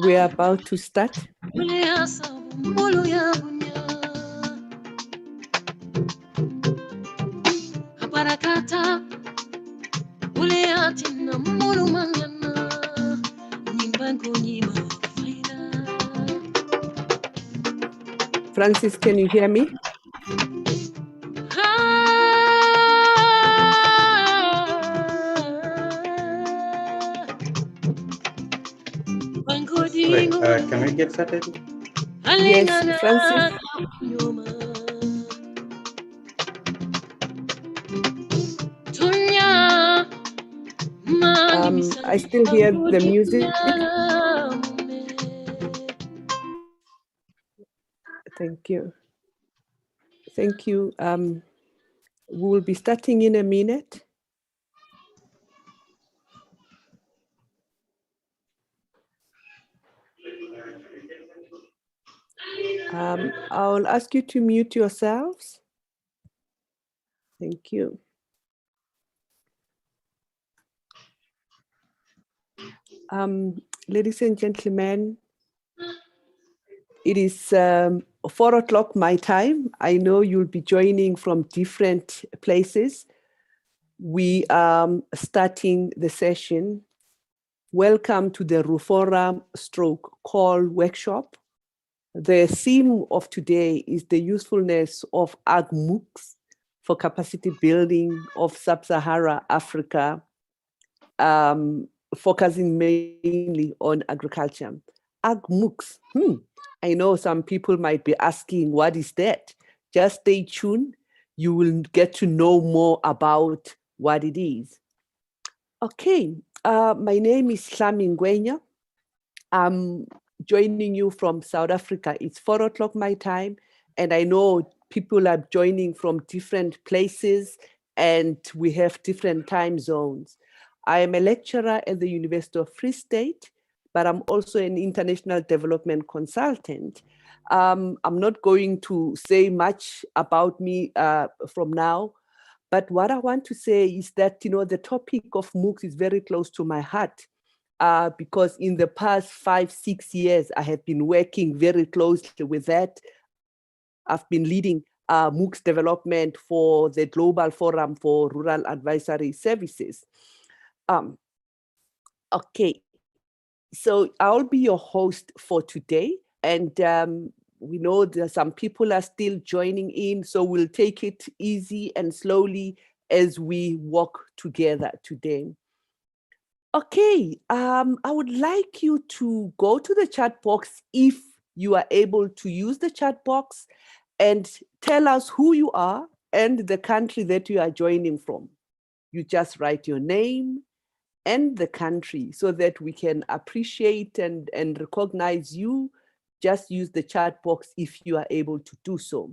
We are about to start. Francis, can you hear me? Wait, can we get started? Yes, Francis. I still hear the music. Thank you. Thank you. We will be starting in a minute. I'll ask you to mute yourselves. Thank you. Ladies and gentlemen, it is 4 o'clock my time. I know you'll be joining from different places. We are starting the session. Welcome to the Rufora Stroke Call Workshop. The theme of today is the usefulness of AgMOOCs for capacity building of Sub-Saharan Africa, focusing mainly on agriculture. AgMOOCs, I know some people might be asking, what is that? Just stay tuned. You will get to know more about what it is. Okay, my name is Hlami Ngwenya. I'm joining you from South Africa. It's 4 o'clock my time, and I know people are joining from different places, and we have different time zones. I am a lecturer at the University of Free State, but I'm also an international development consultant. I'm not going to say much about me from now, but what I want to say is that, the topic of MOOCs is very close to my heart. Because in the past 5-6 years, I have been working very closely with that. I've been leading MOOCs development for the Global Forum for Rural Advisory Services. Okay, so I'll be your host for today. And we know that some people are still joining in, so we'll take it easy and slowly as we walk together today. Okay, I would like you to go to the chat box if you are able to use the chat box and tell us who you are and the country that you are joining from. You just write your name and the country so that we can appreciate and recognize you. Just use the chat box if you are able to do so.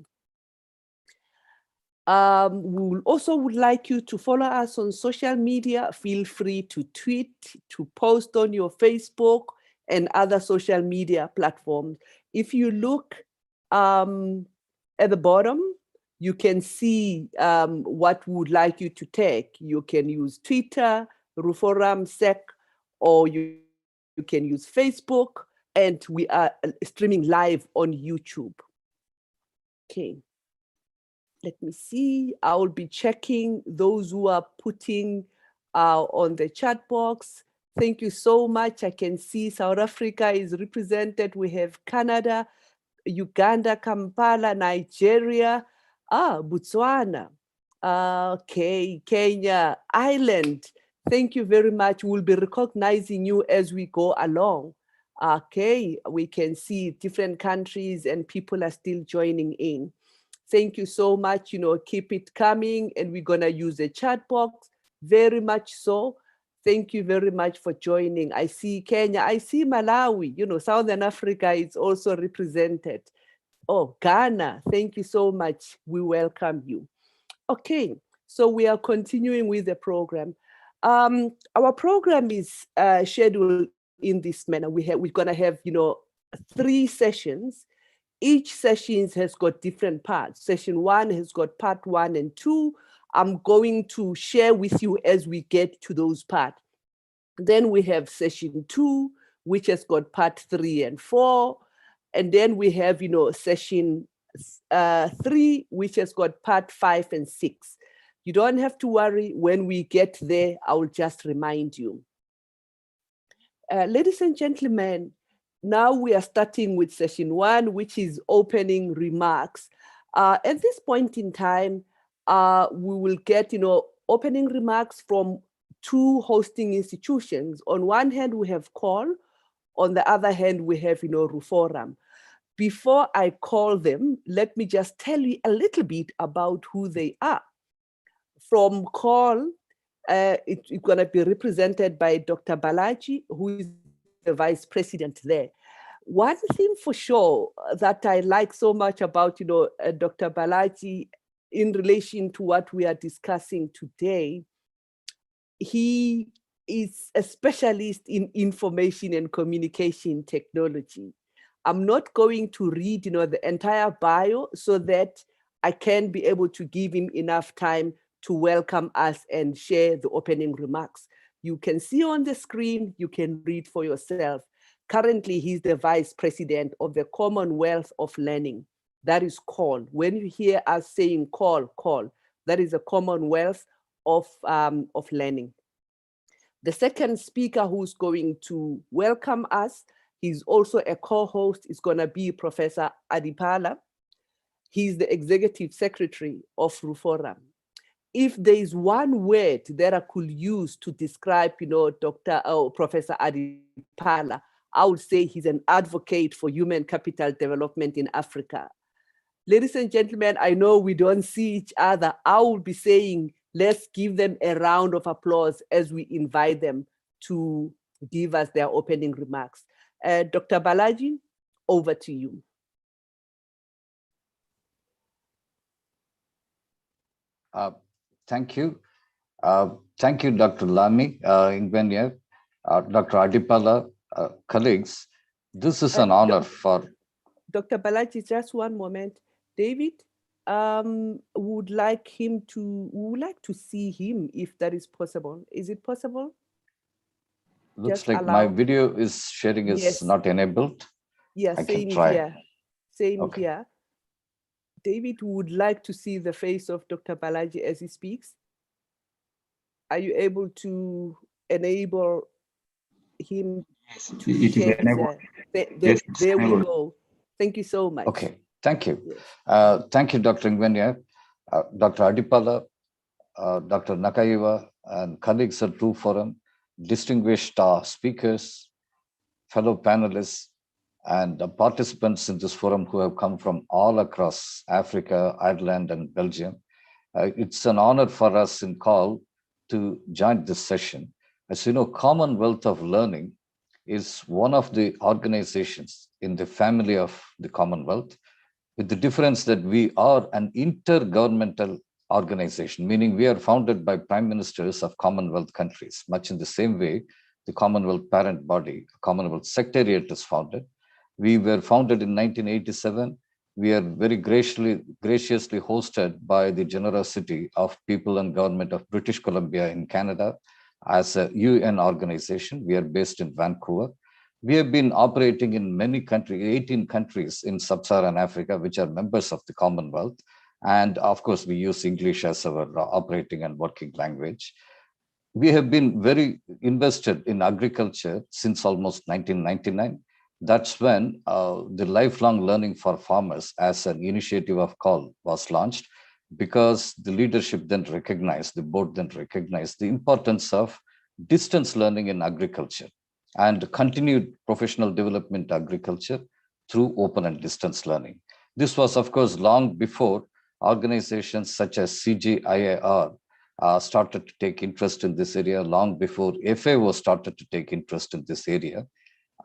We also would like you to follow us on social media. Feel free to tweet, to post on your Facebook and other social media platforms. If you look at the bottom, you can see what we would like you to take. You can use Twitter, Ruforum Sec, or you can use Facebook, and we are streaming live on YouTube. Okay. Let me see, I will be checking those who are putting on the chat box. Thank you so much. I can see South Africa is represented. We have Canada, Uganda, Kampala, Nigeria, Botswana, okay, Kenya, Ireland. Thank you very much. We'll be recognizing you as we go along. Okay, we can see different countries and people are still joining in. Thank you so much, keep it coming, and we're gonna use the chat box, very much so. Thank you very much for joining. I see Kenya, I see Malawi, Southern Africa is also represented. Oh, Ghana, thank you so much. We welcome you. Okay, so we are continuing with the program. Our program is scheduled in this manner. We're gonna have, 3 sessions. Each session has got different parts. Session 1 has got part 1 and 2. I'm going to share with you as we get to those parts. Then we have session 2, which has got part 3 and 4. And then we have, session 3, which has got part 5 and 6. You don't have to worry. When we get there, I will just remind you. Ladies and gentlemen, now we are starting with session 1, which is opening remarks. At this point in time, we will get, opening remarks from 2 hosting institutions. On one hand, we have CALL. On the other hand, we have, RUFORUM. Before I call them, let me just tell you a little bit about who they are. From CALL, it's going to be represented by Dr. Balaji, who is the vice president there. One thing for sure that I like so much about, Dr. Balaji in relation to what we are discussing today, he is a specialist in information and communication technology. I'm not going to read, the entire bio so that I can be able to give him enough time to welcome us and share the opening remarks. You can see on the screen, you can read for yourself. Currently, he's the vice president of the Commonwealth of Learning. That is CALL. When you hear us saying CALL, that is a Commonwealth of Learning. The second speaker who's going to welcome us, he's also a co-host, is going to be Professor Adipala. He's the executive secretary of RUFORUM. If there is one word that I could use to describe, Professor Adipala, I would say he's an advocate for human capital development in Africa. Ladies and gentlemen, I know we don't see each other. I will be saying, let's give them a round of applause as we invite them to give us their opening remarks. Dr. Balaji, over to you. Thank you. Thank you, Dr. Lami Ingvenya, Dr. Adipala, colleagues. This is an honor for... Dr. Balaji, just one moment. David, would like to see him if that is possible. Is it possible? Looks like my video is sharing is not enabled. Yeah, I same can try. here. Same here. David would like to see the face of Dr. Balaji as he speaks. Are you able to enable him to share his, there we go. Thank you so much. Okay, thank you. Yes. Thank you, Dr. Ingvenya, Dr. Adipala, Dr. Nakaiva, and colleagues at RUFORUM, distinguished speakers, fellow panelists, and participants in this forum who have come from all across Africa, Ireland, and Belgium. It's an honor for us in CALL to join this session. As you know, Commonwealth of Learning is one of the organizations in the family of the Commonwealth, with the difference that we are an intergovernmental organization, meaning we are founded by prime ministers of Commonwealth countries, much in the same way the Commonwealth parent body, Commonwealth Secretariat, is founded. We were founded in 1987. We are very graciously hosted by the generosity of people and government of British Columbia in Canada as a UN organization. We are based in Vancouver. We have been operating in many countries, 18 countries in sub-Saharan Africa, which are members of the Commonwealth. And of course, we use English as our operating and working language. We have been very invested in agriculture since almost 1999. That's when the lifelong learning for farmers as an initiative of CALL was launched, because the leadership then recognized, the board then recognized the importance of distance learning in agriculture and continued professional development agriculture through open and distance learning. This was, of course, long before organizations such as CGIAR started to take interest in this area, long before FAO started to take interest in this area.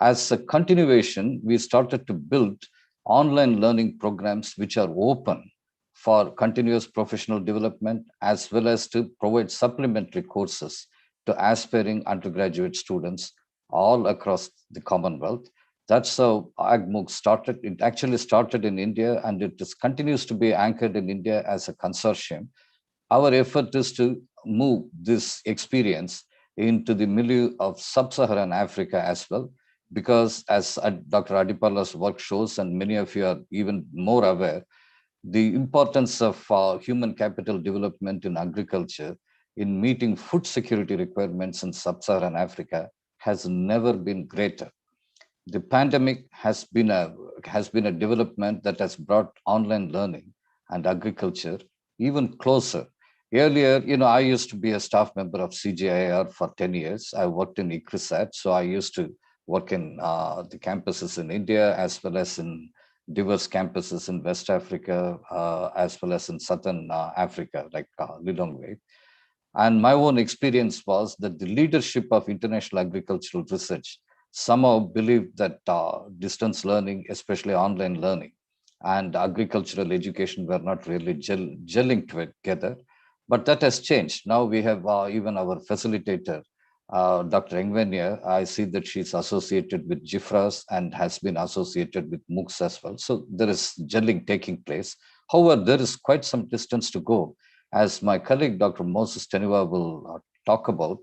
As a continuation, we started to build online learning programs which are open for continuous professional development, as well as to provide supplementary courses to aspiring undergraduate students all across the Commonwealth. That's how AgMOOCs started. It actually started in India, and it continues to be anchored in India as a consortium. Our effort is to move this experience into the milieu of sub-Saharan Africa as well. because as Dr. Adipala's work shows, and many of you are even more aware, the importance of human capital development in agriculture in meeting food security requirements in sub-Saharan Africa has never been greater. The pandemic has been a development that has brought online learning and agriculture even closer. Earlier, I used to be a staff member of CGIAR for 10 years. I worked in ICRISAT, so I used to work in the campuses in India as well as in diverse campuses in West Africa, as well as in Southern Africa, like Lilongwe. And my own experience was that the leadership of international agricultural research somehow believed that distance learning, especially online learning, and agricultural education were not really gelling together. But that has changed. Now we have even our facilitator, Dr. Engvenia. I see that she's associated with GIFRAS and has been associated with MOOCs as well. So there is gelling taking place. However, there is quite some distance to go. As my colleague, Dr. Moses Teniwa, will talk about,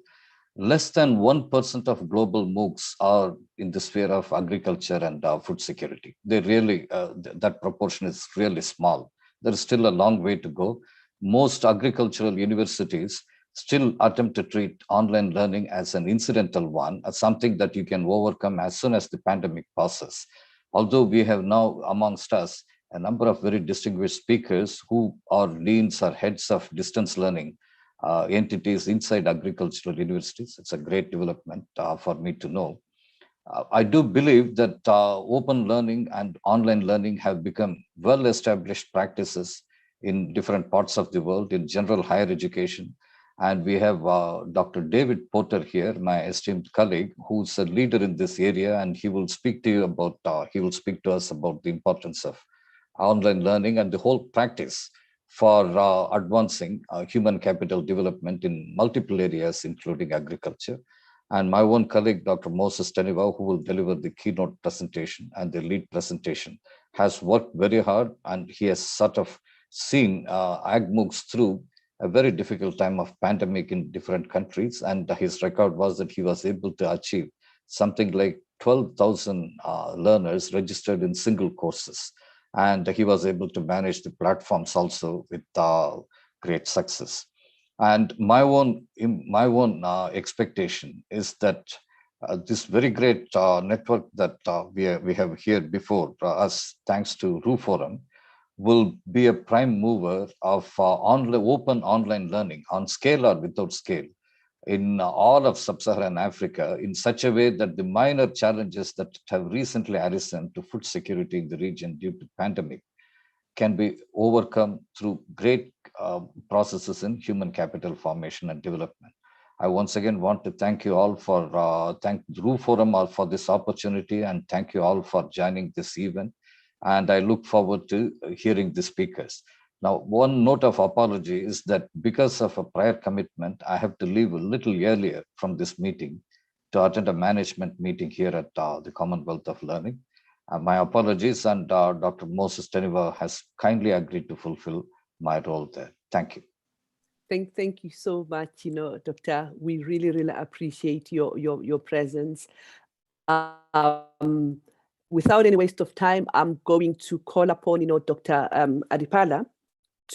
less than 1% of global MOOCs are in the sphere of agriculture and food security. They really, that proportion is really small. There is still a long way to go. Most agricultural universities still attempt to treat online learning as an incidental one, as something that you can overcome as soon as the pandemic passes. Although we have now amongst us a number of very distinguished speakers who are deans or heads of distance learning entities inside agricultural universities. It's a great development for me to know. I do believe that open learning and online learning have become well-established practices in different parts of the world in general higher education. And we have Dr. David Porter here, my esteemed colleague, who's a leader in this area, and he will speak to you about, he will speak to us about the importance of online learning and the whole practice for advancing human capital development in multiple areas, including agriculture. And my own colleague, Dr. Moses Teniwa, who will deliver the keynote presentation and the lead presentation, has worked very hard, and he has sort of seen AgMOOCs through a very difficult time of pandemic in different countries. And his record was that he was able to achieve something like 12,000 learners registered in single courses. And he was able to manage the platforms also with great success. And my own expectation is that this very great network that we have here before us, thanks to RU Forum, will be a prime mover of open online learning on scale or without scale in all of sub-Saharan Africa in such a way that the minor challenges that have recently arisen to food security in the region due to pandemic can be overcome through great processes in human capital formation and development. I once again want to thank you all for, thank RU Forum for this opportunity, and thank you all for joining this event. And I look forward to hearing the speakers. Now, one note of apology is that because of a prior commitment, I have to leave a little earlier from this meeting to attend a management meeting here at the Commonwealth of Learning. My apologies, and Dr. Moses Teniwa has kindly agreed to fulfill my role there. Thank you. Thank you so much, Doctor. We really, really appreciate your presence. Without any waste of time, I'm going to call upon, Dr. Adipala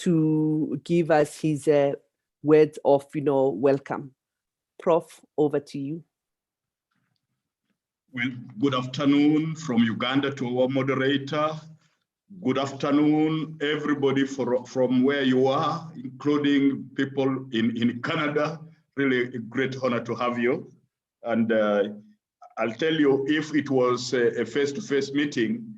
to give us his words of, welcome. Prof, over to you. Well, good afternoon from Uganda to our moderator. Good afternoon, everybody from where you are, including people in Canada. Really a great honor to have you. And I'll tell you, if it was a face-to-face meeting,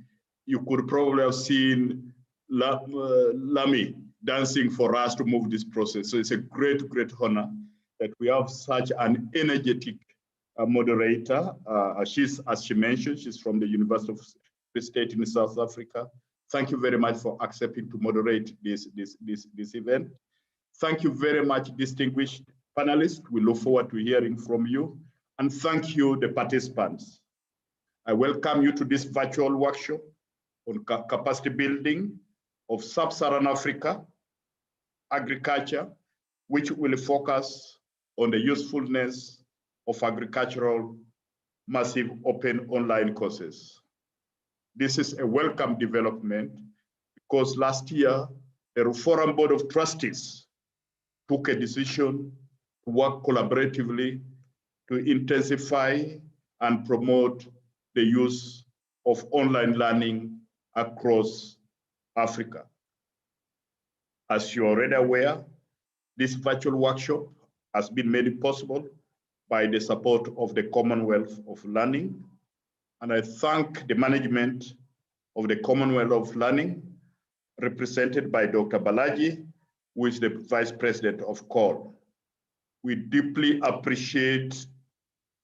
you could probably have seen Lami dancing for us to move this process. So it's a great, great honor that we have such an energetic moderator. As she mentioned, she's from the University of Free State in South Africa. Thank you very much for accepting to moderate this event. Thank you very much, distinguished panelists. We look forward to hearing from you. And thank you, the participants. I welcome you to this virtual workshop on capacity building of Sub-Saharan Africa agriculture, which will focus on the usefulness of agricultural massive open online courses. This is a welcome development because last year, the Forum Board of Trustees took a decision to work collaboratively to intensify and promote the use of online learning across Africa. As you're already aware, this virtual workshop has been made possible by the support of the Commonwealth of Learning. And I thank the management of the Commonwealth of Learning, represented by Dr. Balaji, who is the Vice President of COL. We deeply appreciate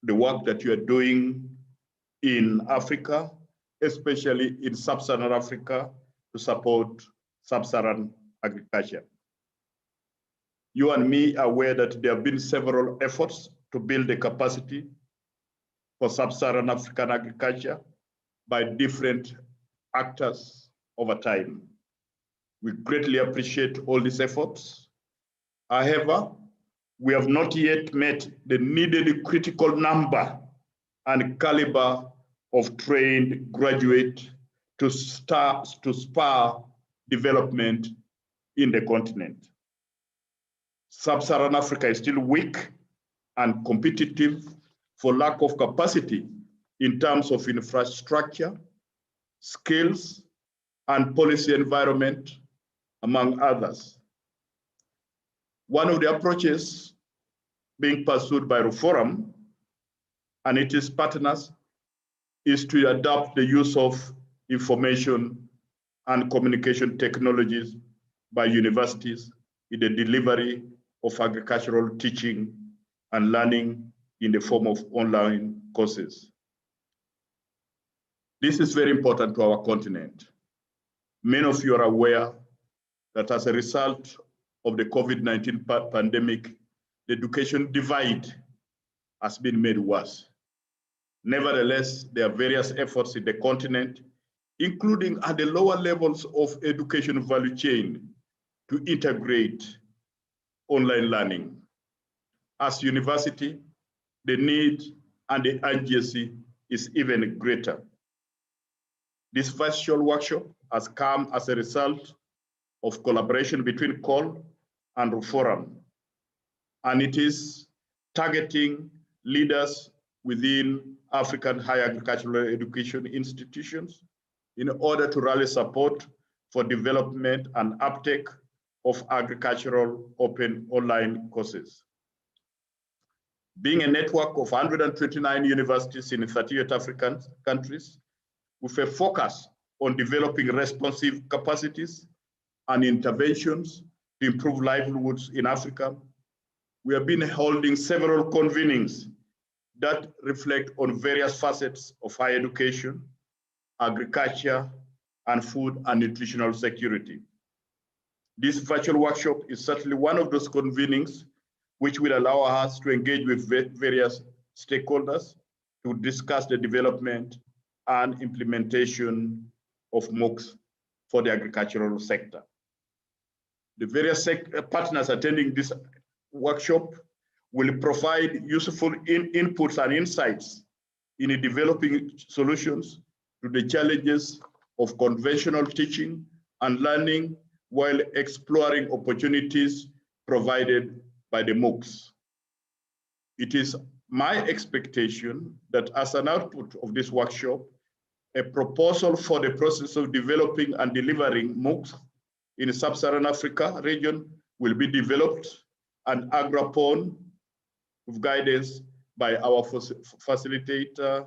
the work that you are doing in Africa, especially in Sub-Saharan Africa, to support Sub-Saharan agriculture. You and me are aware that there have been several efforts to build the capacity for Sub-Saharan African agriculture by different actors over time. We greatly appreciate all these efforts. However, we have not yet met the needed critical number and caliber of trained graduates to spur development in the continent. Sub-Saharan Africa is still weak and competitive for lack of capacity in terms of infrastructure, skills, and policy environment, among others. One of the approaches being pursued by Reform and its partners is to adopt the use of information and communication technologies by universities in the delivery of agricultural teaching and learning in the form of online courses. This is very important to our continent. Many of you are aware that as a result of the COVID-19 pandemic, the education divide has been made worse. Nevertheless, there are various efforts in the continent, including at the lower levels of education value chain, to integrate online learning. As university, the need and the urgency is even greater. This virtual workshop has come as a result of collaboration between COL and Forum, and it is targeting leaders within African higher agricultural education institutions in order to rally support for development and uptake of agricultural open online courses. Being a network of 129 universities in 38 African countries, with a focus on developing responsive capacities and interventions to improve livelihoods in Africa, we have been holding several convenings that reflect on various facets of higher education, agriculture, and food and nutritional security. This virtual workshop is certainly one of those convenings which will allow us to engage with various stakeholders to discuss the development and implementation of MOOCs for the agricultural sector. The various partners attending this workshop will provide useful inputs and insights in developing solutions to the challenges of conventional teaching and learning while exploring opportunities provided by the MOOCs. It is my expectation that as an output of this workshop, a proposal for the process of developing and delivering MOOCs in the Sub-Saharan Africa region will be developed and agreed upon with guidance by our facilitator,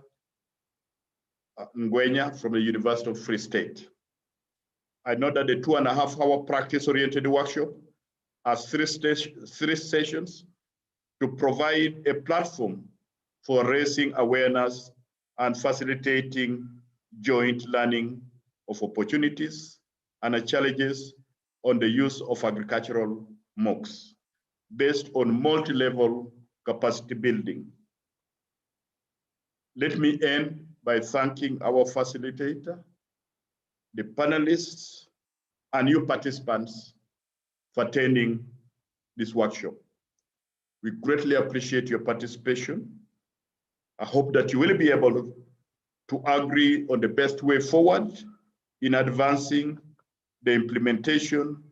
Ngwenya from the University of Free State. I know that the 2.5-hour practice-oriented workshop has three sessions to provide a platform for raising awareness and facilitating joint learning of opportunities and challenges on the use of agricultural MOOCs based on multi-level capacity building. Let me end by thanking our facilitator, the panelists, and you participants for attending this workshop. We greatly appreciate your participation. I hope that you will be able to agree on the best way forward in advancing the implementation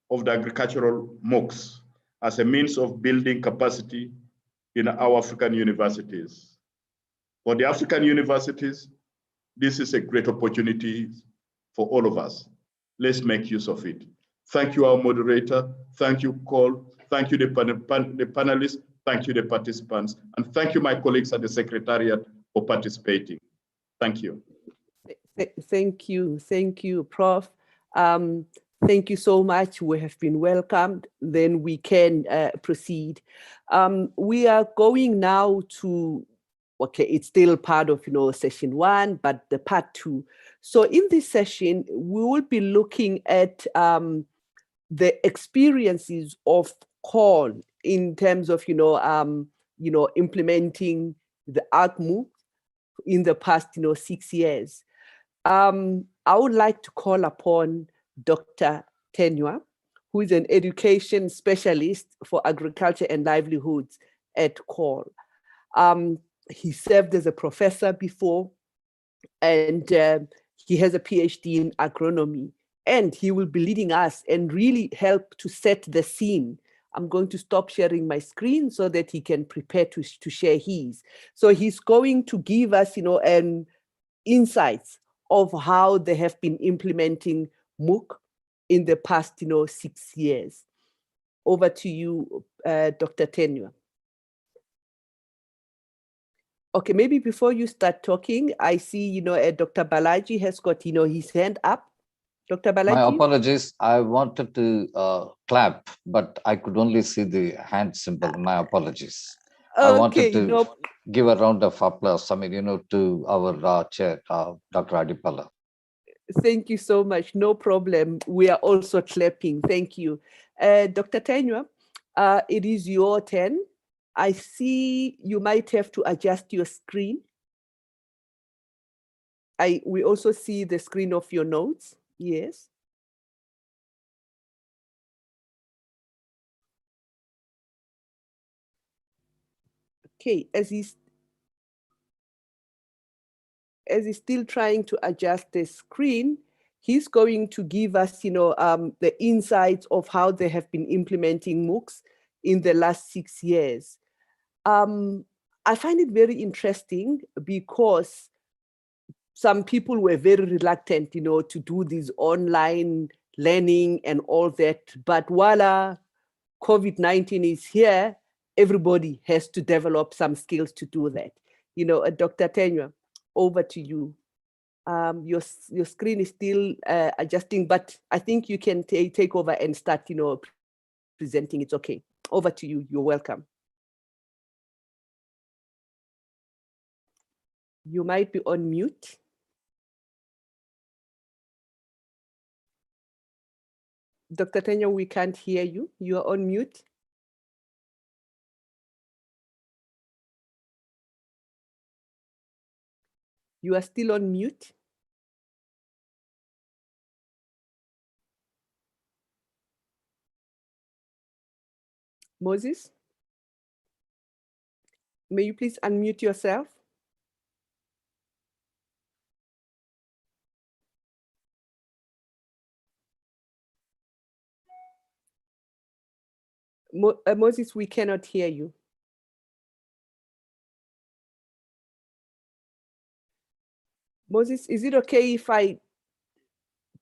of the agricultural MOOCs as a means of building capacity in our African universities. For the African universities, this is a great opportunity for all of us. Let's make use of it. Thank you, our moderator. Thank you, Cole. Thank you, the panelists. Thank you, the participants. And thank you, my colleagues at the Secretariat, for participating. Thank you. Thank you, Prof. Thank you so much. We have been welcomed. Then we can proceed. We are going now to, okay, it's still part of, session 1, but the part 2. So in this session, we will be looking at the experiences of CORE in terms of, implementing the AgMOOC in the past, 6 years. I would like to call upon Dr. Tenua, who is an education specialist for agriculture and livelihoods at CORE. He served as a professor before, and he has a PhD in agronomy, and he will be leading us and really help to set the scene. I'm going to stop sharing my screen so that he can prepare to share his. So he's going to give us, insights of how they have been implementing MOOC in the past, 6 years. Over to you, Dr. Tenua. Okay, maybe before you start talking, I see, Dr. Balaji has got, his hand up. Dr. Balaji? My apologies. I wanted to clap, but I could only see the hand symbol. My apologies. I wanted to give a round of applause, to our chair, Dr. Adipala. Thank you so much. No problem. We are also clapping. Thank you. Dr. Tenua, it is your turn. I see you might have to adjust your screen. We also see the screen of your notes. Yes. Okay, as he's still trying to adjust the screen, he's going to give us, the insights of how they have been implementing MOOCs in the last 6 years. I find it very interesting because some people were very reluctant, to do this online learning and all that. But while COVID-19 is here, everybody has to develop some skills to do that. Dr. Tenua, over to you. Your screen is still adjusting, but I think you can take over and start, presenting. It's okay. Over to you. You're welcome. You might be on mute. Dr. Tenua, we can't hear you. You are on mute. You are still on mute. Moses, may you please unmute yourself? Moses, we cannot hear you. Moses, is it okay if I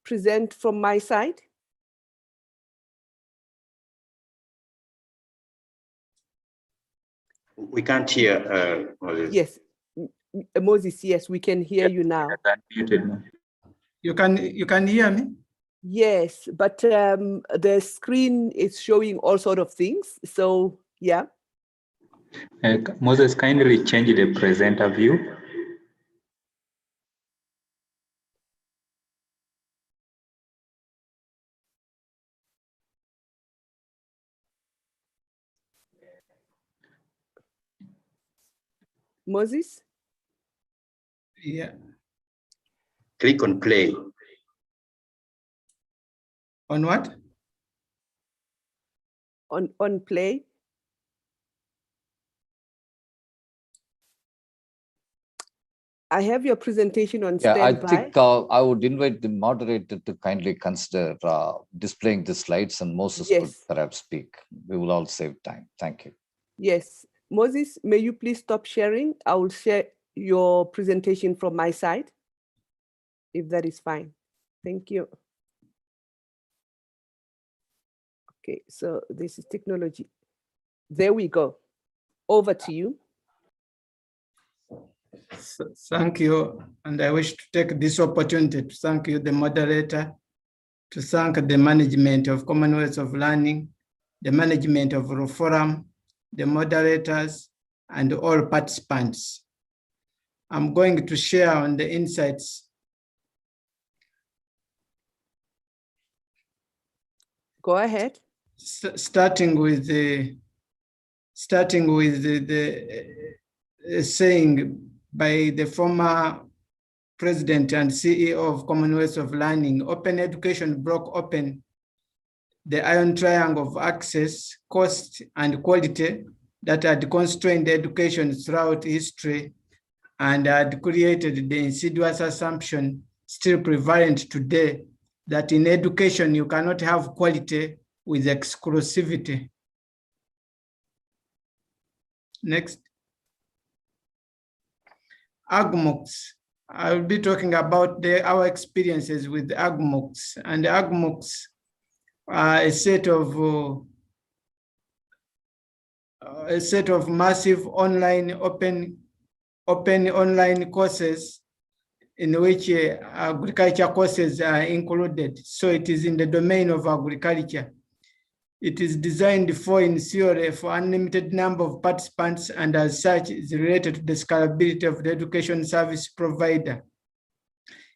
present from my side? We can't hear Moses. Yes, Moses, yes, we can hear you now. You can hear me? Yes, but the screen is showing all sort of things. So, yeah. Moses, kindly change the presenter view. Moses? Yeah. Click on play. On what? On play. I have your presentation on Yeah, I standby. think I would invite the moderator to kindly consider displaying the slides, and Moses could Yes. perhaps speak. We will all save time. Thank you. Yes. Moses, may you please stop sharing? I will share your presentation from my side, if that is fine. Thank you. Okay, so this is technology. There we go. Over to you. Thank you. And I wish to take this opportunity to thank you, the moderator, to thank the management of Commonwealth of Learning, the management of the forum, the moderators, and all participants. I'm going to share on the insights. Go ahead. Starting with the saying by the former president and CEO of Commonwealth of Learning, open education broke open the iron triangle of access, cost, and quality that had constrained education throughout history and had created the insidious assumption still prevalent today that in education you cannot have quality with exclusivity. Next. AgMOOCs. I will be talking about our experiences with AgMOOCs. And AgMOOCs are a set of massive online open online courses in which agriculture courses are included. So it is in the domain of agriculture. It is designed for, in theory, for unlimited number of participants, and as such is related to the scalability of the education service provider.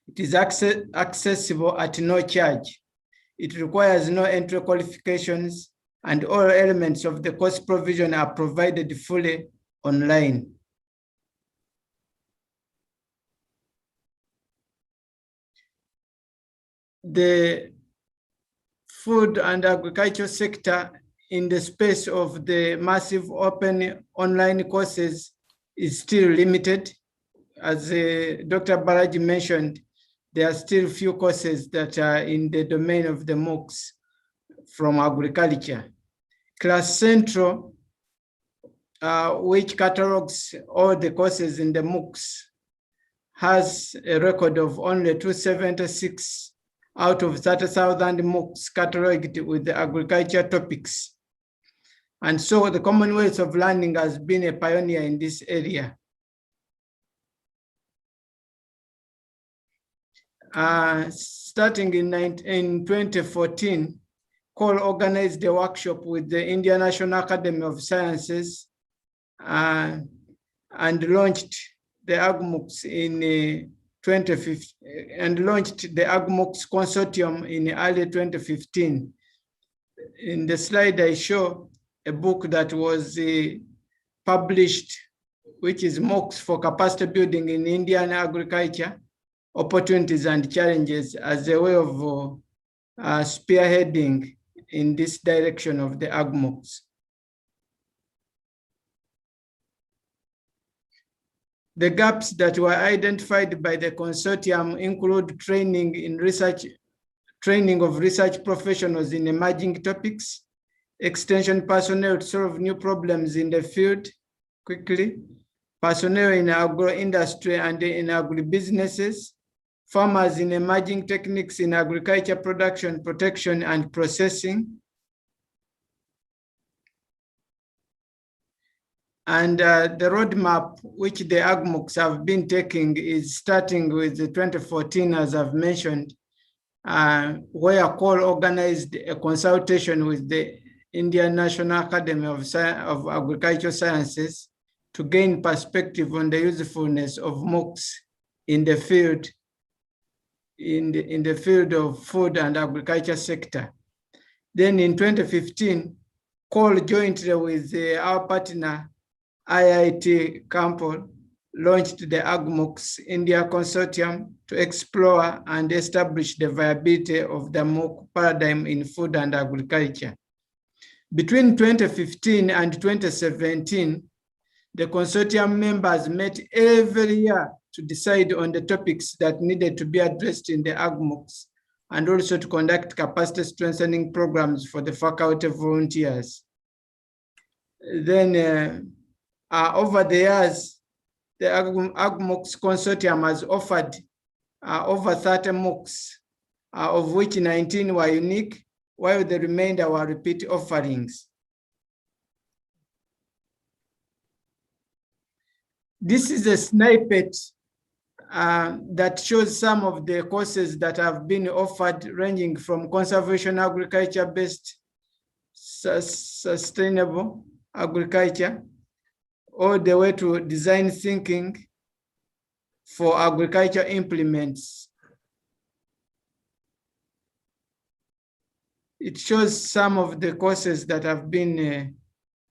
It is accessible at no charge. It requires no entry qualifications, and all elements of the course provision are provided fully online. The food and agriculture sector in the space of the massive open online courses is still limited. As Dr. Balaji mentioned, there are still few courses that are in the domain of the MOOCs from agriculture. Class Central, which catalogs all the courses in the MOOCs, has a record of only 276 out of 30,000 MOOCs cataloged with the agriculture topics. And so the Commonwealth of Learning has been a pioneer in this area. Starting in 2014, COL organized a workshop with the Indian National Academy of Sciences and launched the AgMOOCs in 2015, and launched the AgMOOCs consortium in early 2015. In the slide I show a book that was published, which is MOOCs for Capacity Building in Indian Agriculture, Opportunities and Challenges, as a way of spearheading in this direction of the AgMOOCs. The gaps that were identified by the consortium include training of research professionals in emerging topics, extension personnel to solve new problems in the field quickly, personnel in agro-industry and in agribusinesses, farmers in emerging techniques in agriculture production, protection, and processing, and the roadmap which the AgMOOCs have been taking is starting with 2014, as I've mentioned, where COL organized a consultation with the Indian National Academy of Agricultural Sciences to gain perspective on the usefulness of MOOCs in the field, in the field of food and agriculture sector. Then in 2015, COL jointly with our partner IIT Kampol launched the AgMOOCs India Consortium to explore and establish the viability of the MOOC paradigm in food and agriculture. Between 2015 and 2017, the consortium members met every year to decide on the topics that needed to be addressed in the AgMOOCs, and also to conduct capacity strengthening programs for the faculty volunteers. Then over the years, the AgMOOCs consortium has offered over 30 MOOCs, of which 19 were unique, while the remainder were repeat offerings. This is a snippet that shows some of the courses that have been offered, ranging from conservation agriculture-based sustainable agriculture, all the way to design thinking for agriculture implements. It shows some of the courses that have been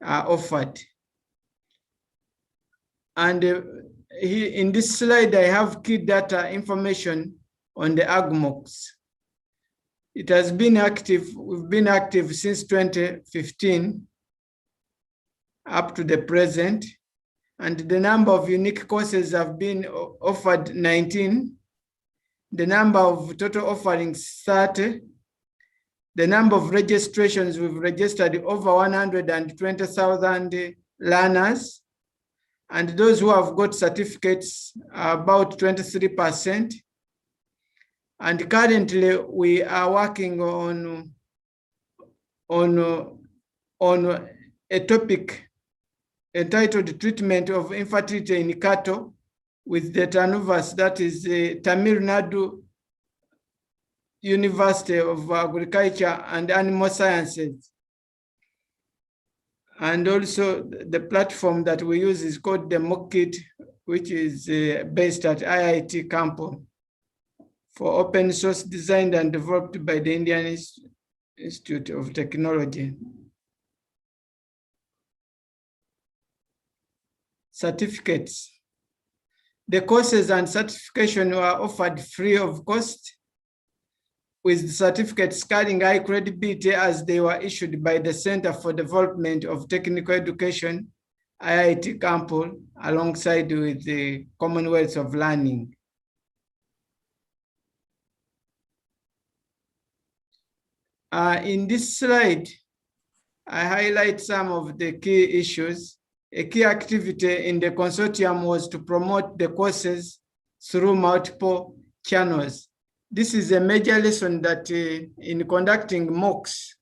offered. And in this slide, I have key data information on the AgMOOCs. It has been active, we've been active since 2015 up to the present. And the number of unique courses have been offered 19. The number of total offerings 30. The number of registrations, we've registered over 120,000 learners. And those who have got certificates are about 23%. And currently we are working on a topic entitled Treatment of Infertility in Cattle with the Tanuvas, that is the Tamil Nadu University of Agriculture and Animal Sciences. And also the platform that we use is called the MOOC, which is based at IIT Kanpur, for open source, designed and developed by the Indian Institute of Technology. Certificates. The courses and certification were offered free of cost, with certificates carrying high credibility as they were issued by the Center for Development of Technical Education, IIT Kanpur, alongside with the Commonwealth of Learning. In this slide, I highlight some of the key issues. A key activity in the consortium was to promote the courses through multiple channels. This is a major lesson that in conducting MOOCs,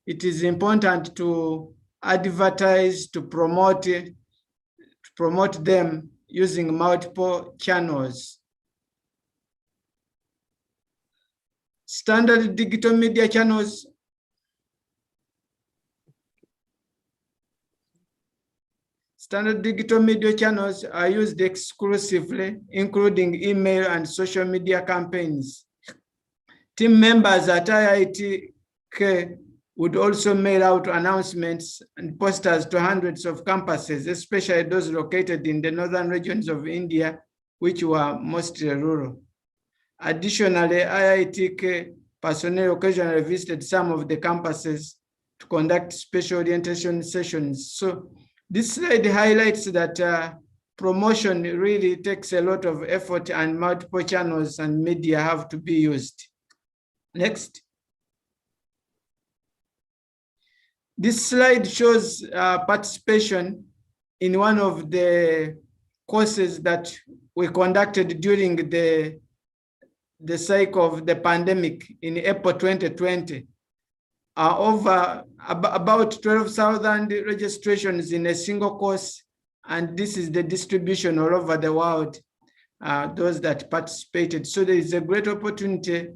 it is important to advertise, to promote them using multiple channels. Standard digital media channels. Standard digital media channels are used exclusively, including email and social media campaigns. Team members at IITK would also mail out announcements and posters to hundreds of campuses, especially those located in the northern regions of India, which were mostly rural. Additionally, IITK personnel occasionally visited some of the campuses to conduct special orientation sessions. So this slide highlights that promotion really takes a lot of effort, and multiple channels and media have to be used. Next. This slide shows participation in one of the courses that we conducted during the cycle of the pandemic in April 2020. About 12,000 registrations in a single course, and this is the distribution all over the world, those that participated. So there is a great opportunity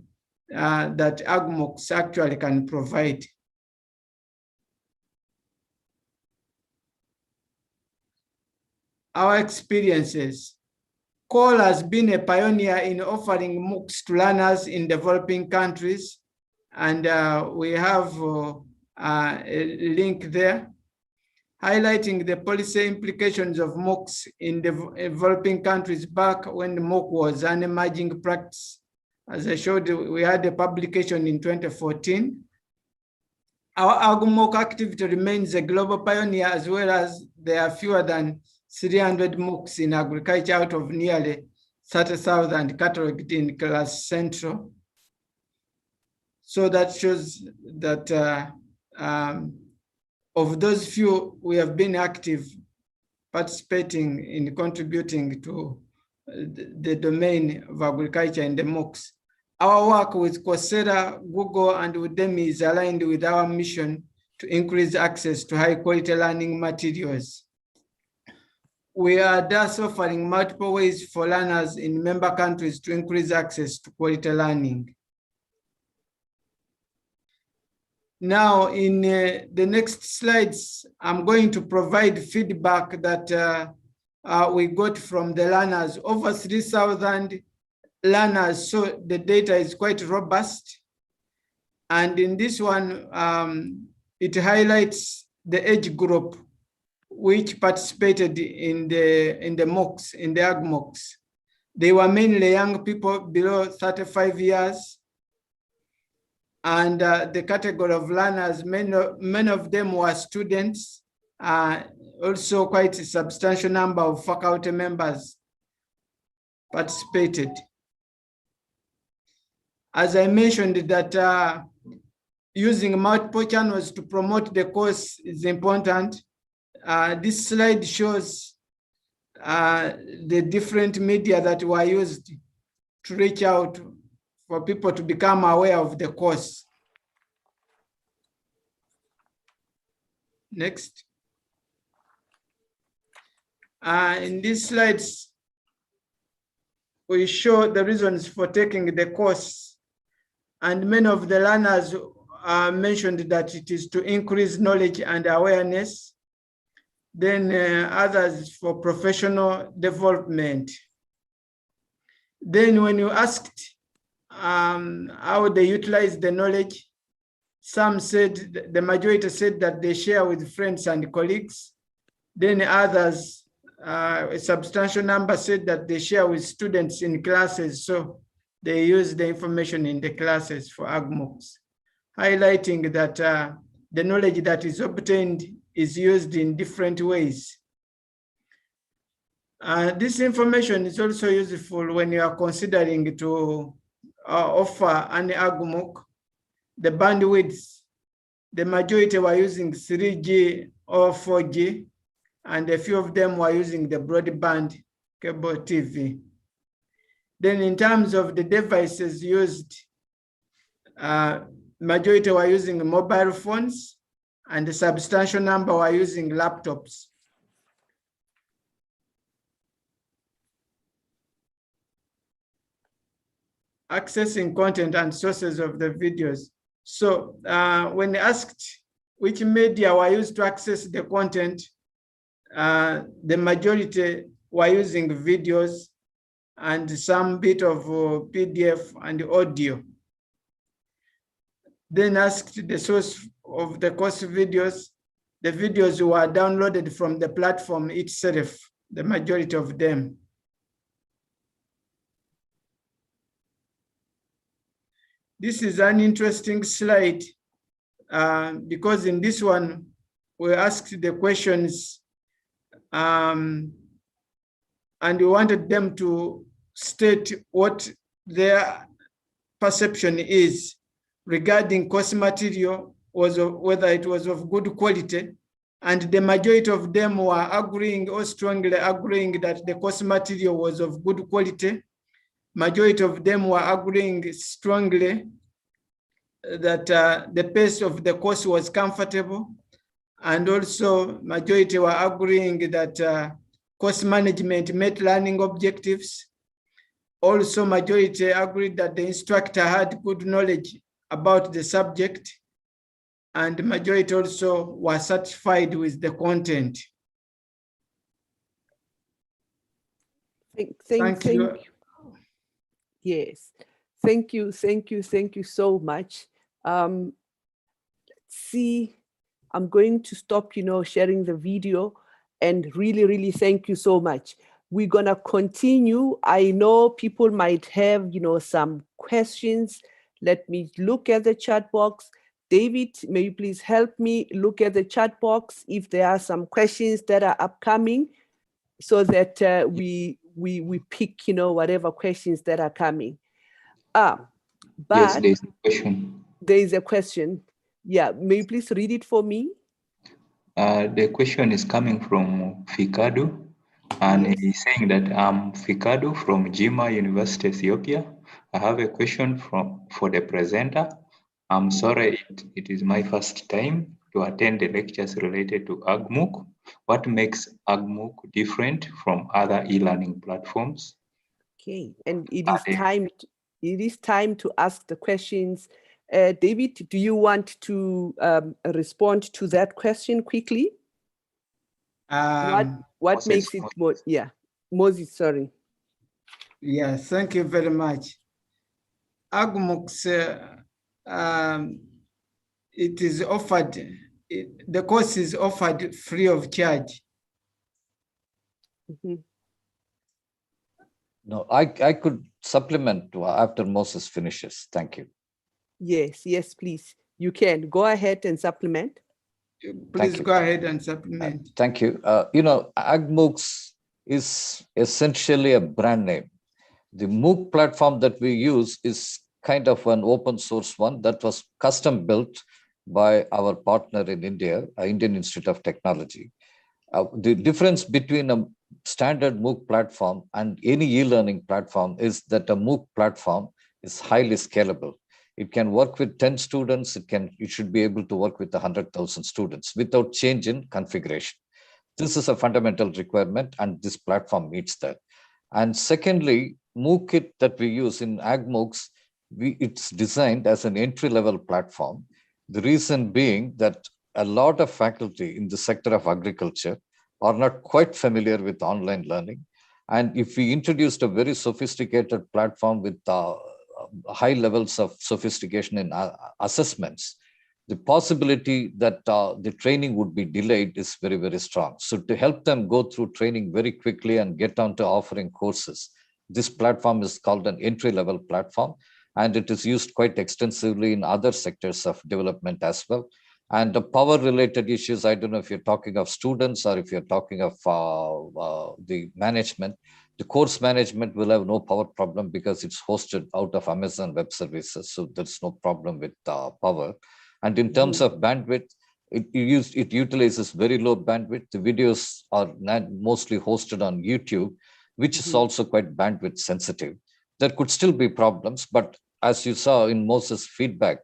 that AgMOOCs actually can provide. Our experiences. COL has been a pioneer in offering MOOCs to learners in developing countries, and we have a link there highlighting the policy implications of MOOCs in developing countries back when the MOOC was an emerging practice. As I showed you, we had a publication in 2014. Our AgMOOC activity remains a global pioneer, as well as there are fewer than 300 MOOCs in agriculture out of nearly 30,000 cataloged in class central. So that shows that of those few, we have been active, participating in contributing to the domain of agriculture in the MOOCs. Our work with Coursera, Google, and Udemy is aligned with our mission to increase access to high quality learning materials. We are thus offering multiple ways for learners in member countries to increase access to quality learning. Now, in the next slides, I'm going to provide feedback that we got from the learners, over 3,000 learners, so the data is quite robust. And in this one, it highlights the age group which participated in the MOOCs, in the AgMOOCs. They were mainly young people below 35 years. And the category of learners, many of them were students, also quite a substantial number of faculty members participated. As I mentioned that using multiple channels to promote the course is important. This slide shows the different media that were used to reach out for people to become aware of the course. Next. In these slides, we show the reasons for taking the course, and many of the learners mentioned that it is to increase knowledge and awareness. Then others for professional development. Then when you asked how they utilize the knowledge, some said, the majority said that they share with friends and colleagues. Then others, a substantial number said that they share with students in classes. So they use the information in the classes for AgMOOCs, highlighting that the knowledge that is obtained is used in different ways. This information is also useful when you are considering to offer an AgMOOC. The bandwidth, the majority were using 3G or 4G, and a few of them were using the broadband cable TV. Then in terms of the devices used, majority were using mobile phones, and a substantial number were using laptops. Accessing content and sources of the videos. So when asked which media were used to access the content, the majority were using videos and some bit of PDF and audio. Then asked the source of the course videos. The videos were downloaded from the platform itself, the majority of them. This is an interesting slide because in this one, we asked the questions and we wanted them to state what their perception is regarding course material, whether it was of good quality. And the majority of them were agreeing or strongly agreeing that the course material was of good quality. Majority of them were agreeing strongly that the pace of the course was comfortable. And also majority were agreeing that course management met learning objectives. Also majority agreed that the instructor had good knowledge about the subject, and the majority also were satisfied with the content. Thank you. Yes, thank you so much. Let's see, I'm going to stop, sharing the video, and really thank you so much. We're gonna continue. I know people might have, some questions. Let me look at the chat box. David, may you please help me look at the chat box if there are some questions that are upcoming, so that we we pick, whatever questions that are coming. But Yes, there is a question. There is a question. Yeah, may you please read it for me? The question is coming from Fikadu, and Yes. he's saying that I'm Fikadu from Jimma University, Ethiopia. I have a question for the presenter. I'm sorry, it is my first time to attend the lectures related to AgMOOC. What makes AgMOOC different from other e-learning platforms? Okay, and it is time to ask the questions. David, do you want to respond to that question quickly? What Moses, makes it more? Yeah, Moses, sorry. Yeah, thank you very much. AgMOOCs, it is offered, the course is offered free of charge. Mhm. No, I could supplement after Moses finishes. Thank you. Yes, please. You can go ahead and supplement. Please go ahead and supplement. Thank you. AgMOOCs is essentially a brand name. The MOOC platform that we use is kind of an open source one that was custom built by our partner in India, Indian Institute of Technology. The difference between a standard MOOC platform and any e-learning platform is that a MOOC platform is highly scalable. It can work with 10 students. It should be able to work with 100,000 students without change in configuration. This is a fundamental requirement, and this platform meets that. And secondly, MOOCit that we use in AgMOOCs, it's designed as an entry-level platform. The reason being that a lot of faculty in the sector of agriculture are not quite familiar with online learning. And if we introduced a very sophisticated platform with high levels of sophistication in assessments, the possibility that the training would be delayed is very, very strong. So to help them go through training very quickly and get on to offering courses, this platform is called an entry-level platform, and it is used quite extensively in other sectors of development as well. And the power-related issues, I don't know if you're talking of students or if you're talking of the management. The course management will have no power problem because it's hosted out of Amazon Web Services, so there's no problem with power. And in terms of bandwidth, it utilizes very low bandwidth. The videos are mostly hosted on YouTube, which is also quite bandwidth sensitive. There could still be problems, but as you saw in Moses' feedback,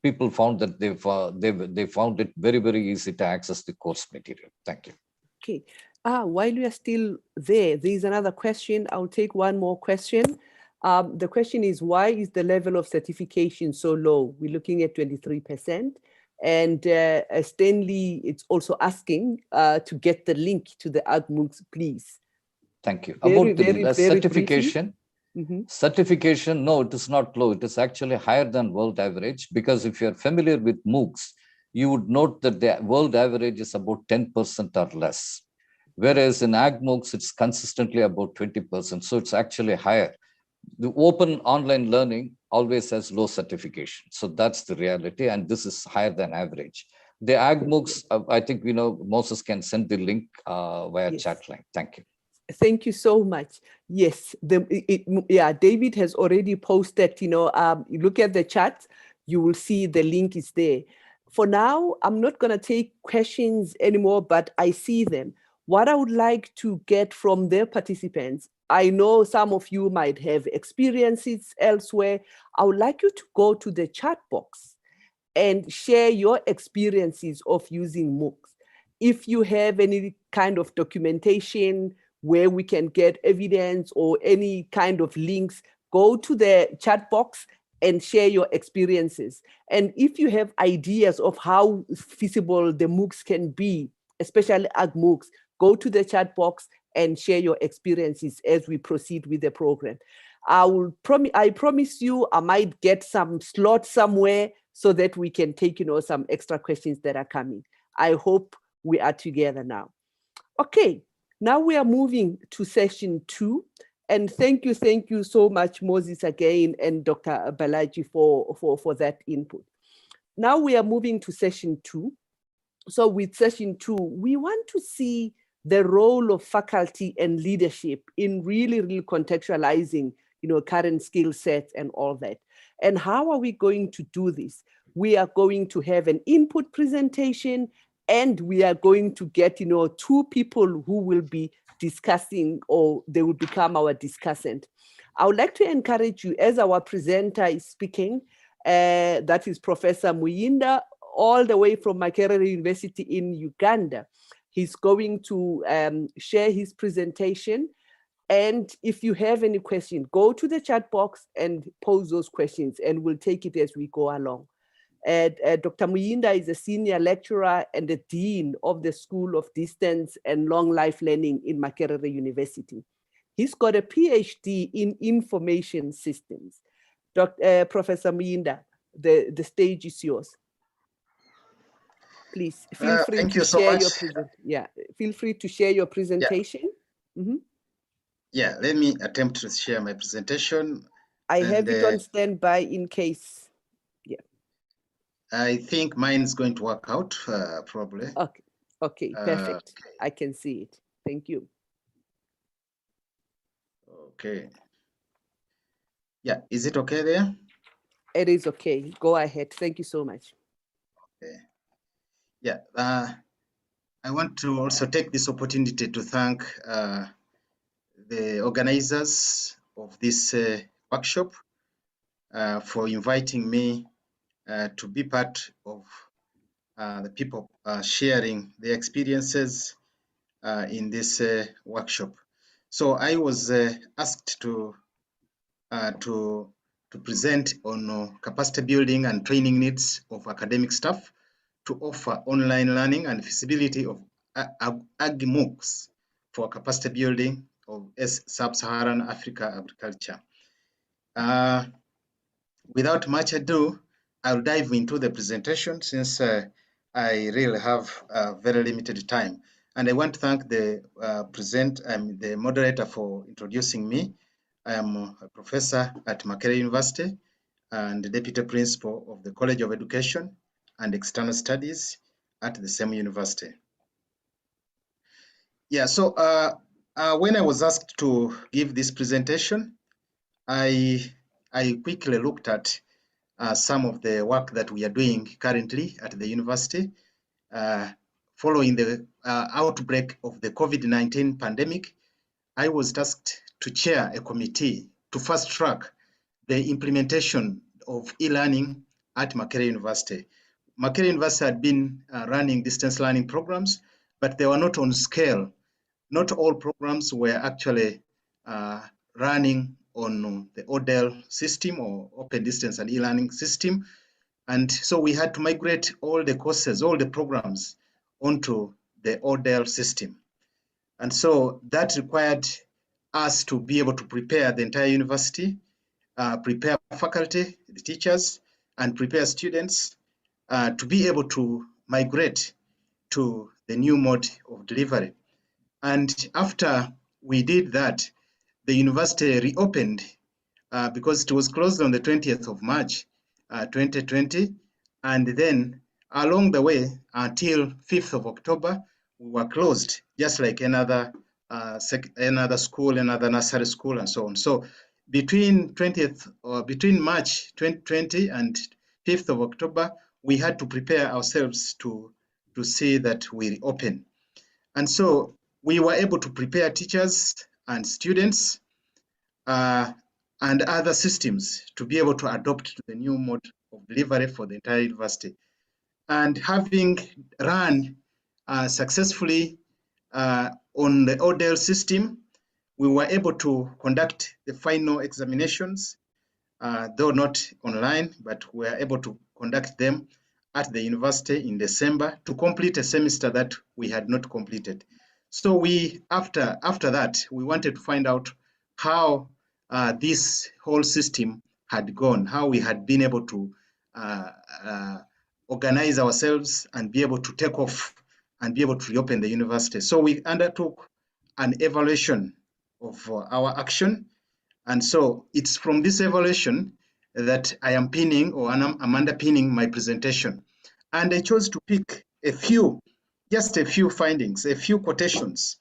people found that they found it very, very easy to access the course material. Thank you. Okay. While we are still there is another question. I'll take one more question. The question is, why is the level of certification so low? We're looking at 23%. And Stanley, it's also asking to get the link to the AgMOOCs, please. Thank you. About the certification, certification, no, it is not low. It is actually higher than world average, because if you're familiar with MOOCs, you would note that the world average is about 10% or less. Whereas in AgMOOCs, it's consistently about 20%. So it's actually higher. The open online learning always has low certification. So that's the reality. And this is higher than average. The AgMOOCs, I think, Moses can send the link via chat line. Thank you. Thank you so much. Yes, David has already posted, look at the chat, you will see the link is there. For now, I'm not going to take questions anymore, but I see them. What I would like to get from their participants, I know some of you might have experiences elsewhere. I would like you to go to the chat box and share your experiences of using MOOCs. If you have any kind of documentation where we can get evidence or any kind of links, go to the chat box and share your experiences. And if you have ideas of how feasible the MOOCs can be, especially AgMOOCs, go to the chat box and share your experiences as we proceed with the program. I promise you, I might get some slot somewhere so that we can take, some extra questions that are coming. I hope we are together now. Okay, now we are moving to session 2. And thank you so much, Moses, again, and Dr. Balaji for that input. Now we are moving to session 2. So with session 2, we want to see the role of faculty and leadership in really contextualizing, current skill sets and all that. And how are we going to do this? We are going to have an input presentation, and we are going to get, 2 people who will be discussing, or they will become our discussant. I would like to encourage you, as our presenter is speaking, that is Professor Muyinda, all the way from Makerere University in Uganda. He's going to share his presentation. And if you have any question, go to the chat box and pose those questions, and we'll take it as we go along. Dr. Muyinda is a senior lecturer and the dean of the School of Distance and Long Life Learning in Makerere University. He's got a PhD in information systems. Professor Muyinda, the stage is yours. Please feel free to share your presentation. Yeah, feel free to share your presentation. Yeah. Mm-hmm. Yeah, let me attempt to share my presentation. I have it on standby in case. Yeah. I think mine is going to work out probably. Okay, perfect. Okay. I can see it. Thank you. Okay. Yeah, is it okay there? It is okay. Go ahead. Thank you so much. Okay. Yeah, I want to also take this opportunity to thank the organizers of this workshop for inviting me to be part of the people sharing their experiences in this workshop. So I was asked to present on capacity building and training needs of academic staff to offer online learning and feasibility of AgMOOCs for capacity building of sub-Saharan Africa agriculture. Without much ado, I'll dive into the presentation since I really have very limited time. And I want to thank the the moderator for introducing me. I am a professor at Makerere University and the deputy principal of the College of Education and External Studies at the same university. Yeah, so when I was asked to give this presentation, I quickly looked at some of the work that we are doing currently at the university following the outbreak of the COVID-19 pandemic. I was tasked to chair a committee to fast track the implementation of e-learning at Makerere University. Makerere University had been running distance learning programs, but they were not on scale. Not all programs were actually running on the ODEL system or open distance and e-learning system. And so we had to migrate all the courses, all the programs onto the ODEL system. And so that required us to be able to prepare the entire university, prepare faculty, the teachers, and prepare students to be able to migrate to the new mode of delivery. And after we did that, the university reopened because it was closed on the 20th of March, 2020. And then along the way, until 5th of October, we were closed, just like another school, another nursery school, and so on. So between March 2020 and 5th of October, we had to prepare ourselves to see that we reopen. And so we were able to prepare teachers and students and other systems to be able to adopt to the new mode of delivery for the entire university. And having run successfully on the ODEL system, we were able to conduct the final examinations, though not online, but we were able to conduct them at the university in December to complete a semester that we had not completed. So we, after that, we wanted to find out how this whole system had gone, how we had been able to organize ourselves and be able to take off and be able to reopen the university. So we undertook an evaluation of our action. And so it's from this evaluation that I am pinning, or I'm underpinning my presentation. And I chose to pick a few just a few findings, a few quotations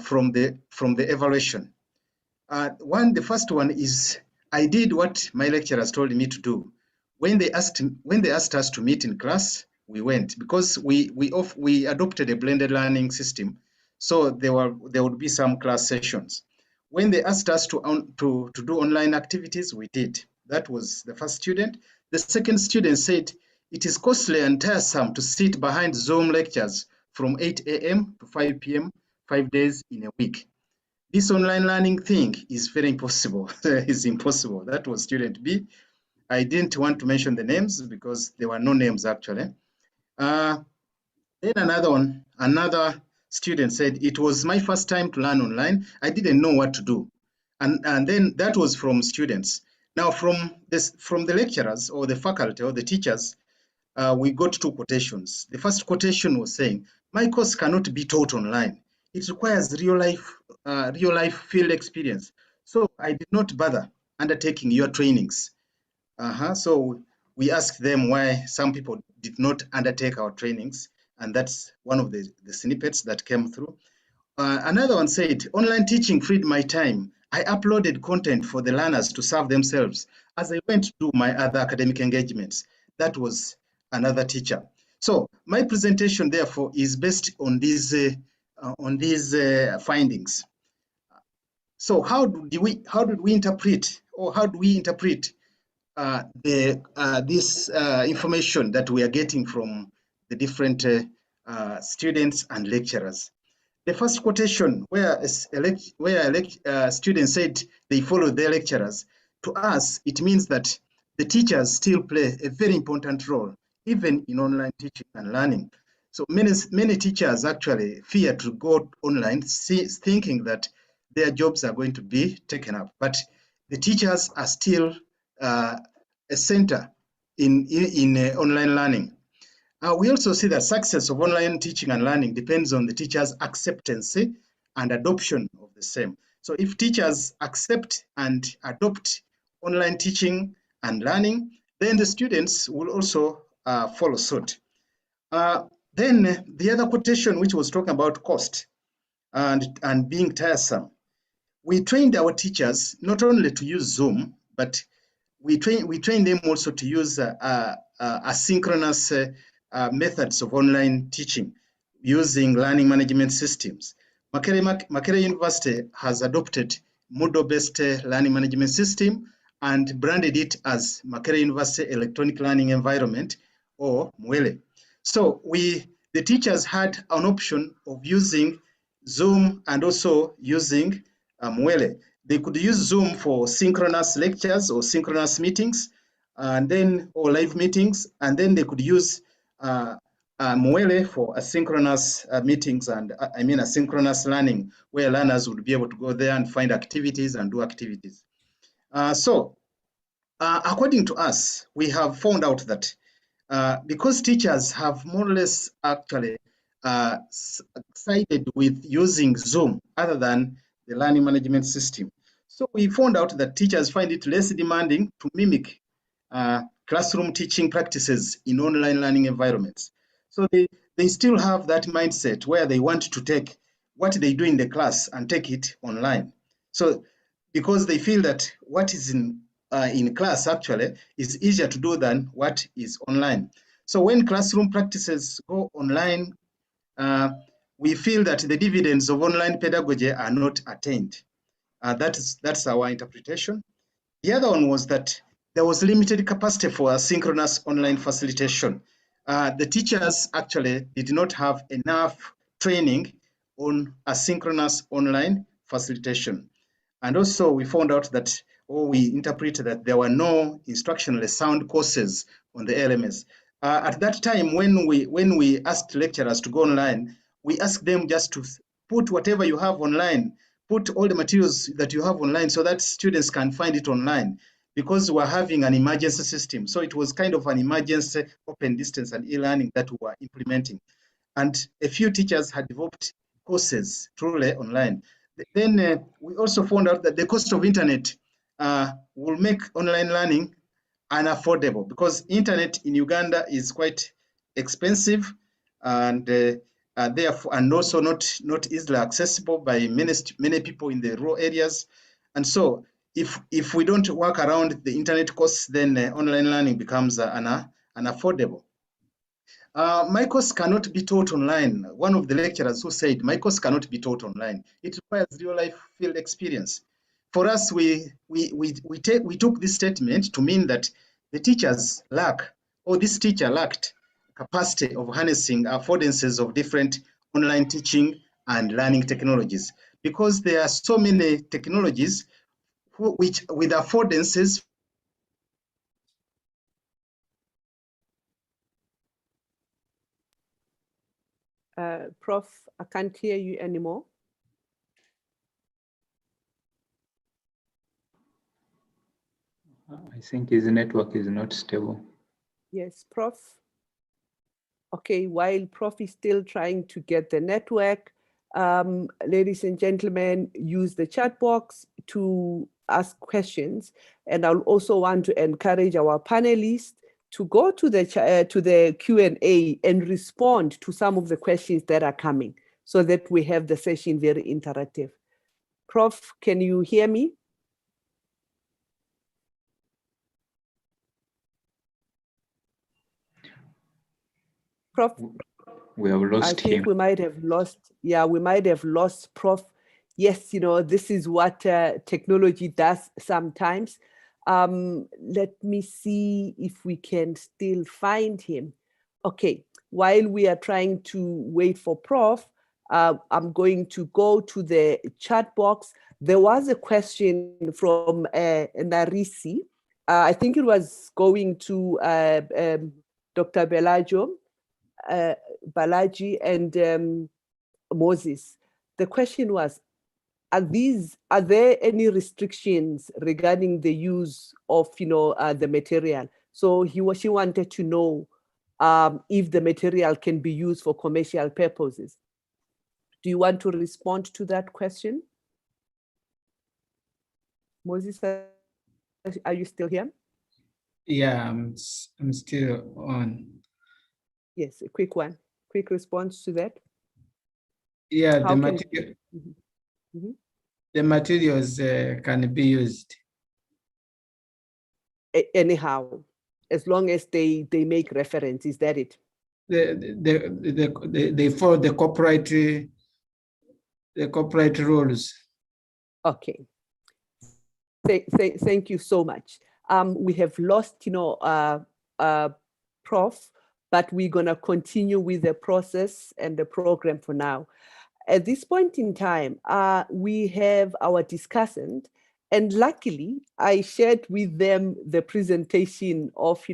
from the evaluation. The first one is, I did what my lecturers told me to do. When they asked us to meet in class, we went, because we adopted a blended learning system. So there would be some class sessions. When they asked us to do online activities, we did. That was the first student. The second student said, it is costly and tiresome to sit behind Zoom lectures from 8 a.m. to 5 p.m., 5 days in a week. This online learning thing is very impossible. It's impossible. That was student B. I didn't want to mention the names because there were no names actually. Then another student said, it was my first time to learn online. I didn't know what to do. And then that was from students. Now from the lecturers or the faculty or the teachers, we got two quotations. The first quotation was saying, my course cannot be taught online. It requires real life field experience. So I did not bother undertaking your trainings. So we asked them why some people did not undertake our trainings. And that's one of the snippets that came through. Another one said, online teaching freed my time. I uploaded content for the learners to serve themselves as I went to do my other academic engagements. That was another teacher. So my presentation, therefore, is based on these findings. So how did we interpret this information that we are getting from the different students and lecturers? The first quotation, where students said they followed their lecturers, to us, it means that the teachers still play a very important role, even in online teaching and learning. So many teachers actually fear to go online, thinking that their jobs are going to be taken up. But the teachers are still a center in online learning. We also see that success of online teaching and learning depends on the teacher's acceptance and adoption of the same. So if teachers accept and adopt online teaching and learning, then the students will also follow suit. Then the other quotation, which was talking about cost and being tiresome. We trained our teachers not only to use Zoom, but we train them also to use asynchronous methods of online teaching using learning management systems. Makerere University has adopted Moodle-based learning management system and branded it as Makerere University Electronic Learning Environment, or MWELE. So the teachers had an option of using Zoom and also using MWELE. They could use Zoom for synchronous lectures or synchronous meetings, or live meetings, and then they could use MWELE for asynchronous meetings and asynchronous learning, where learners would be able to go there and find activities and do activities. According to us, we have found out that because teachers have more or less actually sided with using Zoom other than the learning management system. So we found out that teachers find it less demanding to mimic classroom teaching practices in online learning environments. So they still have that mindset where they want to take what they do in the class and take it online. So because they feel that what is in class actually is easier to do than what is online. So when classroom practices go online, we feel that the dividends of online pedagogy are not attained. That's our interpretation. The other one was that there was limited capacity for asynchronous online facilitation. The teachers actually did not have enough training on asynchronous online facilitation. And also we found out that, or we interpreted that there were no instructionally sound courses on the LMS. At that time, when we asked lecturers to go online, we asked them just to put whatever you have online, put all the materials that you have online so that students can find it online, because we're having an emergency system. So it was kind of an emergency open distance and e-learning that we were implementing. And a few teachers had developed courses truly online. Then we also found out that the cost of internet will make online learning unaffordable, because internet in Uganda is quite expensive, and therefore, and also not easily accessible by many people in the rural areas. And so if we don't work around the internet costs, then online learning becomes unaffordable. My course cannot be taught online. One of the lecturers who said, my course cannot be taught online. It requires real life field experience. For us, we took this statement to mean that the teachers lack, or this teacher lacked, capacity of harnessing affordances of different online teaching and learning technologies, because there are so many technologies which with affordances. Prof, I can't hear you anymore. I think his network is not stable. Yes, Prof. Okay, while Prof is still trying to get the network, ladies and gentlemen, use the chat box to ask questions. And I'll also want to encourage our panelists to go to the Q&A and respond to some of the questions that are coming so that we have the session very interactive. Prof, can you hear me? Prof, we have lost him. I think we might have lost, yeah, we might have lost Prof. Yes, you know, this is what technology does sometimes. Let me see if we can still find him. Okay, while we are trying to wait for Prof, I'm going to go to the chat box. There was a question from Narisi. I think it was going to Dr. Balaji and Moses. The question was, are there any restrictions regarding the use of the material? So she wanted to know if the material can be used for commercial purposes. Do you want to respond to that question? Moses, are you still here? Yeah, I'm still on. Yes, a quick one. Quick response to that. Yeah, How the materials can be used. Anyhow, as long as they make reference, is that it? They follow the copyright rules. Okay. Thank you so much. We have lost, Prof, but we're gonna continue with the process and the program for now. At this point in time, we have our discussant, and luckily I shared with them the presentation of,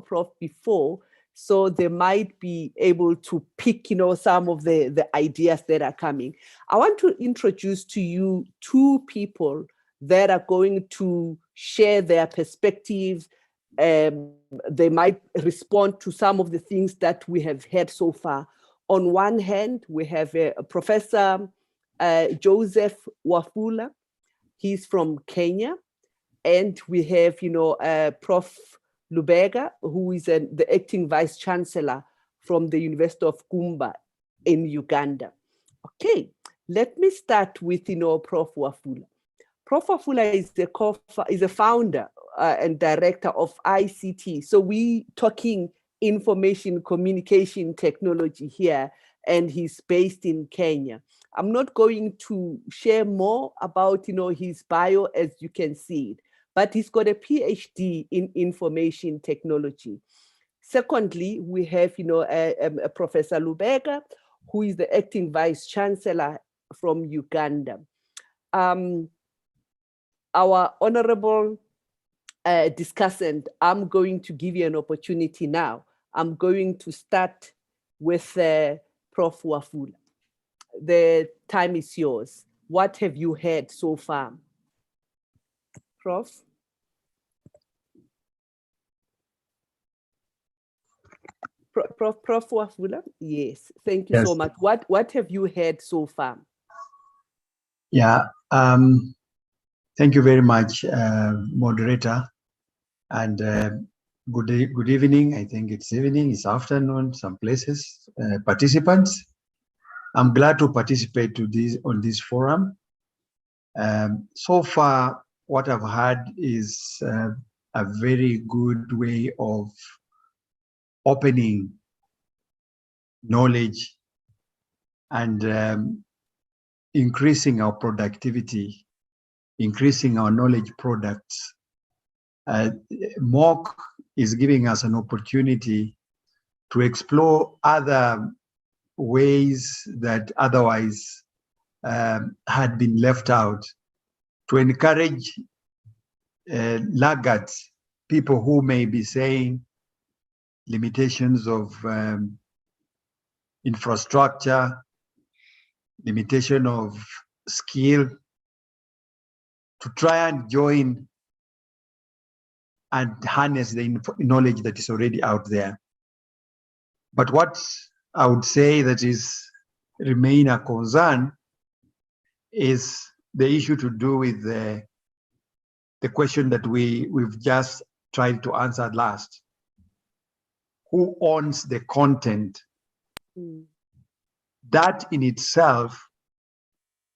Prof before, so they might be able to pick, some of the ideas that are coming. I want to introduce to you two people that are going to share their perspectives. They might respond to some of the things that we have heard so far. On one hand, we have Professor Joseph Wafula. He's from Kenya. And we have, Prof. Lubega, who is the acting vice chancellor from the University of Kumba in Uganda. Okay, let me start with, Prof. Wafula. Prof. Wafula is a founder and director of ICT. So we talking information communication technology here, and he's based in Kenya. I'm not going to share more about his bio, as you can see it, but he's got a PhD in information technology. Secondly, we have Professor Lubega, who is the acting vice chancellor from Uganda. Our honorable discussant, I'm going to give you an opportunity now. I'm going to start with Prof. Wafula. The time is yours. What have you heard so far? Prof? Prof. Wafula? Yes, thank you so much. What have you heard so far? Yeah, thank you very much, moderator. And good evening. I think it's evening, it's afternoon, some places, participants. I'm glad to participate on this forum. So far, what I've had is a very good way of opening knowledge and increasing our productivity, increasing our knowledge products. MOOC is giving us an opportunity to explore other ways that otherwise had been left out, to encourage laggards, people who may be saying limitations of infrastructure, limitation of skill, to try and join and harness the knowledge that is already out there. But what I would say that is remain a concern is the issue to do with the question that we've just tried to answer last. Who owns the content? That in itself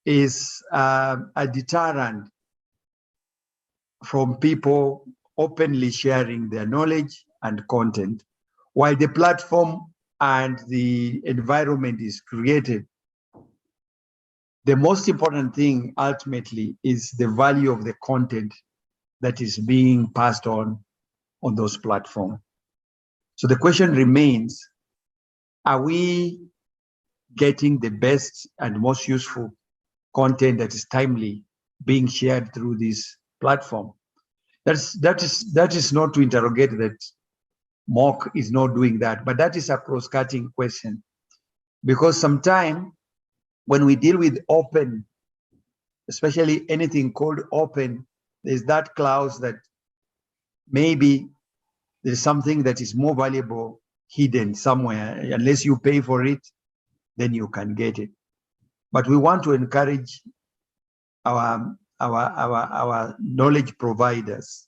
is a deterrent from people openly sharing their knowledge and content, while the platform and the environment is created. The most important thing ultimately is the value of the content that is being passed on those platforms. So the question remains, are we getting the best and most useful content that is timely being shared through this platform? That is not to interrogate that MOOC is not doing that, but that is a cross-cutting question. Because sometimes when we deal with open, especially anything called open, there's that clause that maybe there's something that is more valuable hidden somewhere. Unless you pay for it, then you can get it. But we want to encourage our knowledge providers,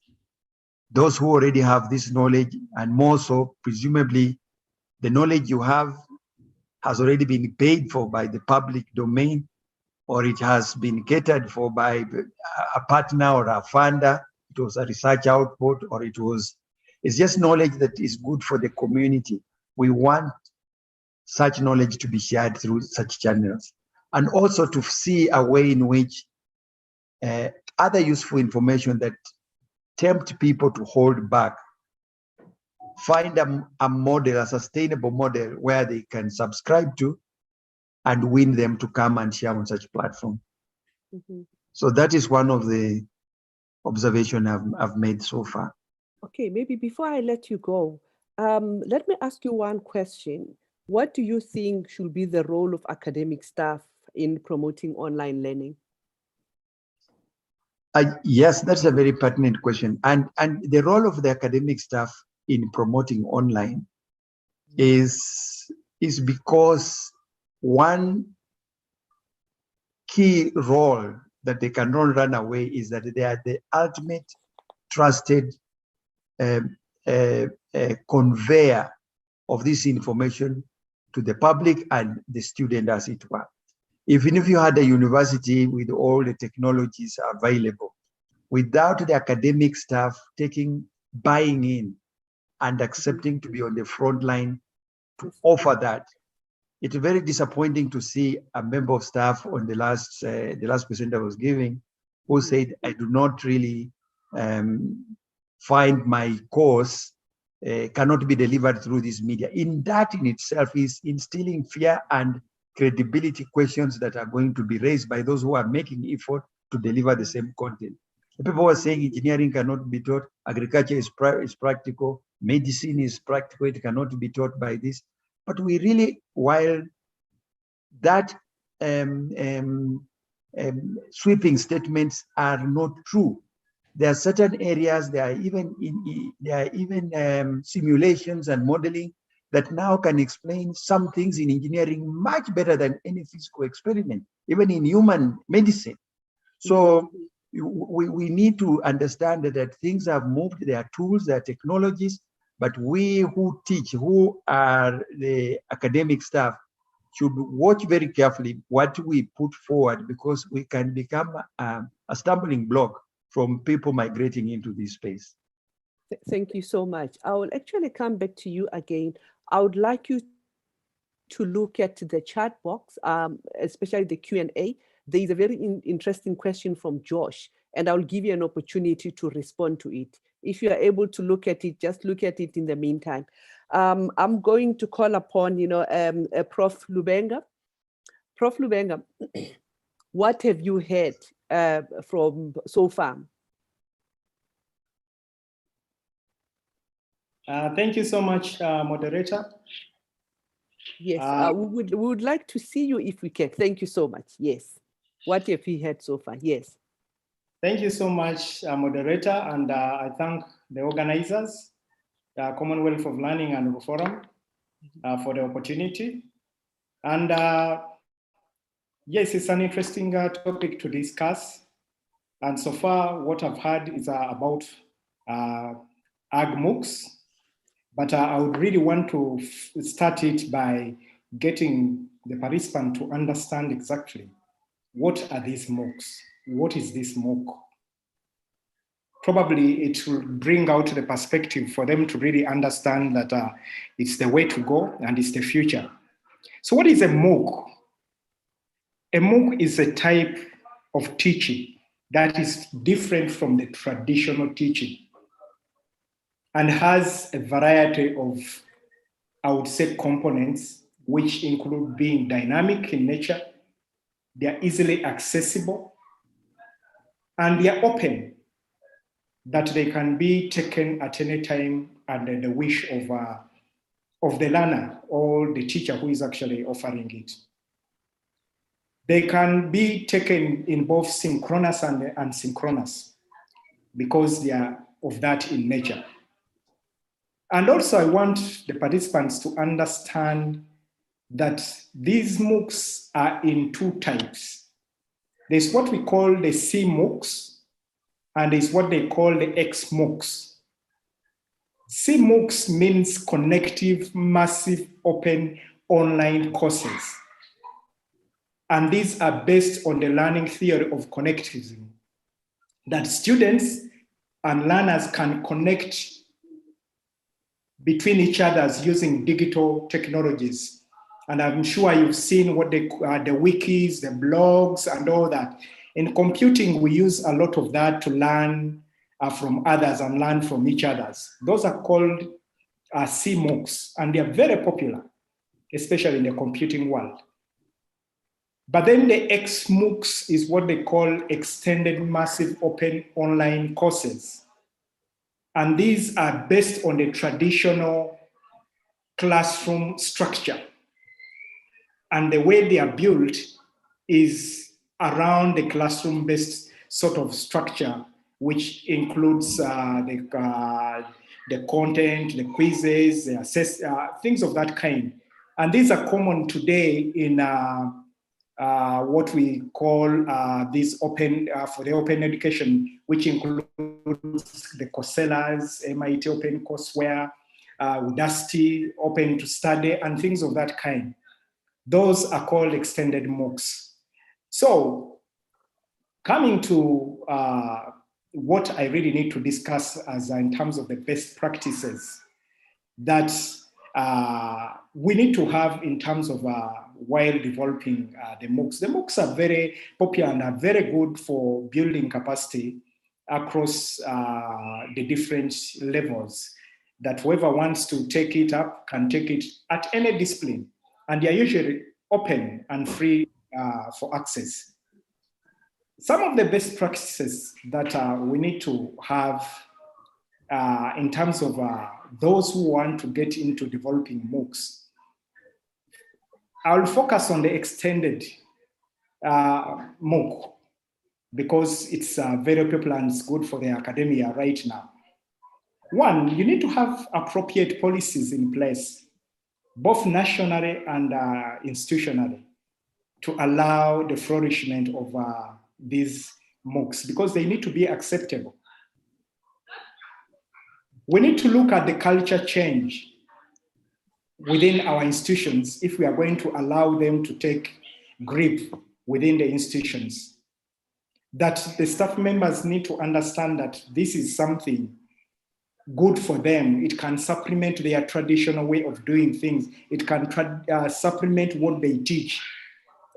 those who already have this knowledge, and more so, presumably, the knowledge you have has already been paid for by the public domain, or it has been catered for by a partner or a funder. It was a research output, or it's just knowledge that is good for the community. We want such knowledge to be shared through such channels, and also to see a way in which other useful information that tempt people to hold back, find a model, a sustainable model where they can subscribe to and win them to come and share on such platform. So that is one of the observations I've made so far. Okay, maybe before I let you go, let me ask you one question. What do you think should be the role of academic staff in promoting online learning? Yes, that's a very pertinent question. And the role of the academic staff in promoting online is because one key role that they cannot run away is that they are the ultimate trusted conveyor of this information to the public and the student, as it were. Even if you had a university with all the technologies available, without the academic staff buying in and accepting to be on the front line to offer that, it's very disappointing to see a member of staff on the last presenter I was giving, who said, I do not really find my course cannot be delivered through this media. That in itself is instilling fear and credibility questions that are going to be raised by those who are making effort to deliver the same content. The people who are saying engineering cannot be taught, agriculture is practical, medicine is practical, it cannot be taught by this. But we really, while that sweeping statements are not true, there are certain areas, there are even simulations and modeling that now can explain some things in engineering much better than any physical experiment, even in human medicine. So we need to understand that things have moved, there are tools, there are technologies, but we who teach, who are the academic staff, should watch very carefully what we put forward, because we can become a stumbling block from people migrating into this space. Thank you so much. I will actually come back to you again. I would like you to look at the chat box, especially the Q&A. There is a very interesting question from Josh, and I'll give you an opportunity to respond to it. If you are able to look at it, just look at it in the meantime. I'm going to call upon, Prof. Lubenga. Prof. Lubenga, what have you heard from so far? Thank you so much, moderator. Yes, we would like to see you if we can. Thank you so much. Yes. What have you heard so far? Yes. Thank you so much, moderator, and I thank the organizers, the Commonwealth of Learning and Forum, for the opportunity. And yes, it's an interesting topic to discuss. And so far, what I've heard is about AgMOOCs, but I would really want to start it by getting the participant to understand exactly what are these MOOCs? What is this MOOC? Probably it will bring out the perspective for them to really understand that it's the way to go and it's the future. So what is a MOOC? A MOOC is a type of teaching that is different from the traditional teaching and has a variety of, I would say, components, which include being dynamic in nature, they are easily accessible, and they are open, that they can be taken at any time under the wish of the learner or the teacher who is actually offering it. They can be taken in both synchronous and asynchronous because they are of that in nature. And also I want the participants to understand that these MOOCs are in two types. There's what we call the CMOOCs, and there's what they call the XMOOCs. CMOOCs means connective, massive, open online courses. And these are based on the learning theory of connectivism, that students and learners can connect between each other using digital technologies. And I'm sure you've seen what the wikis, the blogs, and all that. In computing, we use a lot of that to learn from others and learn from each other. Those are called CMOOCs, and they are very popular, especially in the computing world. But then the XMOOCs is what they call extended massive open online courses. And these are based on the traditional classroom structure. And the way they are built is around the classroom-based sort of structure, which includes the content, the quizzes, the things of that kind. And these are common today in what we call this open, for the open education, which includes the Coursera's, MIT OpenCourseWare, Udacity, Open to Study, and things of that kind. Those are called extended MOOCs. So coming to what I really need to discuss as in terms of the best practices that we need to have in terms of while developing the MOOCs. The MOOCs are very popular and are very good for building capacity across the different levels, that whoever wants to take it up can take it at any discipline. And they are usually open and free for access. Some of the best practices that we need to have in terms of those who want to get into developing MOOCs. I will focus on the extended MOOC because it's very popular and it's good for the academia right now. One, you need to have appropriate policies in place, both nationally and institutionally, to allow the flourishment of these MOOCs because they need to be acceptable. We need to look at the culture change. within our institutions if we are going to allow them to take grip within the institutions. That the staff members need to understand that this is something good for them. It can supplement their traditional way of doing things. It can supplement what they teach.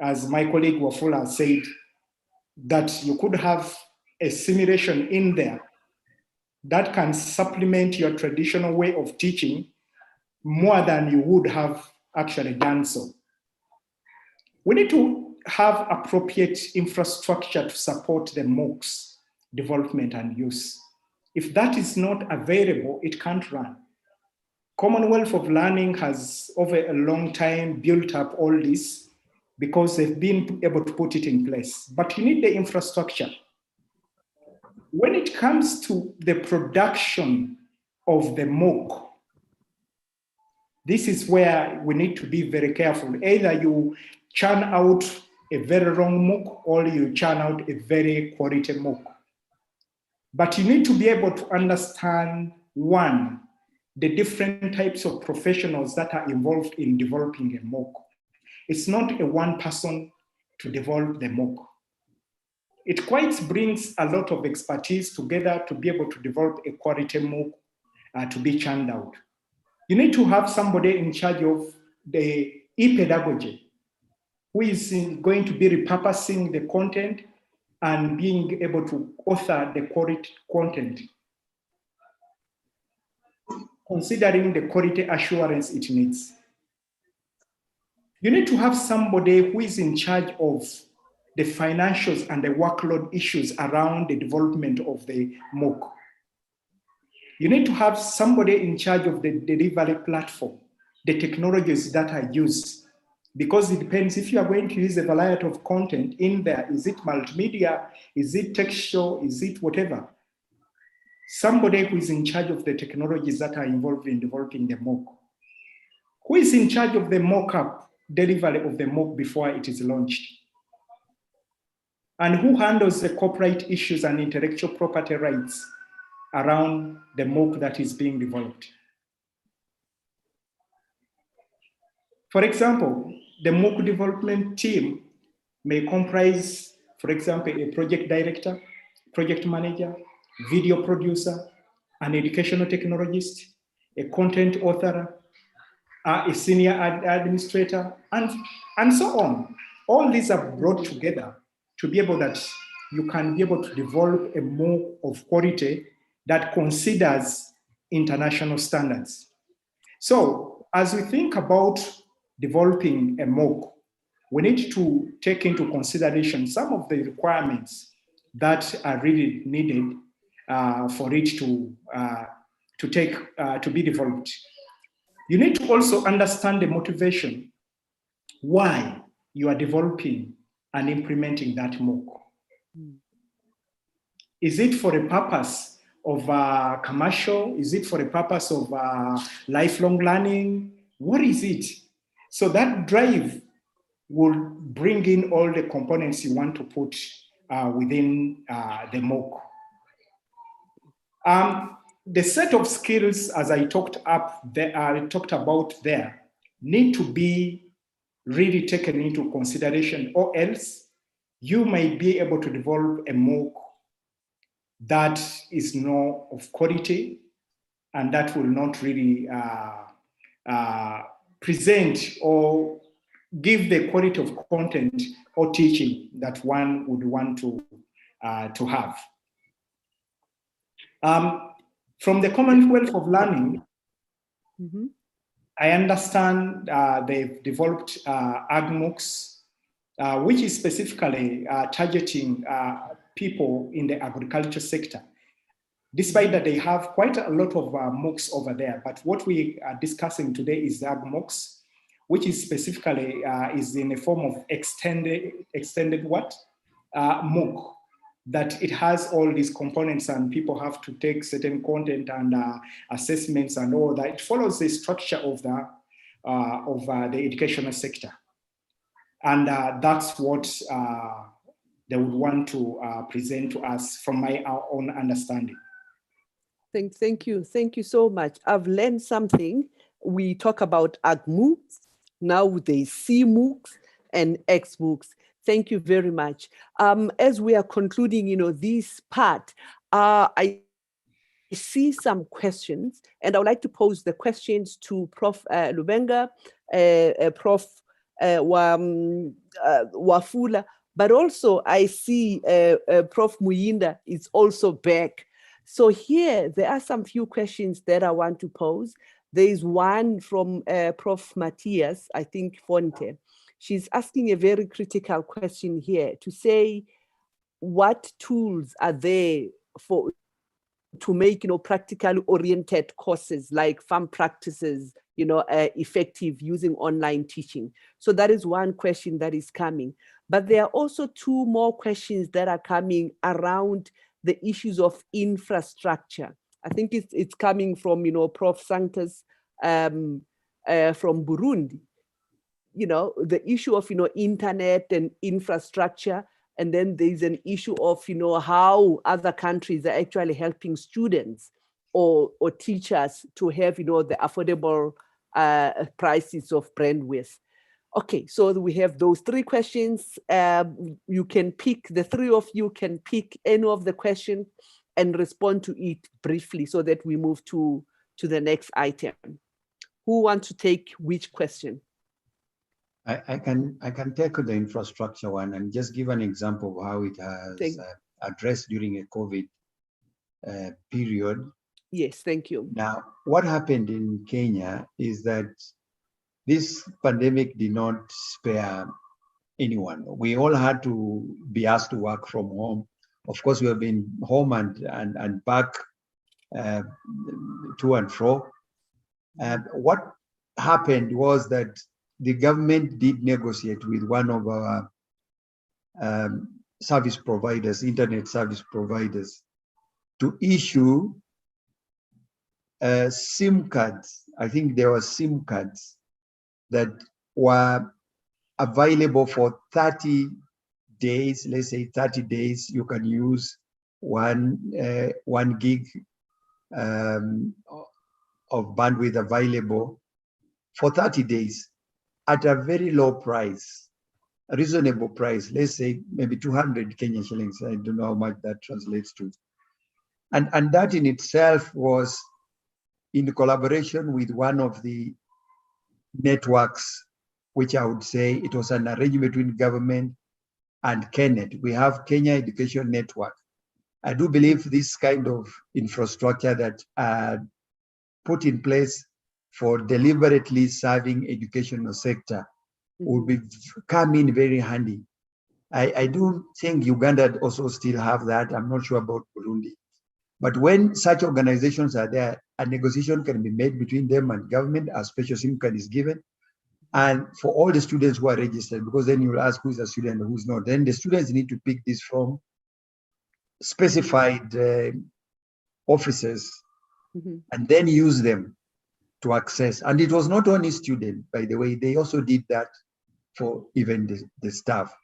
As my colleague Wafula said, that you could have a simulation in there that can supplement your traditional way of teaching more than you would have actually done so. We need to have appropriate infrastructure to support the MOOCs development and use. If that is not available, it can't run. Commonwealth of Learning has over a long time built up all this because they've been able to put it in place, but you need the infrastructure. When it comes to the production of the MOOC, this is where we need to be very careful. Either you churn out a very wrong MOOC or you churn out a very quality MOOC. But you need to be able to understand, one, the different types of professionals that are involved in developing a MOOC. It's not a one person to develop the MOOC. It quite brings a lot of expertise together to be able to develop a quality MOOC to be churned out. You need to have somebody in charge of the e-pedagogy who is going to be repurposing the content and being able to author the quality content, considering the quality assurance it needs. You need to have somebody who is in charge of the financials and the workload issues around the development of the MOOC. You need to have somebody in charge of the delivery platform, the technologies that are used, because it depends if you are going to use a variety of content in there. Is it multimedia? Is it textual? Is it whatever? Somebody who is in charge of the technologies that are involved in developing the MOOC. Who is in charge of the mock-up delivery of the MOOC before it is launched? And who handles the copyright issues and intellectual property rights around the MOOC that is being developed? For example, the MOOC development team may comprise, for example, a project director, project manager, video producer, an educational technologist, a content author, a senior administrator, and so on. All these are brought together to be able that you can be able to develop a MOOC of quality that considers international standards. So as we think about developing a MOOC, we need to take into consideration some of the requirements that are really needed for it to be developed. You need to also understand the motivation why you are developing and implementing that MOOC. Is it for a purpose of commercial? Is it for a purpose of lifelong learning? What is it? So that drive will bring in all the components you want to put within the MOOC. The set of skills, as I talked about there, need to be really taken into consideration, or else you might be able to develop a MOOC that is not of quality and that will not really present or give the quality of content or teaching that one would want to have. From the Commonwealth of Learning, I understand they've developed AgMOOCs, which is specifically targeting people in the agriculture sector. Despite that they have quite a lot of MOOCs over there, but what we are discussing today is the AgMOOCs, which is specifically is in a form of extended MOOC, that it has all these components and people have to take certain content and assessments and all that. It follows the structure of the educational sector. And that's what they would want to present to us from my own understanding. Thank you so much. I've learned something we talk about AgMOOCs, now there's CMOOCs and XMOOCs. Thank you very much. As we are concluding, this part, I see some questions, and I would like to pose the questions to Prof. Lubenga, Prof. Wafula, but also I see Prof. Muyinda is also back. So here, there are some few questions that I want to pose. There is one from Prof. Matthias, I think Fonte. She's asking a very critical question here to say, what tools are there to make practically oriented courses like farm practices effective using online teaching? So that is one question that is coming. But there are also two more questions that are coming around the issues of infrastructure. I think it's coming from Prof. Sanctus from Burundi. The issue of internet and infrastructure. And then there's an issue of, how other countries are actually helping students or teachers to have, the affordable prices of bandwidth. Okay, so we have those three questions. You can pick, the three of you can pick any of the questions and respond to it briefly so that we move to the next item. Who wants to take which question? I can take the infrastructure one and just give an example of how it has addressed during a COVID period. Yes, thank you. Now, what happened in Kenya is that this pandemic did not spare anyone. We all had to be asked to work from home. Of course, we have been home and back to and fro. What happened was that the government did negotiate with one of our service providers, internet service providers, to issue SIM cards. I think there were SIM cards that were available for 30 days. Let's say 30 days, you can use one gig of bandwidth available for 30 days at a very low price, a reasonable price. Let's say maybe 200 Kenyan shillings. I don't know how much that translates to. And that in itself was in collaboration with one of the networks, which I would say it was an arrangement between government and KENET. We have Kenya Education Network. I do believe this kind of infrastructure that are put in place for deliberately serving educational sector would come in very handy. I do think Uganda also still have that. I'm not sure about Burundi. But when such organizations are there, a negotiation can be made between them and government, a special SIM card is given, and for all the students who are registered, because then you will ask who's a student and who's not. Then the students need to pick this from specified offices and then use them to access. And it was not only students, by the way, they also did that for even the staff.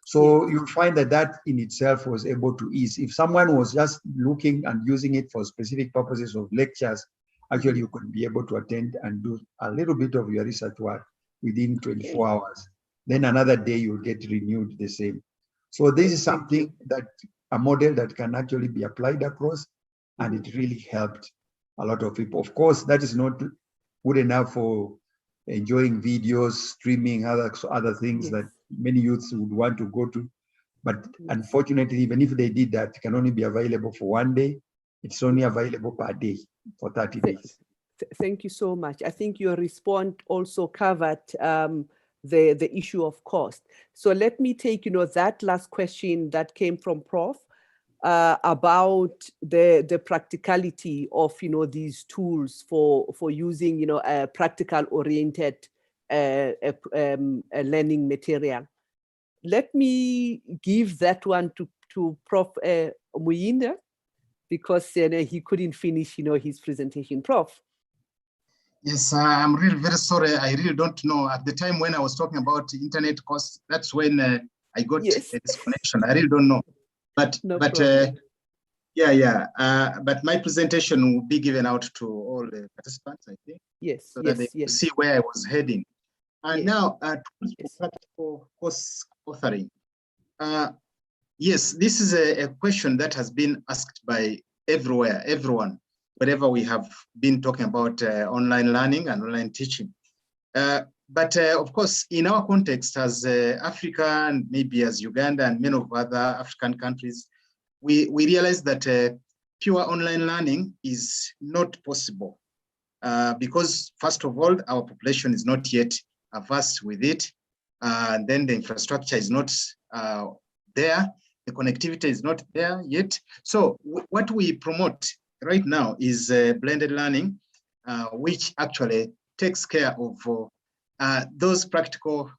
So you'll find that that in itself was able to ease. If someone was just looking and using it for specific purposes of lectures, actually you could be able to attend and do a little bit of your research work within 24 hours. Then another day you'll get renewed the same. So this is something that a model that can actually be applied across, and it really helped a lot of people. Of course, that is not good enough for enjoying videos, streaming, other things that many youths would want to go to. But unfortunately, even if they did that, it can only be available for one day. It's only available per day for 30 days. Thank you so much. I think your response also covered the issue of cost. So let me take, that last question that came from Prof about the practicality of, these tools for using, a practical oriented learning material. Let me give that one to Prof Muyinda, because he couldn't finish, his presentation. Prof. Yes, I'm really very sorry. I really don't know. At the time when I was talking about internet costs, that's when I got a disconnection. I really don't know. But But my presentation will be given out to all the participants, I think. Yes, so that they can see where I was heading. And now, tools for practical course authoring. Yes, this is a question that has been asked by everyone, wherever we have been talking about online learning and online teaching. But of course, in our context as Africa and maybe as Uganda and many of other African countries, we realize that pure online learning is not possible because, first of all, our population is not yet versed with it. And then the infrastructure is not there. The connectivity is not there yet. So what we promote right now is blended learning, which actually takes care of those practical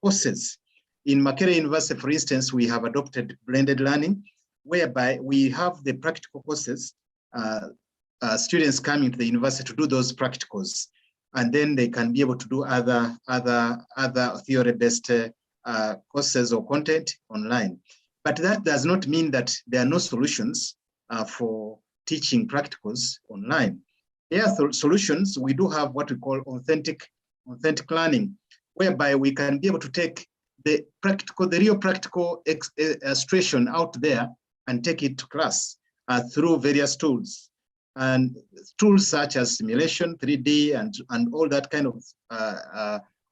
courses. In Makerere University, for instance, we have adopted blended learning, whereby we have the practical courses, students coming to the university to do those practicals, and then they can be able to do other theory-based courses or content online. But that does not mean that there are no solutions for teaching practicals online. There are solutions. We do have what we call authentic learning, whereby we can be able to take the real practical illustration out there and take it to class through various tools. And tools such as simulation, 3D, and all that kind of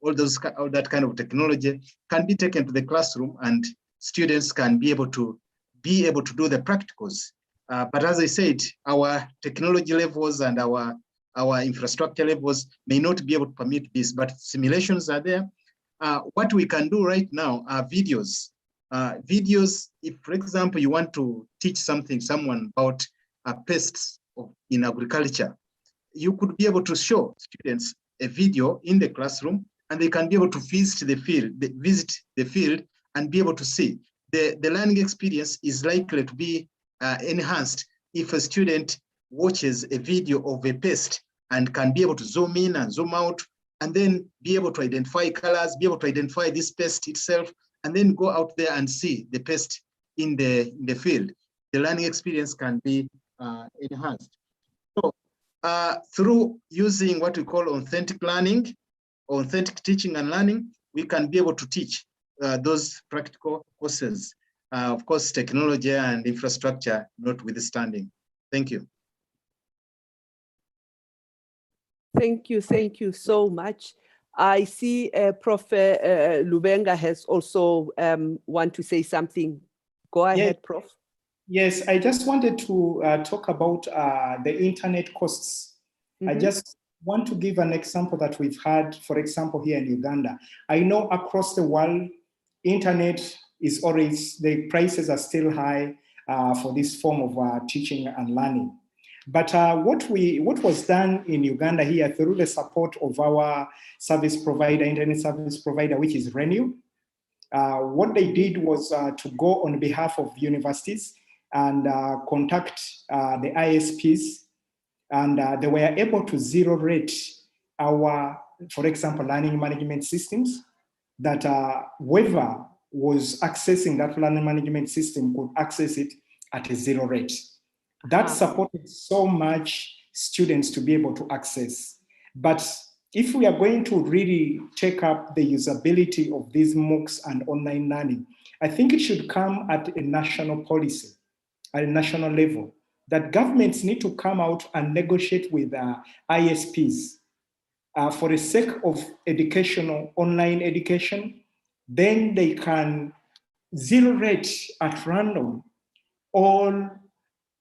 all that kind of technology can be taken to the classroom, and students can be able to do the practicals. But as I said, our technology levels and our infrastructure levels may not be able to permit this, but simulations are there. What we can do right now are videos. Videos, if, for example, you want to teach someone about pests in agriculture, you could be able to show students a video in the classroom, and they can be able to visit the field and be able to see. The learning experience is likely to be enhanced if a student watches a video of a pest and can be able to zoom in and zoom out, and then be able to identify colors, be able to identify this pest itself, and then go out there and see the pest in the field. The learning experience can be enhanced. So through using what we call authentic learning, authentic teaching and learning, we can be able to teach those practical courses. Of course, technology and infrastructure notwithstanding. Thank you. Thank you so much. I see Prof. Lubenga has also want to say something. Go ahead, Prof. Yes, I just wanted to talk about the internet costs. I just want to give an example that we've had, for example, here in Uganda. I know across the world, internet is always, the prices are still high for this form of teaching and learning. But what was done in Uganda here through the support of our service provider, internet service provider, which is Renew, what they did was to go on behalf of universities and contact the ISPs, and they were able to zero rate our, for example, learning management systems, that whoever was accessing that learning management system could access it at a zero rate. That supported so much students to be able to access. But if we are going to really take up the usability of these MOOCs and online learning, I think it should come at a national policy, at a national level, that governments need to come out and negotiate with ISPs for the sake of educational, online education. Then they can zero rate at random all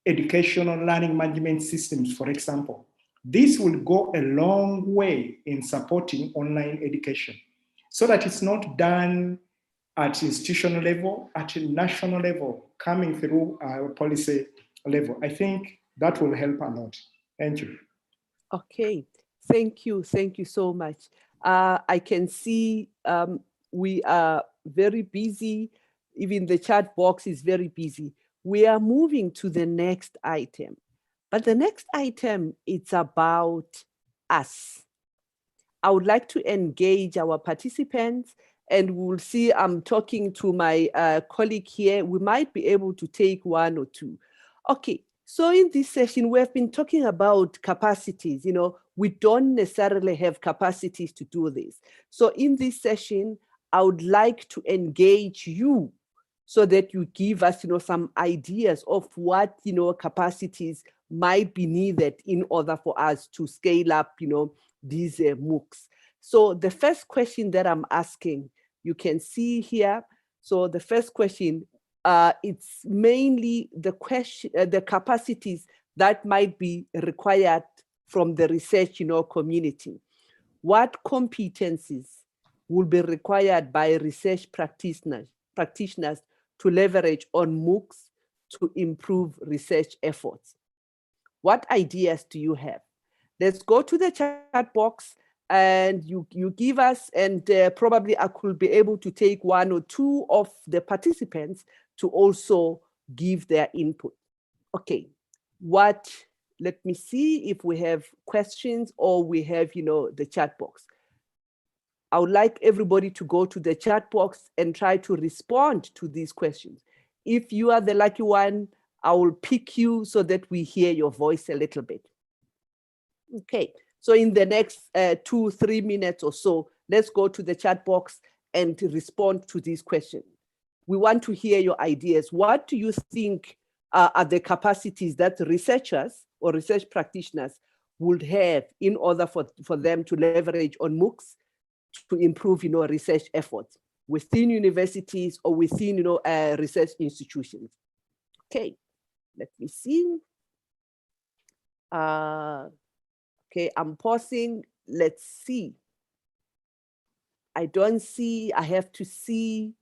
educational learning management systems, for example. This will go a long way in supporting online education so that it's not done at institutional level, at a national level, coming through our policy level. I think that will help a lot. Thank you. Okay, thank you so much. I can see we are very busy. Even the chat box is very busy. We are moving to the next item. But the next item, it's about us. I would like to engage our participants, and we'll see, I'm talking to my colleague here. We might be able to take one or two. Okay, so in this session, we have been talking about capacities. We don't necessarily have capacities to do this. So in this session, I would like to engage you so that you give us, some ideas of what, capacities might be needed in order for us to scale up, these MOOCs. So the first question that I'm asking, you can see here. So the first question, it's mainly the question, the capacities that might be required from the research, community. What competencies will be required by research practitioners to leverage on MOOCs to improve research efforts? What ideas do you have? Let's go to the chat box and you give us, and probably I could be able to take one or two of the participants to also give their input. Okay, let me see if we have questions or we have, the chat box. I would like everybody to go to the chat box and try to respond to these questions. If you are the lucky one, I will pick you so that we hear your voice a little bit. Okay, so in the next 2-3 minutes or so, let's go to the chat box and respond to these questions. We want to hear your ideas. What do you think are the capacities that researchers or research practitioners would have in order for them to leverage on MOOCs to improve, research efforts within universities or within, research institutions? Okay, let me see. Okay, I'm pausing. Let's see. I don't see, I have to see.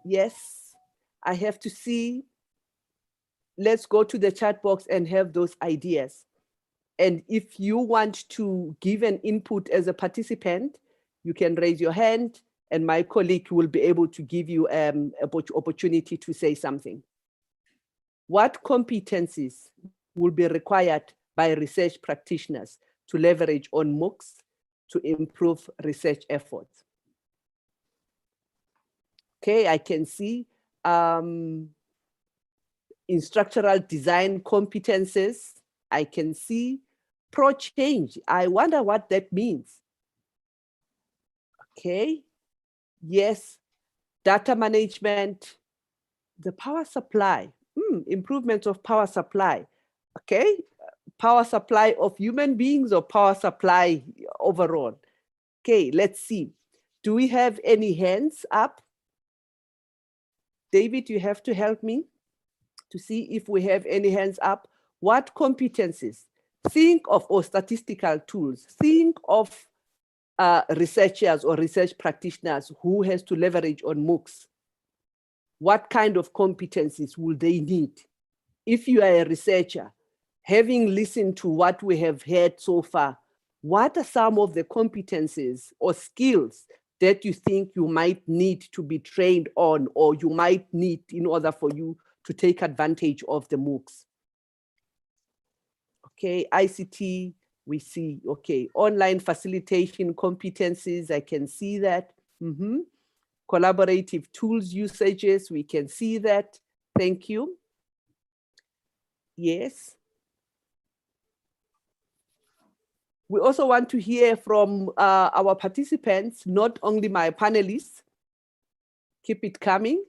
Yes, I have to see. Let's go to the chat box and have those ideas. And if you want to give an input as a participant, you can raise your hand and my colleague will be able to give you an opportunity to say something. What competencies will be required by research practitioners to leverage on MOOCs to improve research efforts? Okay, I can see instructional design competences. I can see pro-change. I wonder what that means. Okay, yes, data management, the power supply, improvement of power supply. Okay, power supply of human beings or power supply overall. Okay, let's see. Do we have any hands up? David, you have to help me to see if we have any hands up. What competencies? Think of, or statistical tools, think of researchers or research practitioners who has to leverage on MOOCs. What kind of competencies will they need? If you are a researcher, having listened to what we have heard so far, what are some of the competencies or skills that you think you might need to be trained on, or you might need in order for you to take advantage of the MOOCs? Okay, ICT, we see, okay, online facilitation competencies, I can see that. Collaborative tools usages, we can see that. Thank you. Yes. We also want to hear from our participants, not only my panelists. Keep it coming.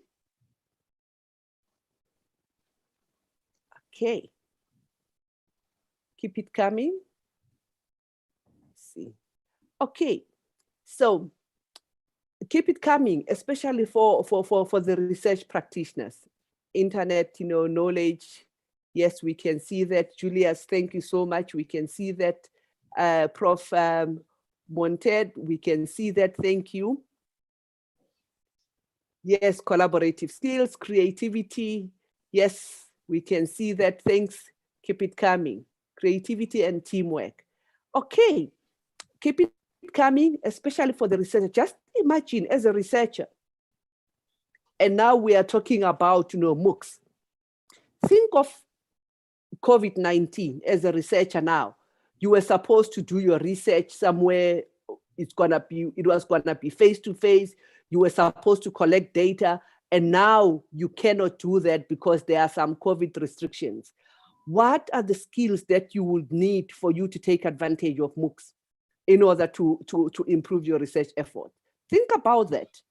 Okay. Keep it coming. Let's see. Okay, so keep it coming, especially for the research practitioners. Internet, knowledge. Yes, we can see that. Julius, thank you so much. We can see that. Prof. Monted, we can see that. Thank you. Yes, collaborative skills, creativity. Yes, we can see that. Thanks. Keep it coming. Creativity and teamwork. Okay, keep it coming, especially for the researcher. Just imagine as a researcher, and now we are talking about, MOOCs. Think of COVID-19 as a researcher now. You were supposed to do your research somewhere. It was gonna be face-to-face. You were supposed to collect data, and now you cannot do that because there are some COVID restrictions. What are the skills that you would need for you to take advantage of MOOCs in order to improve your research effort? Think about that.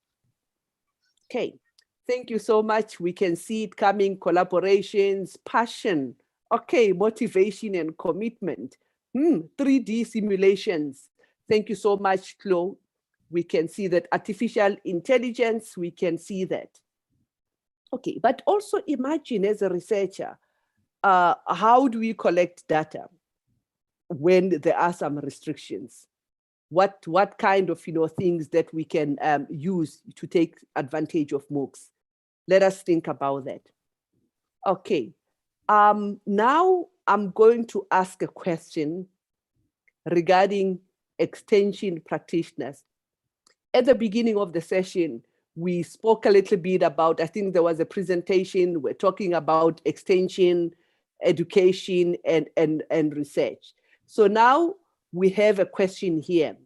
Okay, thank you so much. We can see it coming: collaborations, passion, okay, motivation and commitment. 3D simulations. Thank you so much, Chloe. We can see that artificial intelligence, we can see that. Okay, but also imagine as a researcher, how do we collect data when there are some restrictions? What kind of things that we can use to take advantage of MOOCs? Let us think about that. Okay, now I'm going to ask a question regarding extension practitioners. At the beginning of the session, we spoke a little bit about, I think there was a presentation, we're talking about extension, education, and research. So now we have a question here.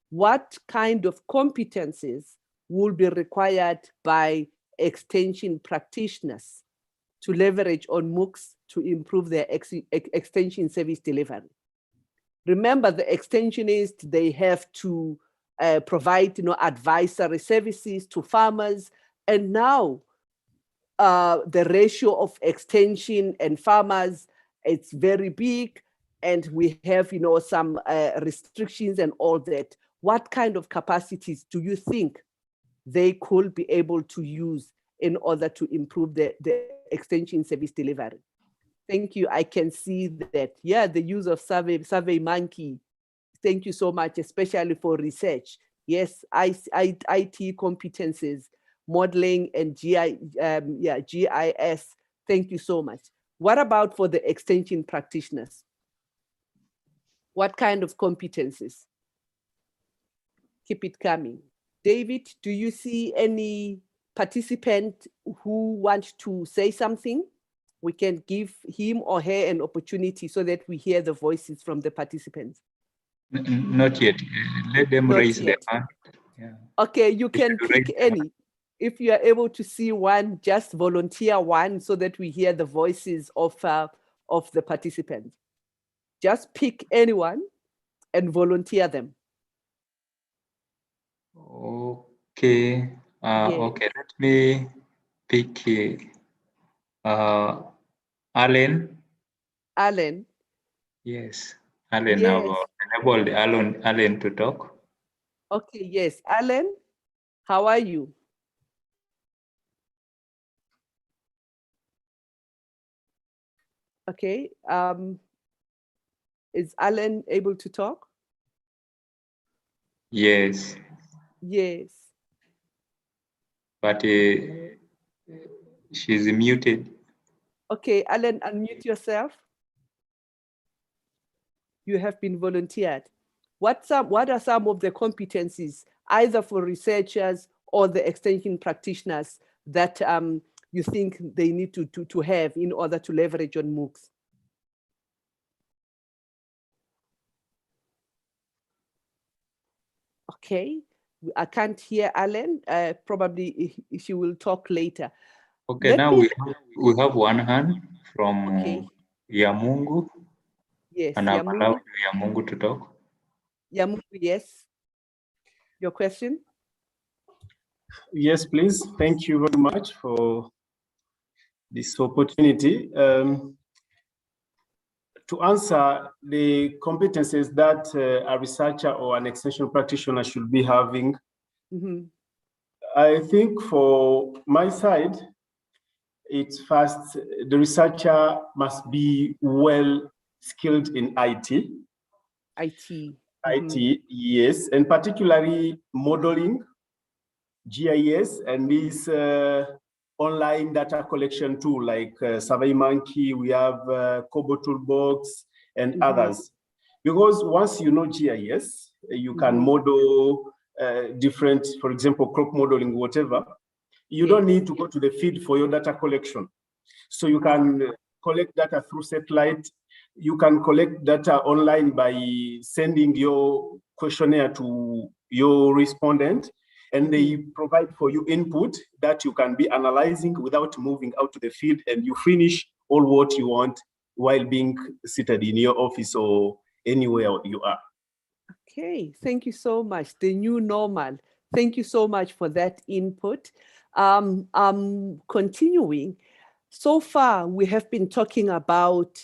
What kind of competencies will be required by extension practitioners to leverage on MOOCs to improve their extension service delivery? Remember, the extensionists, they have to provide advisory services to farmers, and now the ratio of extension and farmers, it's very big, and we have some restrictions and all that. What kind of capacities do you think they could be able to use in order to improve the extension service delivery? Thank you. I can see that, yeah, the use of SurveyMonkey. Thank you so much, especially for research. Yes, IT competencies, modeling and GIS. Thank you so much. What about for the extension practitioners? What kind of competencies? Keep it coming. David, do you see any participant who wants to say something? We can give him or her an opportunity so that we hear the voices from the participants. Not yet. Let them raise their hand. Yeah. Okay, you can pick any. If you are able to see one, just volunteer one so that we hear the voices of the participants. Just pick anyone and volunteer them. Okay. Okay, let me pick Alan. Alan. Yes, Alan. Yes. I've enabled Alan to talk. Okay, yes. Alan, how are you? Okay. Is Alan able to talk? Yes. Yes. But she's muted. Okay, Alan, unmute yourself. You have been volunteered. What are some of the competencies, either for researchers or the extension practitioners, that you think they need to have in order to leverage on MOOCs? Okay, I can't hear Alan. Probably she will talk later. Okay, now we have one hand from Yamungu. Yes, and I've allowed Yamungu to talk. Yamungu, yes. Your question? Yes, please. Thank you very much for this opportunity. To answer the competencies that a researcher or an extension practitioner should be having, I think for my side, it's first, the researcher must be well skilled in IT. IT, yes, and particularly modeling, GIS, and this online data collection tool like SurveyMonkey, we have Kobo Toolbox, and others. Because once you know GIS, you can model different, for example, crop modeling, whatever. You don't need to go to the field for your data collection. So you can collect data through satellite. You can collect data online by sending your questionnaire to your respondent. and they provide for you input that you can be analyzing without moving out to the field, and you finish all what you want while being seated in your office or anywhere you are. Okay, thank you so much. The new normal. Thank you so much for that input. Continuing, so far we have been talking about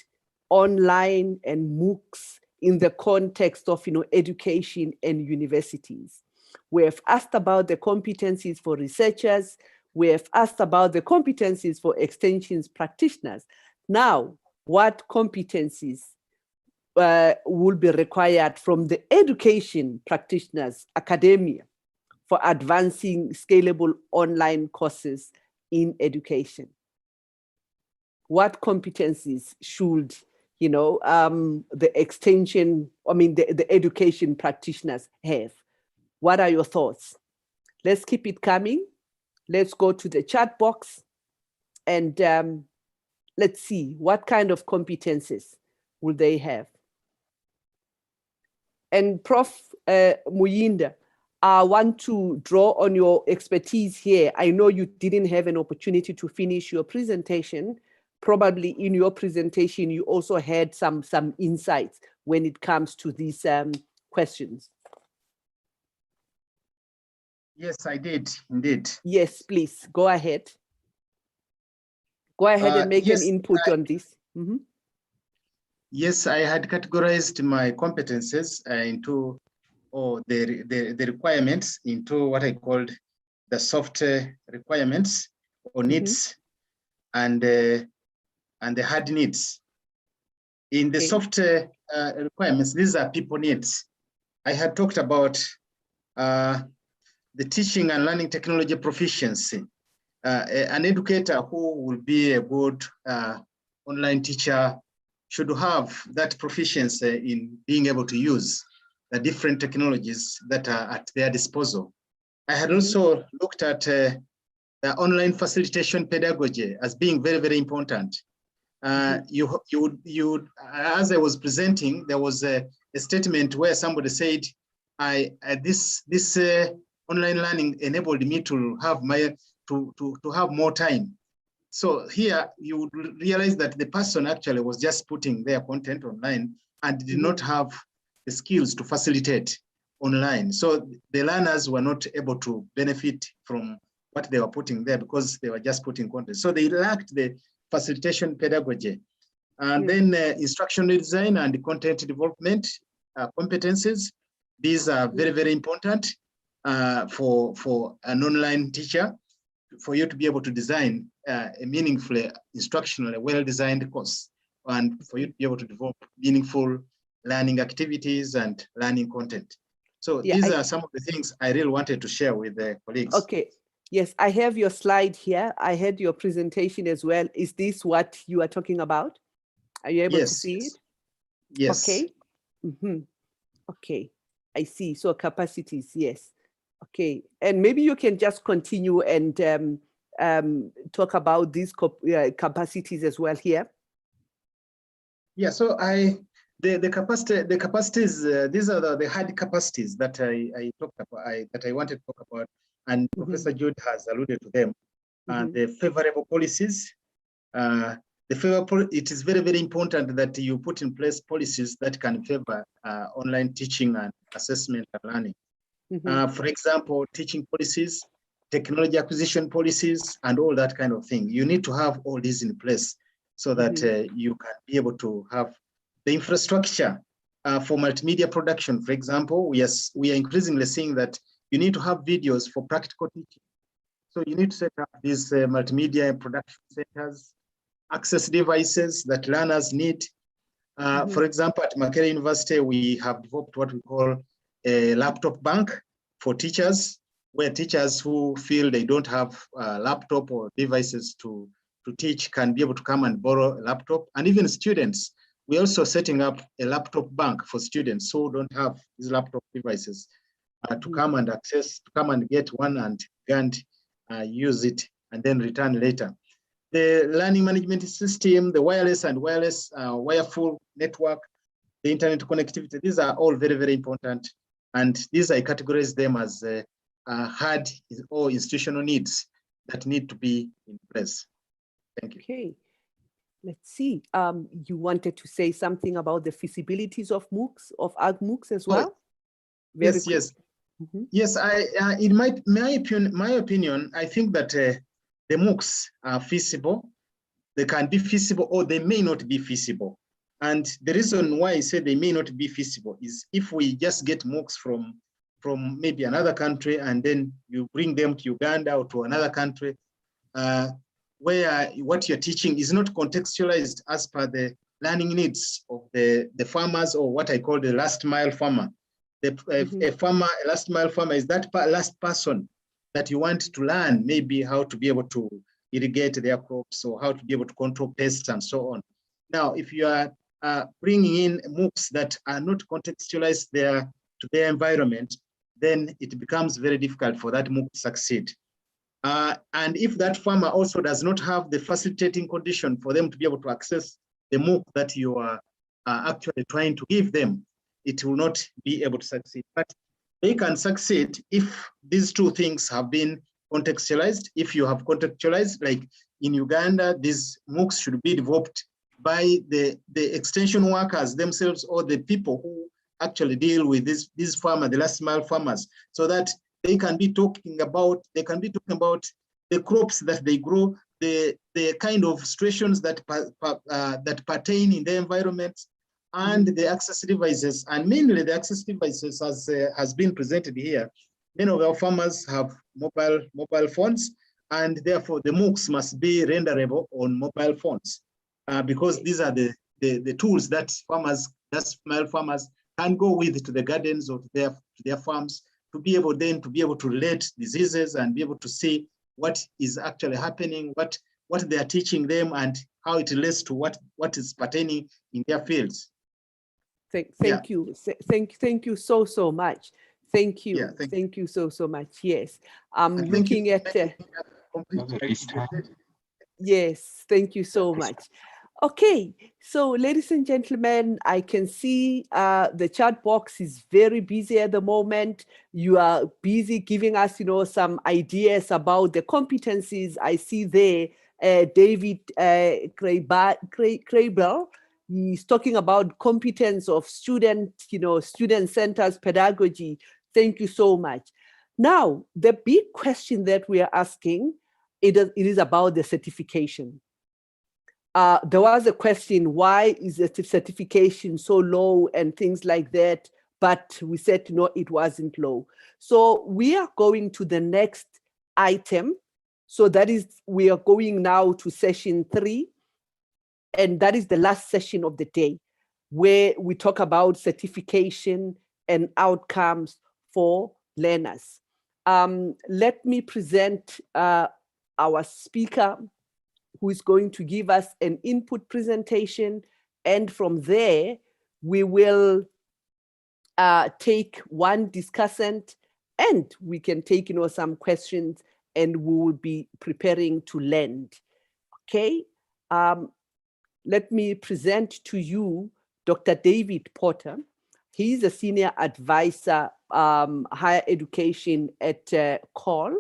online and MOOCs in the context of education and universities. We have asked about the competencies for researchers. We have asked about the competencies for extensions practitioners. Now, what competencies will be required from the education practitioners, academia, for advancing scalable online courses in education? What competencies should, the extension, the education practitioners have? What are your thoughts? Let's keep it coming. Let's go to the chat box and let's see what kind of competencies will they have. And Prof. Muyinda, I want to draw on your expertise here. I know you didn't have an opportunity to finish your presentation. Probably in your presentation, you also had some insights when it comes to these questions. Yes, I did, indeed. Yes, please, go ahead. Go ahead and make an input on this. Mm-hmm. Yes, I had categorized my competences into, or the requirements into what I called the soft requirements or needs, and the hard needs. In the soft requirements, these are people needs. I had talked about the teaching and learning technology proficiency. An educator who will be a good online teacher should have that proficiency in being able to use the different technologies that are at their disposal. I had also looked at the online facilitation pedagogy as being very, very important. As I was presenting, there was a statement where somebody said, this online learning enabled me to have to have more time. So here you would realize that the person actually was just putting their content online and did not have the skills to facilitate online. So the learners were not able to benefit from what they were putting there because they were just putting content. So they lacked the facilitation pedagogy. And then instructional design and content development competencies. These are very, very important for an online teacher, for you to be able to design a meaningful instructional, well-designed course, and for you to be able to develop meaningful learning activities and learning content. So these are some of the things I really wanted to share with the colleagues. Okay. Yes, I have your slide here. I had your presentation as well. Is this what you are talking about? Are you able to see it? Yes. Okay. Okay. I see. So capacities, yes. Okay. And maybe you can just continue and talk about these capacities as well here. Yeah. So the capacities. These are the hard capacities that I talked about. That I wanted to talk about, and Professor Jude has alluded to them. The favorable policies. It is very, very important that you put in place policies that can favor online teaching and assessment and learning. For example, teaching policies, technology acquisition policies, and all that kind of thing. You need to have all these in place so that you can be able to have the infrastructure for multimedia production. For example, we are increasingly seeing that you need to have videos for practical teaching. So you need to set up these multimedia production centers, access devices that learners need. For example, at Makerere University, we have developed what we call a laptop bank for teachers, where teachers who feel they don't have a laptop or devices to teach can be able to come and borrow a laptop. And even students, we're also setting up a laptop bank for students who don't have these laptop devices to come and access, to come and get one and use it and then return later. The learning management system, the wireless and wireless wireful network, the internet connectivity, these are all very, very important. And these I categorize them as hard or institutional needs that need to be in place. Thank you. Okay, let's see. You wanted to say something about the feasibilities of MOOCs, of AgMOOCs as well? Very Yes, quick. yes. Mhm. Yes, in my opinion, I think that the MOOCs are feasible. They can be feasible or they may not be feasible. And the reason why I say they may not be feasible is if we just get MOOCs from maybe another country and then you bring them to Uganda or to another country, where what you're teaching is not contextualized as per the learning needs of the farmers, or what I call the last mile farmer. A last mile farmer is that last person that you want to learn maybe how to be able to irrigate their crops or how to be able to control pests and so on. Now, if you are bringing in MOOCs that are not contextualized to their environment, then it becomes very difficult for that MOOC to succeed. And if that farmer also does not have the facilitating condition for them to be able to access the MOOC that you are actually trying to give them, it will not be able to succeed. But they can succeed if these two things have been contextualized. If you have contextualized, like in Uganda, these MOOCs should be developed by the extension workers themselves, or the people who actually deal with these farmers, the last mile farmers, so that they can be talking about the crops that they grow, the kind of situations that pertain in the environment, and the access devices, and mainly the access devices as has been presented here. Many of our farmers have mobile phones, and therefore the MOOCs must be renderable on mobile phones, because these are the tools that small farmers can go with to the gardens or to their farms, to be able to relate diseases and be able to see what is actually happening, what they are teaching them, and how it relates to what is pertaining in their fields. Thank you. Thank you so much. Thank you. Yeah, thank you so much. Yes. I'm looking at yes, thank you so much. Okay, so ladies and gentlemen, I can see the chat box is very busy at the moment. You are busy giving us, some ideas about the competencies. I see there, David Kraybel, he's talking about competence of student centers pedagogy. Thank you so much. Now, the big question that we are asking, it is about the certification. There was a question, why is the certification so low and things like that? But we said, no, it wasn't low. So we are going to the next item. So that is, we are going now to session 3. And that is the last session of the day, where we talk about certification and outcomes for learners. Let me present our speaker, who is going to give us an input presentation. And from there, we will take one discussant, and we can take some questions, and we will be preparing to lend. Okay. Let me present to you Dr. David Porter. He's a senior advisor, higher education at COL.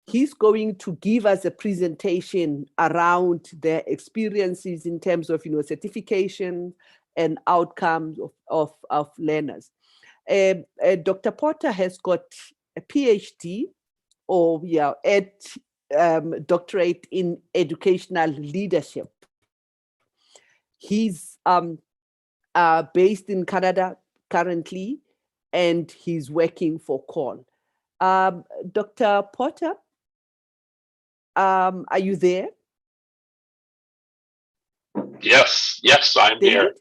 He's going to give us a presentation around their experiences in terms of certification and outcomes of learners. Dr. Porter has got a PhD, or doctorate in educational leadership. He's based in Canada currently, and he's working for COL. Dr. Porter, are you there? Yes, I'm David? here.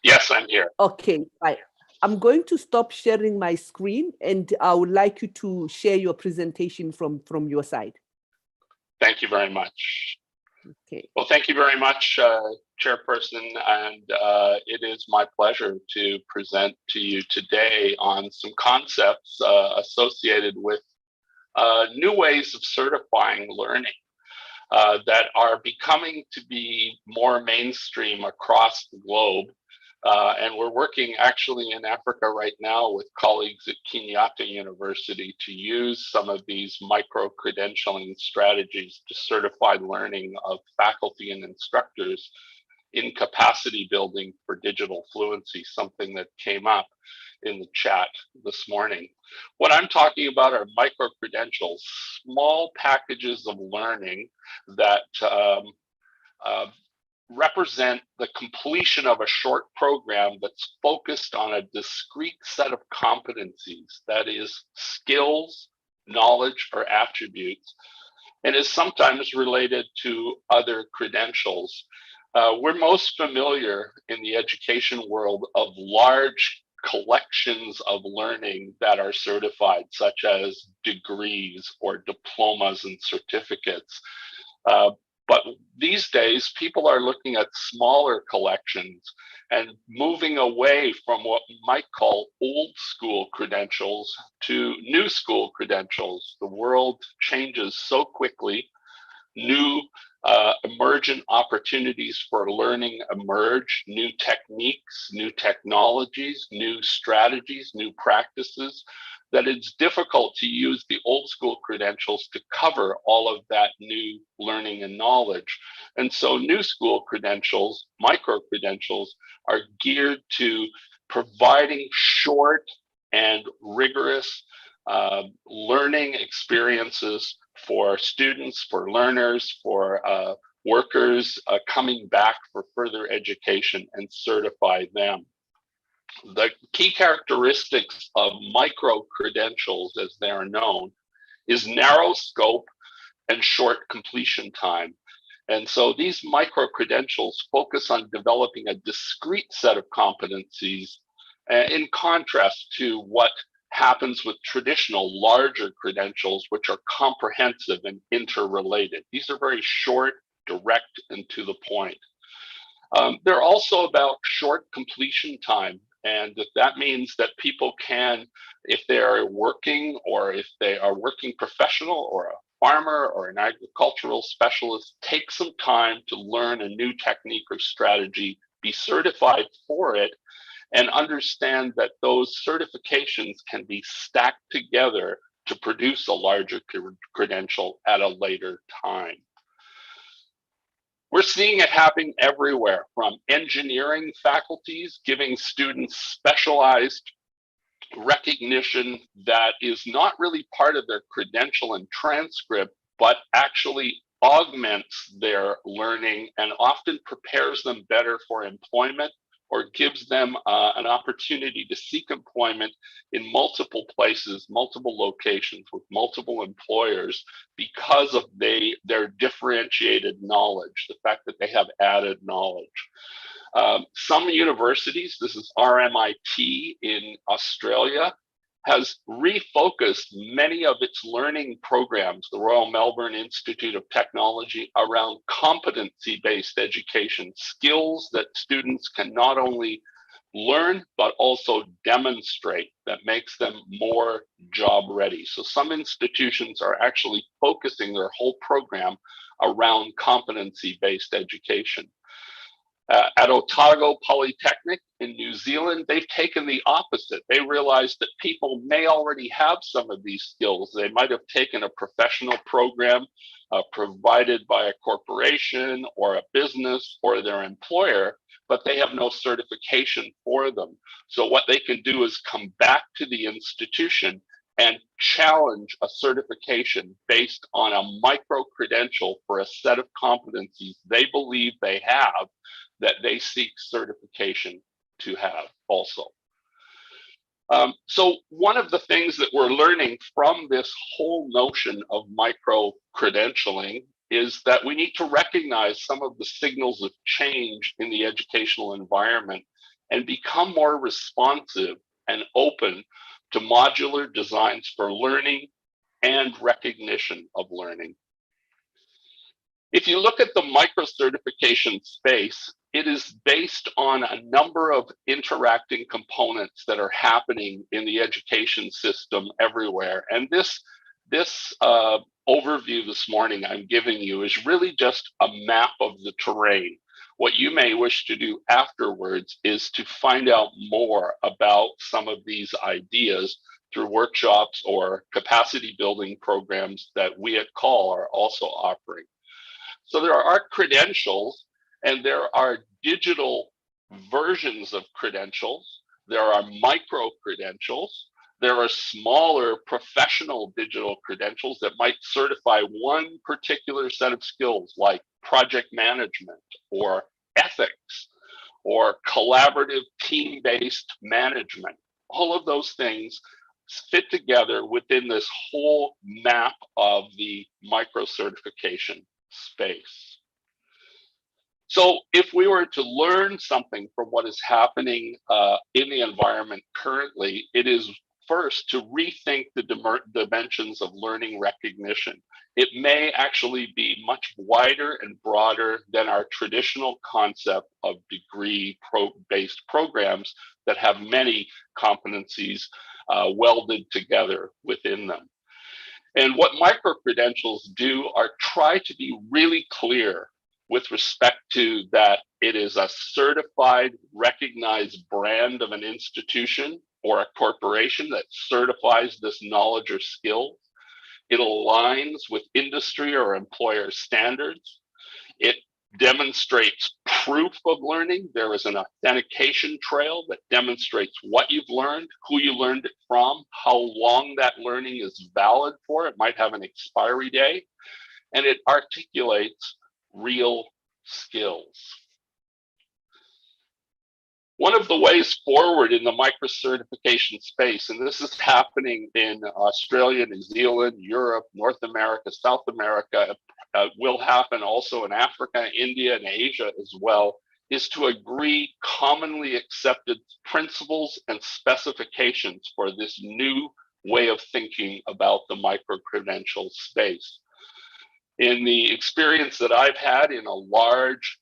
Yes, I'm here. Okay, right. I'm going to stop sharing my screen, and I would like you to share your presentation from your side. Thank you very much. Okay. Well, thank you very much, Chairperson, and it is my pleasure to present to you today on some concepts associated with new ways of certifying learning that are becoming to be more mainstream across the globe, And we're working actually in Africa right now with colleagues at Kenyatta University to use some of these micro-credentialing strategies to certify learning of faculty and instructors in capacity building for digital fluency, something that came up in the chat this morning. What I'm talking about are micro-credentials, small packages of learning that represent the completion of a short program that's focused on a discrete set of competencies, that is skills, knowledge, or attributes, and is sometimes related to other credentials. We're most familiar in the education world of large collections of learning that are certified, such as degrees or diplomas and certificates. But these days, people are looking at smaller collections and moving away from what we might call old school credentials to new school credentials. The world changes so quickly. New emergent opportunities for learning emerge, new techniques, new technologies, new strategies, new practices, that it's difficult to use the old school credentials to cover all of that new learning and knowledge. And so new school credentials, micro-credentials, are geared to providing short and rigorous learning experiences for students, for learners, for workers coming back for further education, and certify them. The key characteristics of micro-credentials, as they are known, is narrow scope and short completion time. And so these micro-credentials focus on developing a discrete set of competencies in contrast to what happens with traditional larger credentials, which are comprehensive and interrelated. These are very short, direct, and to the point. They're also about short completion time. And that means that people can, if they are working, or if they are working professional, or a farmer, or an agricultural specialist, take some time to learn a new technique or strategy, be certified for it, and understand that those certifications can be stacked together to produce a larger credential at a later time. We're seeing it happening everywhere, from engineering faculties giving students specialized recognition that is not really part of their credential and transcript, but actually augments their learning and often prepares them better for employment, or gives them an opportunity to seek employment in multiple places, multiple locations, with multiple employers, because of their differentiated knowledge, the fact that they have added knowledge. Some universities, this is RMIT in Australia, has refocused many of its learning programs, the Royal Melbourne Institute of Technology, around competency-based education, skills that students can not only learn, but also demonstrate, that makes them more job ready. So some institutions are actually focusing their whole program around competency-based education. At Otago Polytechnic in New Zealand, they've taken the opposite. They realized that people may already have some of these skills. They might have taken a professional program provided by a corporation or a business or their employer, but they have no certification for them. So what they can do is come back to the institution and challenge a certification based on a micro-credential for a set of competencies they believe they have, that they seek certification to have also. So one of the things that we're learning from this whole notion of micro-credentialing is that we need to recognize some of the signals of change in the educational environment and become more responsive and open to modular designs for learning and recognition of learning. If you look at the micro-certification space, it is based on a number of interacting components that are happening in the education system everywhere. And this overview this morning I'm giving you is really just a map of the terrain. What you may wish to do afterwards is to find out more about some of these ideas through workshops or capacity building programs that we at CALL are also offering. So there are credentials, and there are digital versions of credentials. There are micro credentials. There are smaller professional digital credentials that might certify one particular set of skills like project management or ethics or collaborative team-based management. All of those things fit together within this whole map of the micro certification space. So if we were to learn something from what is happening in the environment currently, it is first to rethink the dimensions of learning recognition. It may actually be much wider and broader than our traditional concept of degree-based programs that have many competencies welded together within them. And what micro-credentials do are try to be really clear with respect to that it is a certified, recognized brand of an institution or a corporation that certifies this knowledge or skill. It aligns with industry or employer standards. It demonstrates proof of learning. There is an authentication trail that demonstrates what you've learned, who you learned it from, how long that learning is valid for. It might have an expiry date, and it articulates real skills. One of the ways forward in the micro-certification space, and this is happening in Australia, New Zealand, Europe, North America, South America, will happen also in Africa, India, and Asia as well, is to agree commonly accepted principles and specifications for this new way of thinking about the micro-credential space. In the experience that I've had in a large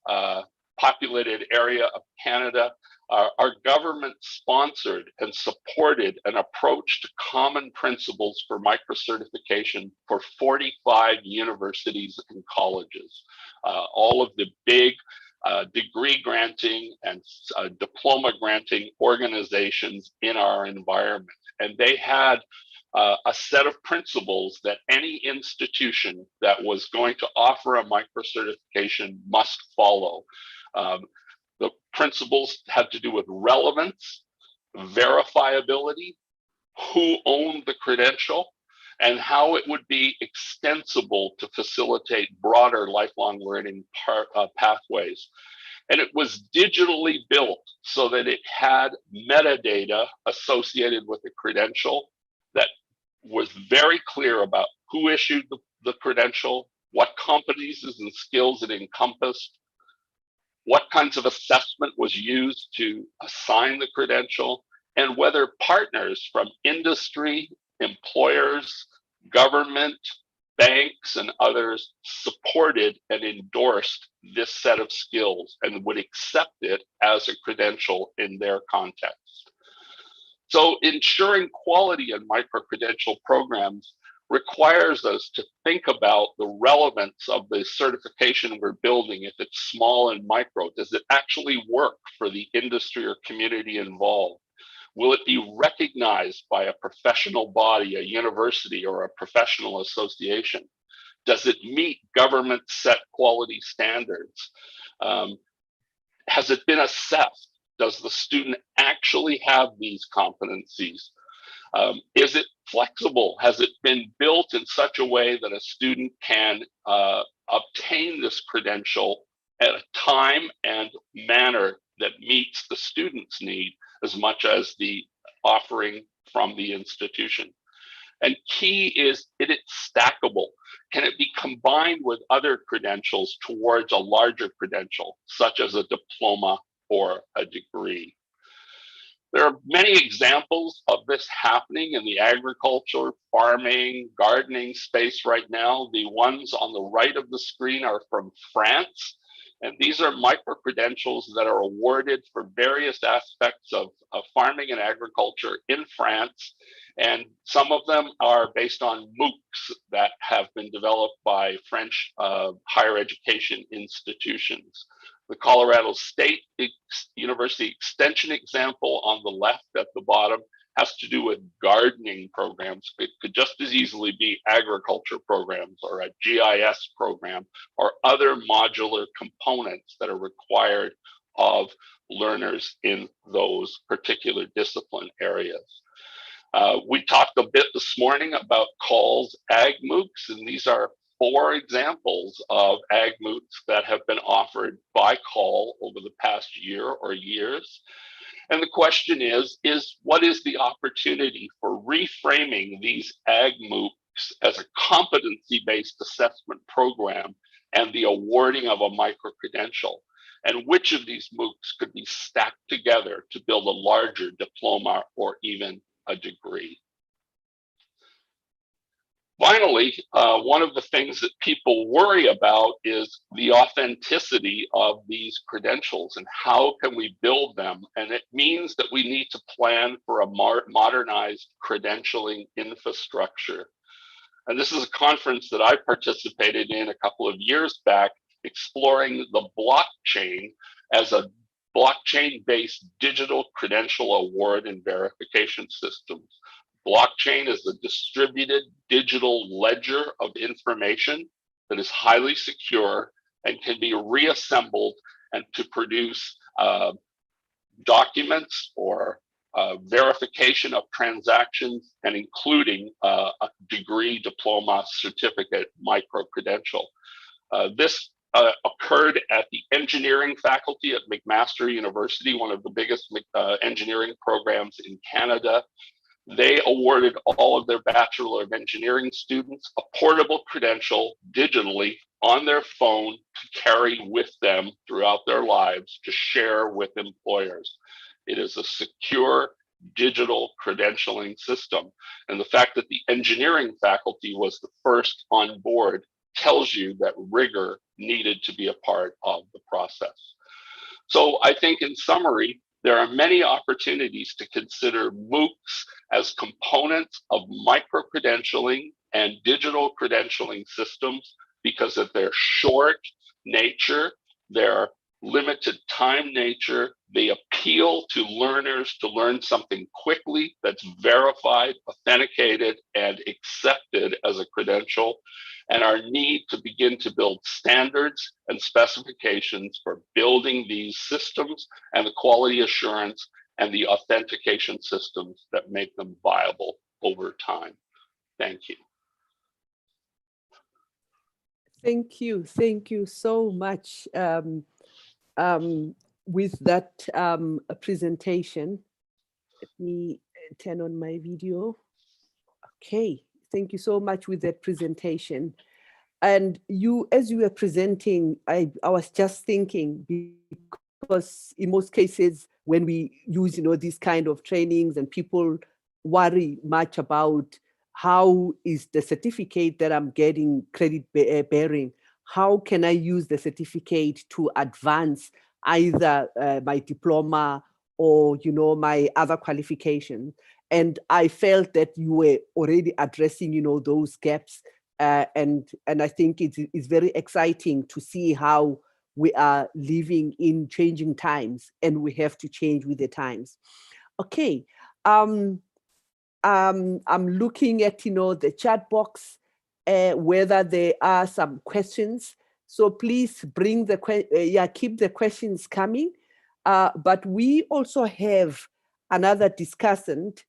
populated area of Canada, our government sponsored and supported an approach to common principles for micro-certification for 45 universities and colleges. All of the big degree granting and diploma granting organizations in our environment. And they had a set of principles that any institution that was going to offer a micro-certification must follow. The principles had to do with relevance, verifiability, who owned the credential, and how it would be extensible to facilitate broader lifelong learning pathways. And it was digitally built so that it had metadata associated with the credential that was very clear about who issued the credential, what competencies and skills it encompassed, what kinds of assessment was used to assign the credential, and whether partners from industry, employers, government, banks, and others supported and endorsed this set of skills and would accept it as a credential in their context. So ensuring quality in micro-credential programs requires us to think about the relevance of the certification we're building. If it's small and micro, does it actually work for the industry or community involved? Will it be recognized by a professional body, a university, or a professional association? Does it meet government set quality standards? Has it been assessed? Does the student actually have these competencies? Is it flexible? Has it been built in such a way that a student can obtain this credential at a time and manner that meets the student's need as much as the offering from the institution? And key is it's stackable. Can it be combined with other credentials towards a larger credential, such as a diploma or a degree? There are many examples of this happening in the agriculture, farming, gardening space right now. The ones on the right of the screen are from France. And these are micro-credentials that are awarded for various aspects of farming and agriculture in France. And some of them are based on MOOCs that have been developed by French higher education institutions. The Colorado State University Extension example on the left at the bottom has to do with gardening programs. It could just as easily be agriculture programs or a GIS program or other modular components that are required of learners in those particular discipline areas. We talked a bit this morning about CALL's AgMOOCs, and these are 4 examples of AgMOOCs that have been offered by CALL over the past year or years. And the question is what is the opportunity for reframing these AgMOOCs as a competency-based assessment program and the awarding of a micro-credential? And which of these MOOCs could be stacked together to build a larger diploma or even a degree? Finally, one of the things that people worry about is the authenticity of these credentials and how can we build them? And it means that we need to plan for a modernized credentialing infrastructure. And this is a conference that I participated in a couple of years back, exploring the blockchain as a blockchain-based digital credential award and verification systems. Blockchain is a distributed digital ledger of information that is highly secure and can be reassembled and to produce documents or verification of transactions, and including a degree, diploma, certificate, micro-credential. This occurred at the engineering faculty at McMaster University, one of the biggest engineering programs in Canada. They awarded all of their Bachelor of Engineering students a portable credential digitally on their phone to carry with them throughout their lives to share with employers. It is a secure digital credentialing system. And the fact that the engineering faculty was the first on board tells you that rigor needed to be a part of the process. So I think in summary, there are many opportunities to consider MOOCs as components of micro-credentialing and digital credentialing systems because of their short nature, their limited time nature. They appeal to learners to learn something quickly that's verified, authenticated, and accepted as a credential, and our need to begin to build standards and specifications for building these systems and the quality assurance and the authentication systems that make them viable over time. Thank you. Thank you so much. With that presentation, let me turn on my video. Okay, thank you so much with that presentation. And you, as you were presenting, I was just thinking, because in most cases, when we use, these kind of trainings, and people worry much about how is the certificate that I'm getting credit bearing? How can I use the certificate to advance either my diploma or, my other qualifications? And I felt that you were already addressing, those gaps. And I think it's very exciting to see how we are living in changing times, and we have to change with the times. Okay, I'm looking at, the chat box, whether there are some questions. So please bring keep the questions coming. But we also have another discussant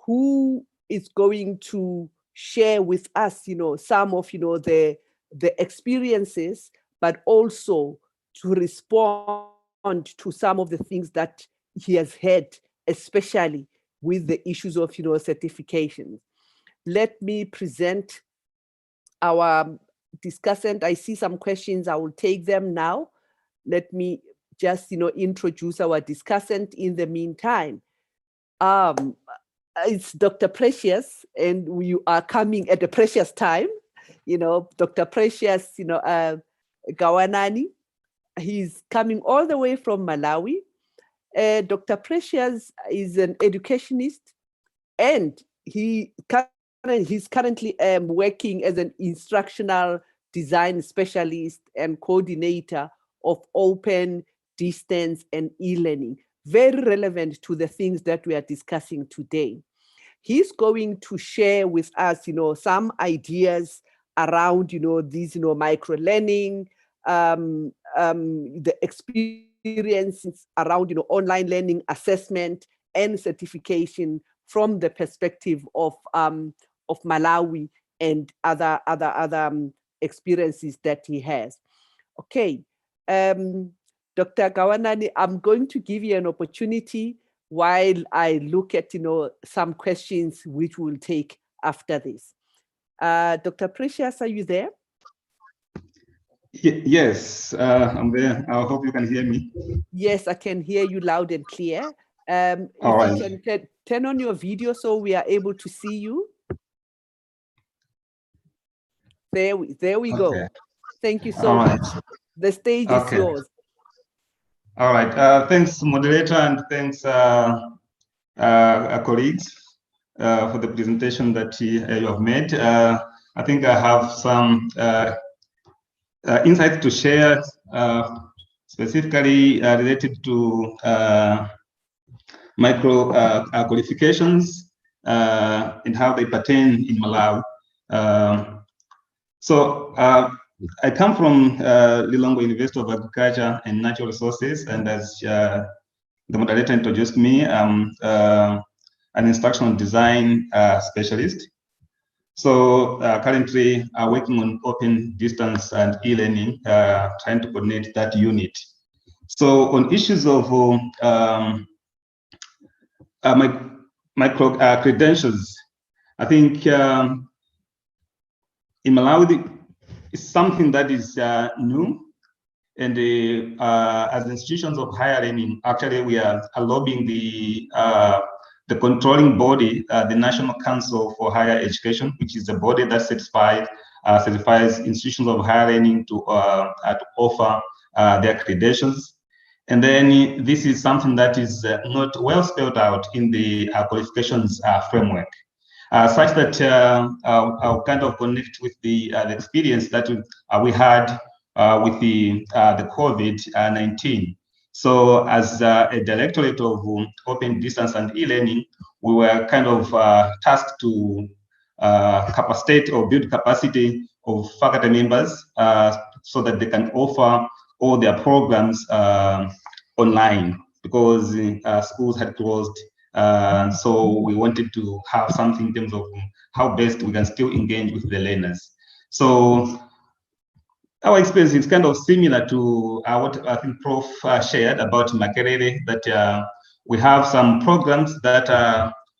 who is going to share with us, some of, the experiences, but also to respond to some of the things that he has had, especially with the issues of, certification. Let me present our discussant. I see some questions. I will take them now. Let me just, introduce our discussant in the meantime. It's Dr. Precious, and we are coming at a precious time. Dr. Precious, Gawanani, he's coming all the way from Malawi. Dr. Precious is an educationist, and he's currently working as an instructional design specialist and coordinator of open, distance, and e-learning. Very relevant to the things that we are discussing today. He's going to share with us, some ideas around, these, micro-learning, the experiences around, online learning, assessment, and certification from the perspective of Malawi and other experiences that he has. Okay, Dr. Gawanani, I'm going to give you an opportunity while I look at, some questions which we'll take after this. Dr. Precious, are you there? Yes, I'm there. I hope you can hear me. Yes, I can hear you loud and clear. If you can turn on your video so we are able to see you. There we go. Thank you so much. The stage is yours. All right. Thanks, moderator, and thanks, colleagues, for the presentation that you have made. I think I have some insights to share, specifically related to micro qualifications and how they pertain in Malawi. I come from Lilongwe University of Agriculture and Natural Resources, and as the moderator introduced me, I'm an instructional design specialist. So currently working on open distance and e-learning, trying to coordinate that unit. So on issues of micro credentials, I think in Malawi, it's something that is new, and as institutions of higher learning, actually we are lobbying the controlling body, the National Council for Higher Education, which is the body that certifies institutions of higher learning to offer their credentials. And then this is something that is not well spelled out in the qualifications framework. Such that I'll kind of connect with the experience that we had with the COVID-19. So as a directorate of open distance and e-learning, we were kind of tasked to capacitate or build capacity of faculty members so that they can offer all their programs online, because schools had closed. So we wanted to have something in terms of how best we can still engage with the learners. So our experience is kind of similar to what I think Prof shared about Makerere, that we have some programs that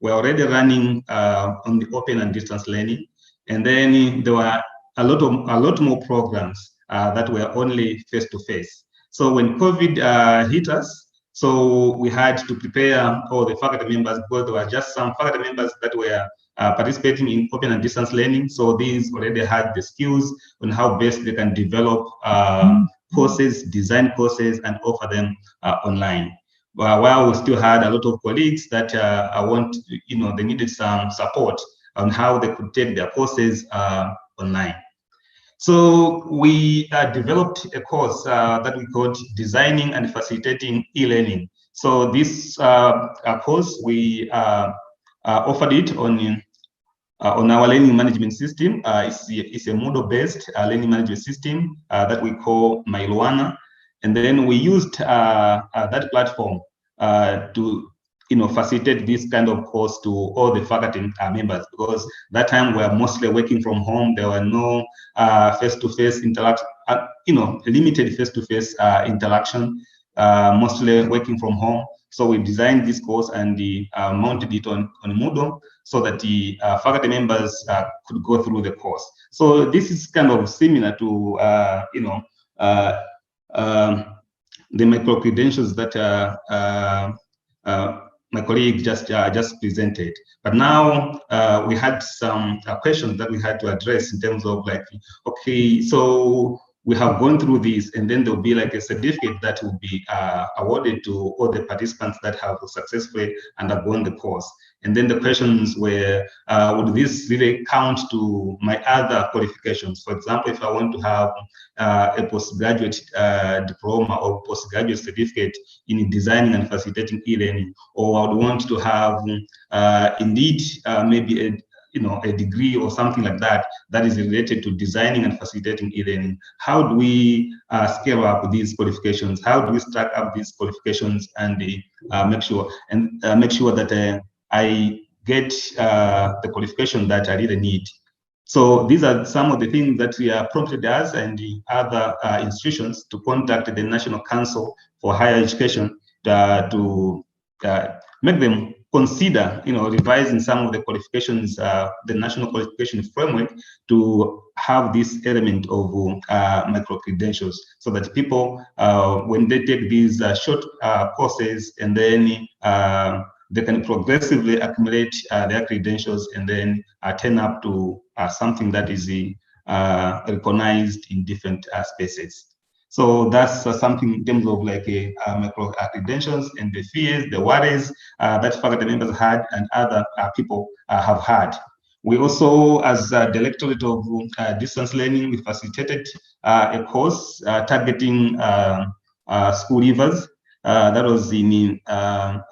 we're already running on the open and distance learning. And then there were a lot more programs that were only face-to-face. So when COVID hit us, so we had to prepare all the faculty members, because there were just some faculty members that were participating in open and distance learning. So these already had the skills on how best they can develop courses, design courses, and offer them online. While we still had a lot of colleagues that they needed some support on how they could take their courses online. So we developed a course that we called Designing and Facilitating E-Learning. So this course, we offered it on our learning management system. It's a Moodle-based learning management system that we call Mailuana. And then we used that platform to facilitate this kind of course to all the faculty members, because that time we were mostly working from home. There were no face-to-face interaction, limited face-to-face interaction, mostly working from home. So we designed this course and mounted it on Moodle so that the faculty members could go through the course. So this is kind of similar to, the micro credentials that my colleague just presented. But now we had some questions that we had to address in terms of like, okay, so we have gone through this, and then there'll be like a certificate that will be awarded to all the participants that have successfully undergone the course. And then the questions were, would this really count to my other qualifications? For example, if I want to have a postgraduate diploma or postgraduate certificate in designing and facilitating e-learning, or I would want to have indeed maybe a degree or something like that that is related to designing and facilitating e-learning. How do we scale up these qualifications? How do we stack up these qualifications and make sure that I get the qualification that I really need? So these are some of the things that we are prompted as and the other institutions to contact the National Council for Higher Education to make them consider, revising some of the qualifications, the national qualification framework, to have this element of micro-credentials, so that people, when they take these short courses, and then they can progressively accumulate their credentials and then turn up to something that is recognized in different spaces. So that's something in terms of like micro credentials and the fears, the worries that faculty members had and other people have had. We also, as the Directorate of Distance Learning, we facilitated a course targeting school leavers. That was in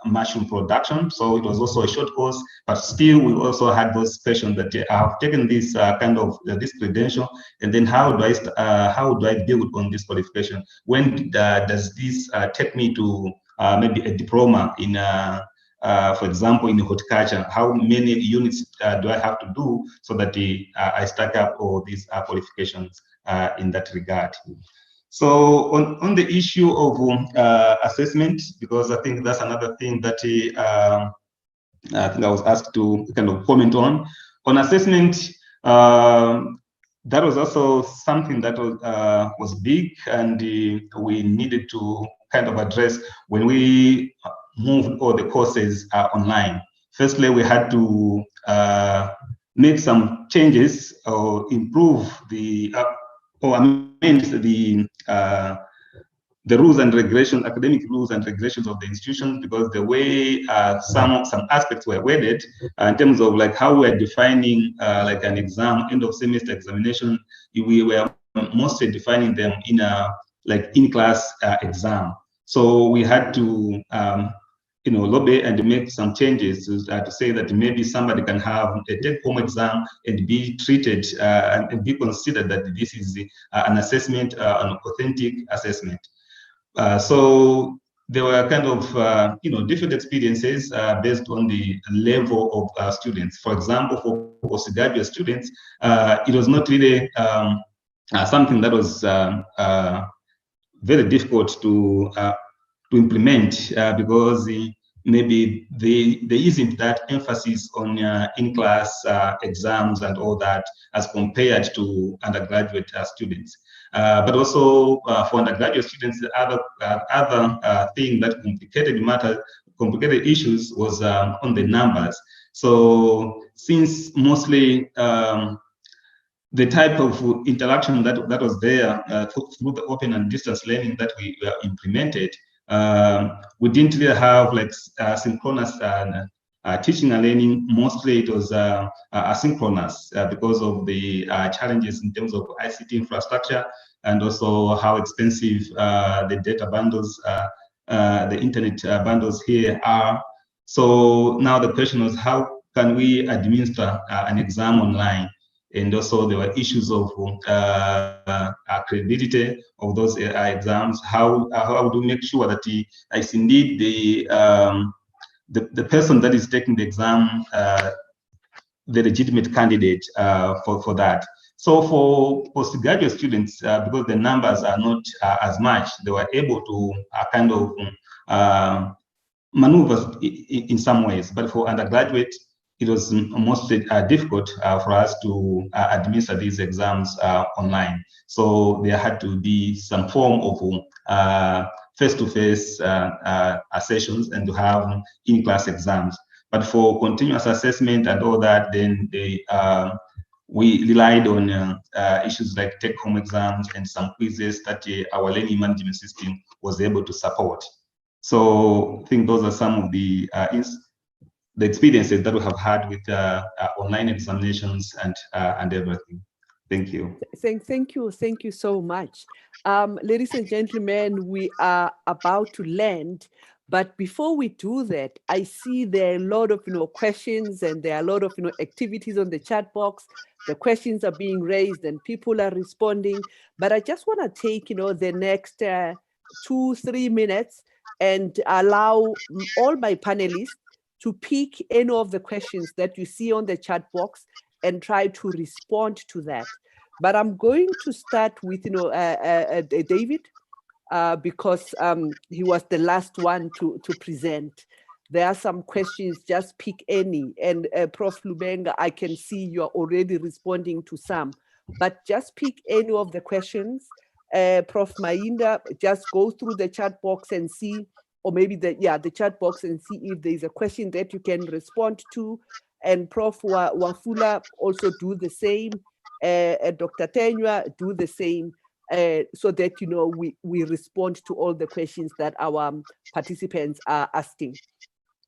mushroom production. So it was also a short course, but still we also had those questions that I have taken this kind of this credential, and then how do I build on this qualification? When does this take me to maybe a diploma in for example, in horticulture? How many units do I have to do so that I stack up all these qualifications in that regard? So on the issue of assessment, because I think that's another thing that I think I was asked to kind of comment on assessment. That was also something that was big, and we needed to kind of address when we moved all the courses online. Firstly, we had to make some changes or improve the or amend the rules and regulations, academic rules and regulations of the institution, because the way some aspects were worded in terms of like how we are defining like an exam, end of semester examination, we were mostly defining them in a like in-class exam. So we had to lobby and make some changes to say that maybe somebody can have a take-home exam and be treated and be considered that this is an assessment, an authentic assessment. So there were kind of different experiences based on the level of students. For example, for postgraduate students, it was not really something that was very difficult to implement because maybe there isn't that emphasis on in-class exams and all that as compared to undergraduate students. But also for undergraduate students, the other thing that complicated issues was on the numbers. So since mostly the type of interaction that was there through the open and distance learning that we implemented, we didn't really have like synchronous teaching and learning. Mostly it was asynchronous because of the challenges in terms of ICT infrastructure and also how expensive the data bundles, the internet bundles here are. So now the question was, how can we administer an exam online? And also there were issues of credibility of those exams. How do we make sure that it's indeed the person that is taking the exam, the legitimate candidate for that? So for postgraduate students, because the numbers are not as much, they were able to kind of maneuver in some ways. But for undergraduate, it was mostly difficult for us to administer these exams online. So there had to be some form of face-to-face sessions and to have in-class exams. But for continuous assessment and all that, then we relied on issues like take-home exams and some quizzes that our learning management system was able to support. So I think those are some of the experiences that we have had with online examinations and everything. Thank you. Thank you so much. Ladies and gentlemen, we are about to land, but before we do that, I see there are a lot of questions, and there are a lot of activities on the chat box. The questions are being raised and people are responding, but I just want to take the next 2-3 minutes and allow all my panelists to pick any of the questions that you see on the chat box and try to respond to that. But I'm going to start with David, because he was the last one to present. There are some questions, just pick any. And Prof. Lubenga, I can see you are already responding to some, but just pick any of the questions. Prof. Mainda, just go through the chat box and see, or maybe the chat box, and see if there's a question that you can respond to. And Prof. Wafula, also do the same. Dr. Tenywa, do the same, so that we respond to all the questions that our participants are asking.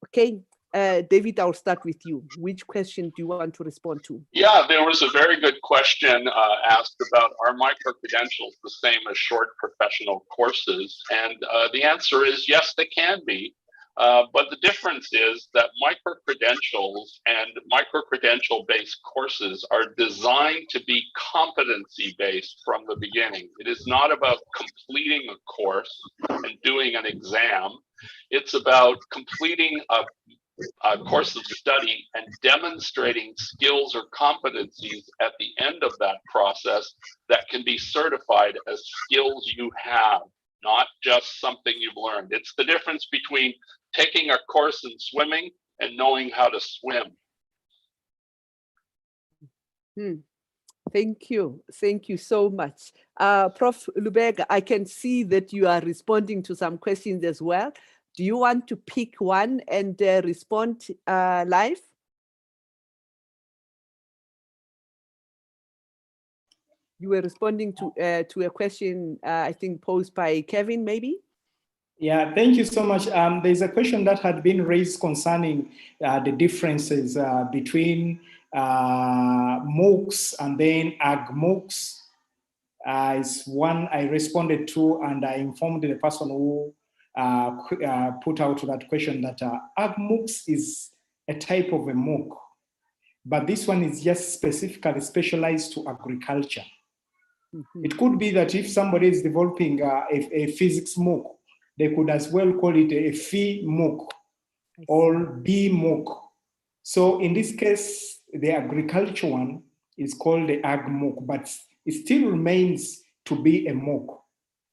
Okay, David, I'll start with you. Which question do you want to respond to? Yeah, there was a very good question asked about, are micro-credentials the same as short professional courses? And the answer is yes, they can be. But the difference is that micro-credentials and micro-credential-based courses are designed to be competency-based from the beginning. It is not about completing a course and doing an exam. It's about completing a course of study and demonstrating skills or competencies at the end of that process that can be certified as skills you have, not just something you've learned. It's the difference between taking a course in swimming and knowing how to swim. Thank you. Thank you so much. Prof. Lubega, I can see that you are responding to some questions as well. Do you want to pick one and respond live? You were responding to a question, I think, posed by Kevin, maybe? Yeah, thank you so much. There's a question that had been raised concerning the differences between MOOCs and then AgMOOCs. It's one I responded to, and I informed the person who put out that question that AgMOOCs is a type of a MOOC, but this one is just specifically specialized to agriculture. It could be that if somebody is developing a physics MOOC, they could as well call it a phi MOOC or B MOOC. So in this case, the agriculture one is called the AgMOOC, but it still remains to be a MOOC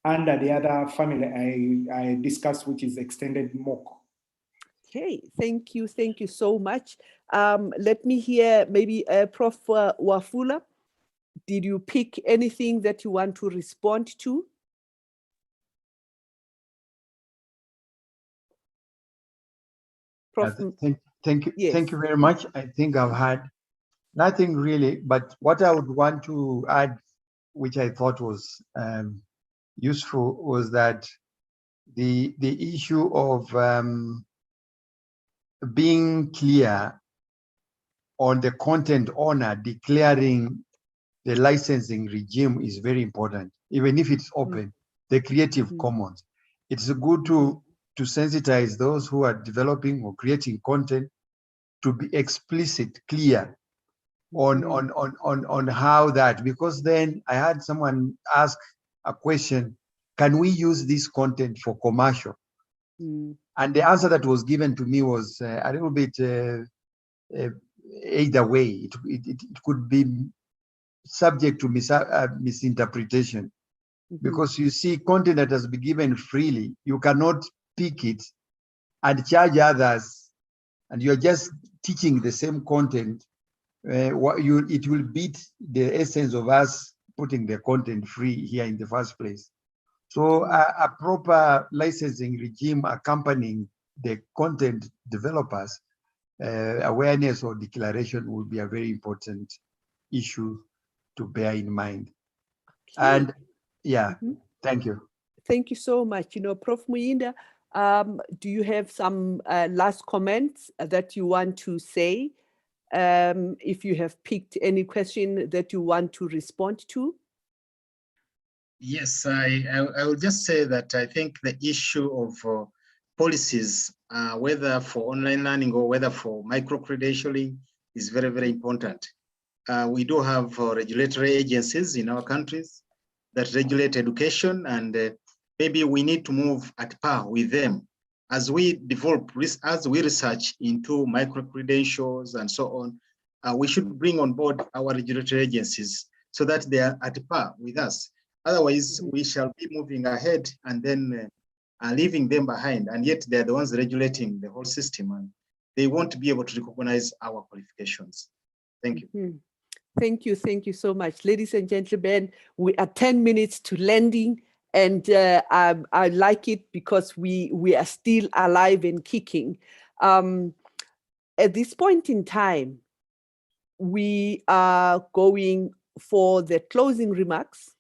under the other family I discussed, which is extended MOOC. Okay, thank you so much. Let me hear maybe Prof. Wafula. Did you pick anything that you want to respond to? Thank you. Yes. Thank you very much. I think I've had nothing really, but what I would want to add, which I thought was useful, was that the issue of being clear on the content owner declaring the licensing regime is very important, even if it's open, the Creative Commons. It's good to sensitize those who are developing or creating content to be explicit, clear on how that, because then I had someone ask a question, can we use this content for commercial? And the answer that was given to me was a little bit either way. It could be subject to misinterpretation, because you see content that has been given freely, you cannot pick it and charge others, and you're just teaching the same content. It will beat the essence of us putting the content free here in the first place. So a proper licensing regime accompanying the content developers, awareness or declaration would be a very important issue to bear in mind. And yeah, thank you. Thank you so much. Prof. Muyinda, do you have some last comments that you want to say? If you have picked any question that you want to respond to? Yes, I will just say that I think the issue of policies, whether for online learning or whether for micro-credentialing, is very, very important. We do have regulatory agencies in our countries that regulate education, and maybe we need to move at par with them as we develop, as we research into micro-credentials and so on. We should bring on board our regulatory agencies so that they are at par with us. Otherwise, we shall be moving ahead and then leaving them behind, and yet they're the ones regulating the whole system, and they won't be able to recognize our qualifications. Thank you. Thank you so much. Ladies and gentlemen, we are 10 minutes to landing, and I like it because we are still alive and kicking. At this point in time, we are going for the closing remarks.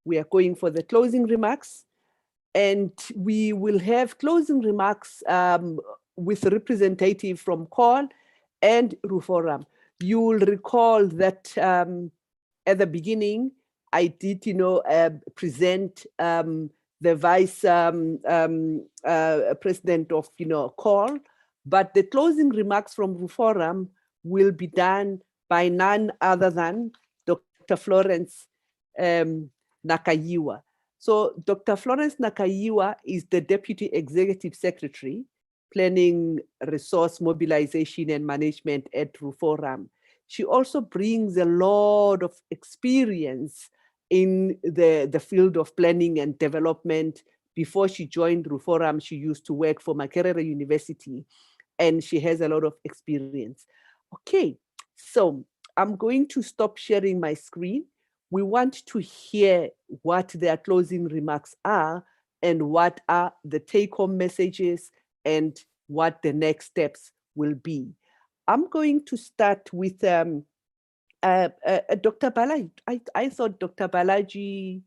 We are going for the closing remarks, and we will have closing remarks with a representative from COL and RUFORAM. You will recall that at the beginning, I did, present the vice president of, COL, but the closing remarks from RUFORAM will be done by none other than Dr. Florence Nakayiwa. So Dr. Florence Nakayiwa is the Deputy Executive Secretary, Planning, Resource Mobilization and Management at RUFORAM. She also brings a lot of experience in the field of planning and development. Before she joined RUFORAM, she used to work for Makerere University, and she has a lot of experience. Okay, so I'm going to stop sharing my screen. We want to hear what their closing remarks are and what are the take-home messages and what the next steps will be. I'm going to start with Dr. Balaji. I thought Dr. Balaji,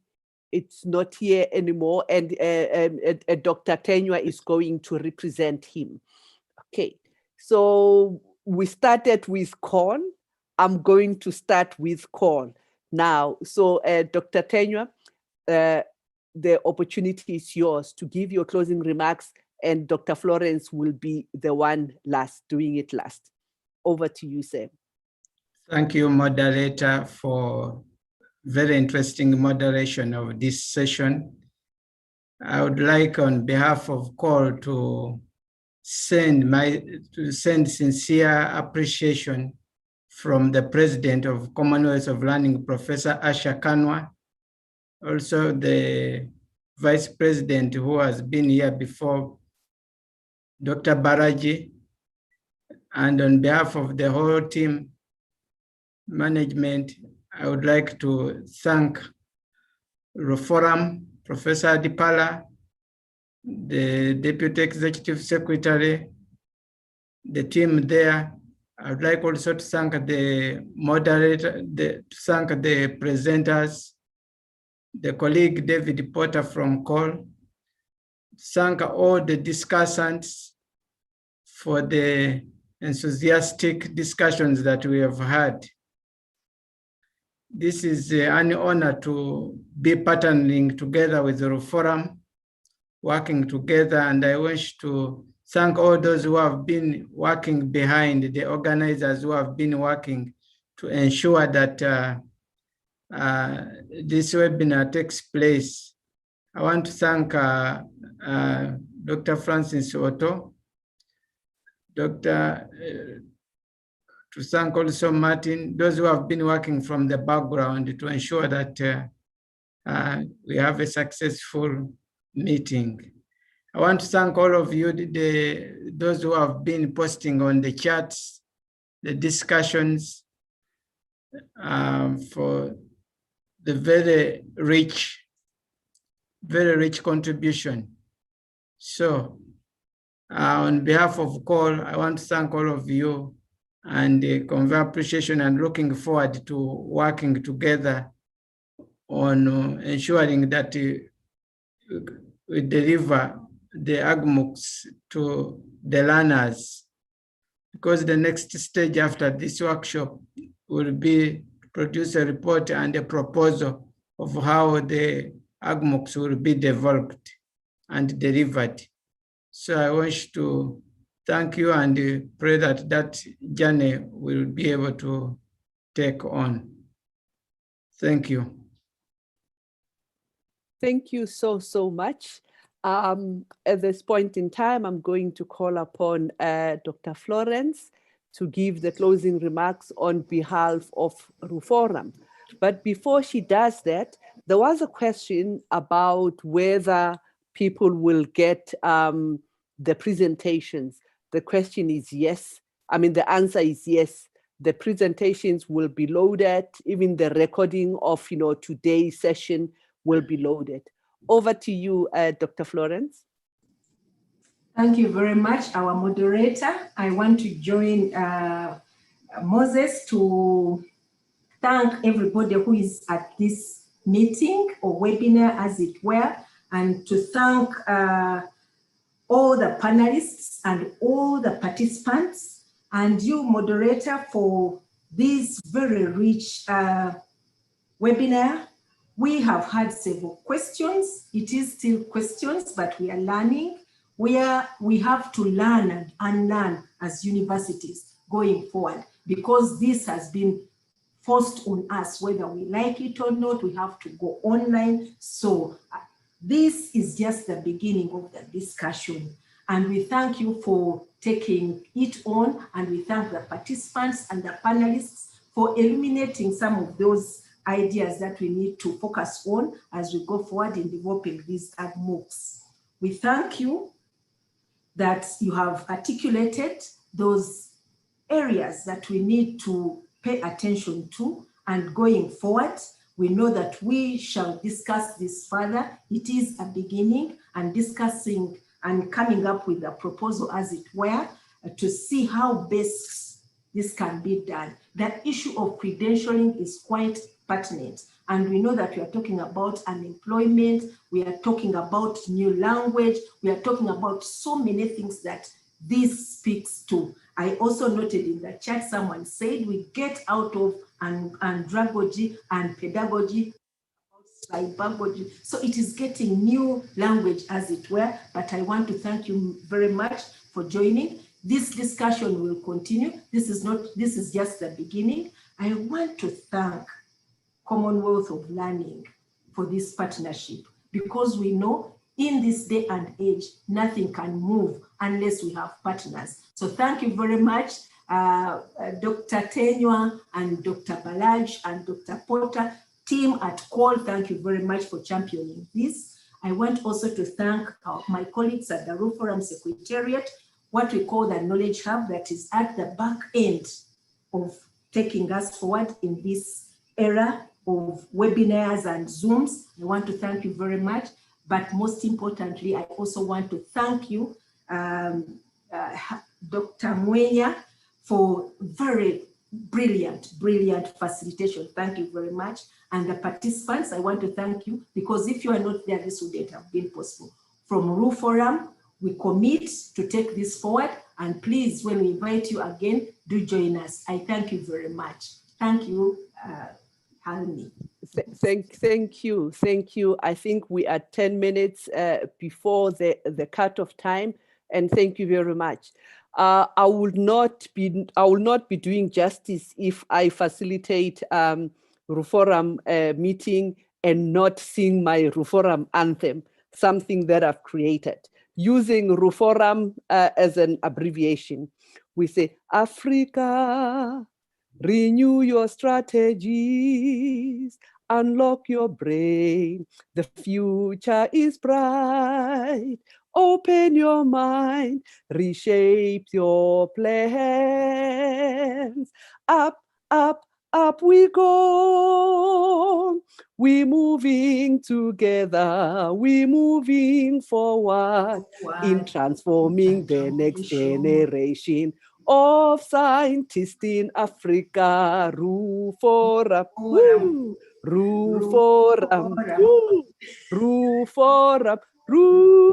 it's not here anymore, and Dr. Tenua is going to represent him. Okay, so we started with COL. I'm going to start with COL now. So Dr. Tenua, the opportunity is yours to give your closing remarks, and Dr. Florence will be the one doing it last. Over to you, sir. Thank you, moderator, for very interesting moderation of this session. I would like, on behalf of COL, to send sincere appreciation from the President of Commonwealth of Learning, Professor Asha Kanwa, also the Vice President who has been here before, Dr. Baraji, and on behalf of the whole team, management, I would like to thank RUFORAM, Professor Adipala, the Deputy Executive Secretary, the team there. I would like also to thank the moderator, to thank the presenters, the colleague David Potter from COL, thank all the discussants for the enthusiastic discussions that we have had. This is an honor to be partnering together with the RUFORAM, working together, and I wish to thank all those who have been working behind, the organizers who have been working to ensure that this webinar takes place. I want to thank Dr. Francis Otto, to thank also Martin, those who have been working from the background to ensure that we have a successful meeting. I want to thank all of you, those who have been posting on the chats, the discussions, for the very rich contribution. So on behalf of COL, I want to thank all of you and convey appreciation and looking forward to working together on ensuring that we deliver the AgMOOCs to the learners, because the next stage after this workshop will be to produce a report and a proposal of how the AgMOOCs will be developed and delivered. So I wish to thank you and pray that that journey will be able to take on. Thank you. Thank you so much. At this point in time, I'm going to call upon Dr. Florence to give the closing remarks on behalf of RUFORUM. But before she does that, there was a question about whether people will get the presentations. The question is yes. I mean, the answer is yes. The presentations will be loaded. Even the recording of today's session will be loaded. Over to you, Dr. Florence. Thank you very much, our moderator. I want to join Moses to thank everybody who is at this meeting or webinar, as it were, and to thank all the panelists and all the participants, and you, moderator, for this very rich webinar. We have had several questions. It is still questions, but we are learning. We have to learn and unlearn as universities going forward, because this has been forced on us, whether we like it or not. We have to go online. So this is just the beginning of the discussion. And we thank you for taking it on, and we thank the participants and the panelists for illuminating some of those ideas that we need to focus on as we go forward in developing these AgMOOCs. We thank you that you have articulated those areas that we need to pay attention to, and going forward, we know that we shall discuss this further. It is a beginning, and discussing and coming up with a proposal, as it were, to see how best this can be done. The issue of credentialing is quite pertinent, and we know that we are talking about unemployment, we are talking about new language, we are talking about so many things that this speaks to. I also noted in the chat, someone said we get out of andragogy and pedagogy, cybergogy. So it is getting new language, as it were, but I want to thank you very much for joining. This discussion will continue. This is just the beginning. I want to thank Commonwealth of Learning for this partnership, because we know in this day and age, nothing can move unless we have partners. So thank you very much, Dr. Tenywa and Dr. Balaj and Dr. Porter, team at CALL, thank you very much for championing this. I want also to thank my colleagues at the RUFORUM Secretariat, what we call the Knowledge Hub, that is at the back end of taking us forward in this era of webinars and Zooms. I want to thank you very much. But most importantly, I also want to thank you, Dr. Mwenya, for very brilliant facilitation. Thank you very much. And the participants, I want to thank you, because if you are not there, this wouldn't have been possible. From RUFORUM, we commit to take this forward, and please, when we invite you again, do join us. I thank you very much. Thank you, Halmi. Thank you. I think we are 10 minutes before the cut-off time, and thank you very much. I will not be doing justice if I facilitate RUFORUM meeting and not sing my RUFORUM anthem, something that I've created, using RUFORUM as an abbreviation. We say, Africa, renew your strategies, unlock your brain, the future is bright. Open your mind, reshape your plans. Up, up, up we go. We're moving together, we're moving forward in transforming the next generation of scientists in Africa, Ruforum, woo, Ruforum, woo, Ruforum, Ruforum,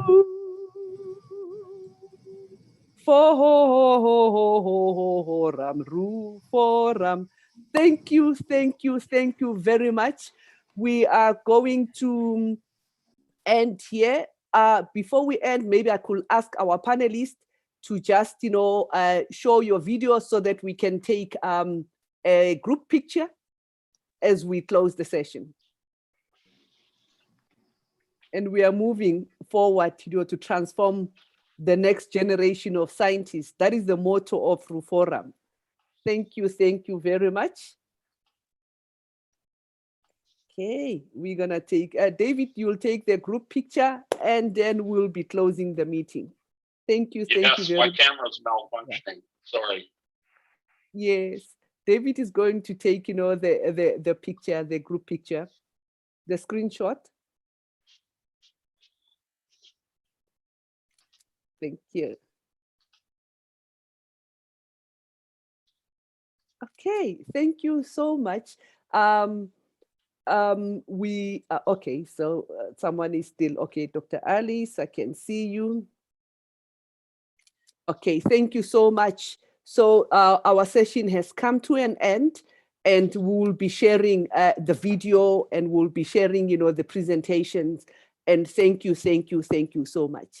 Ruforum. Thank you very much. We are going to end here. Before we end, maybe I could ask our panelists to just, show your video so that we can take a group picture as we close the session. And we are moving forward, to transform the next generation of scientists. That is the motto of Ruforum. Thank you very much. Okay, we're gonna take, David, you'll take the group picture and then we'll be closing the meeting. Thank you very much. Yes, my camera's malfunctioning, sorry. Yes, David is going to take, the picture, the group picture, the screenshot. Thank you. Okay, thank you so much. Okay, so someone is still, okay, Dr. Alice, I can see you. Okay, thank you so much. So our session has come to an end, and we'll be sharing the video, and we'll be sharing, the presentations. And thank you so much.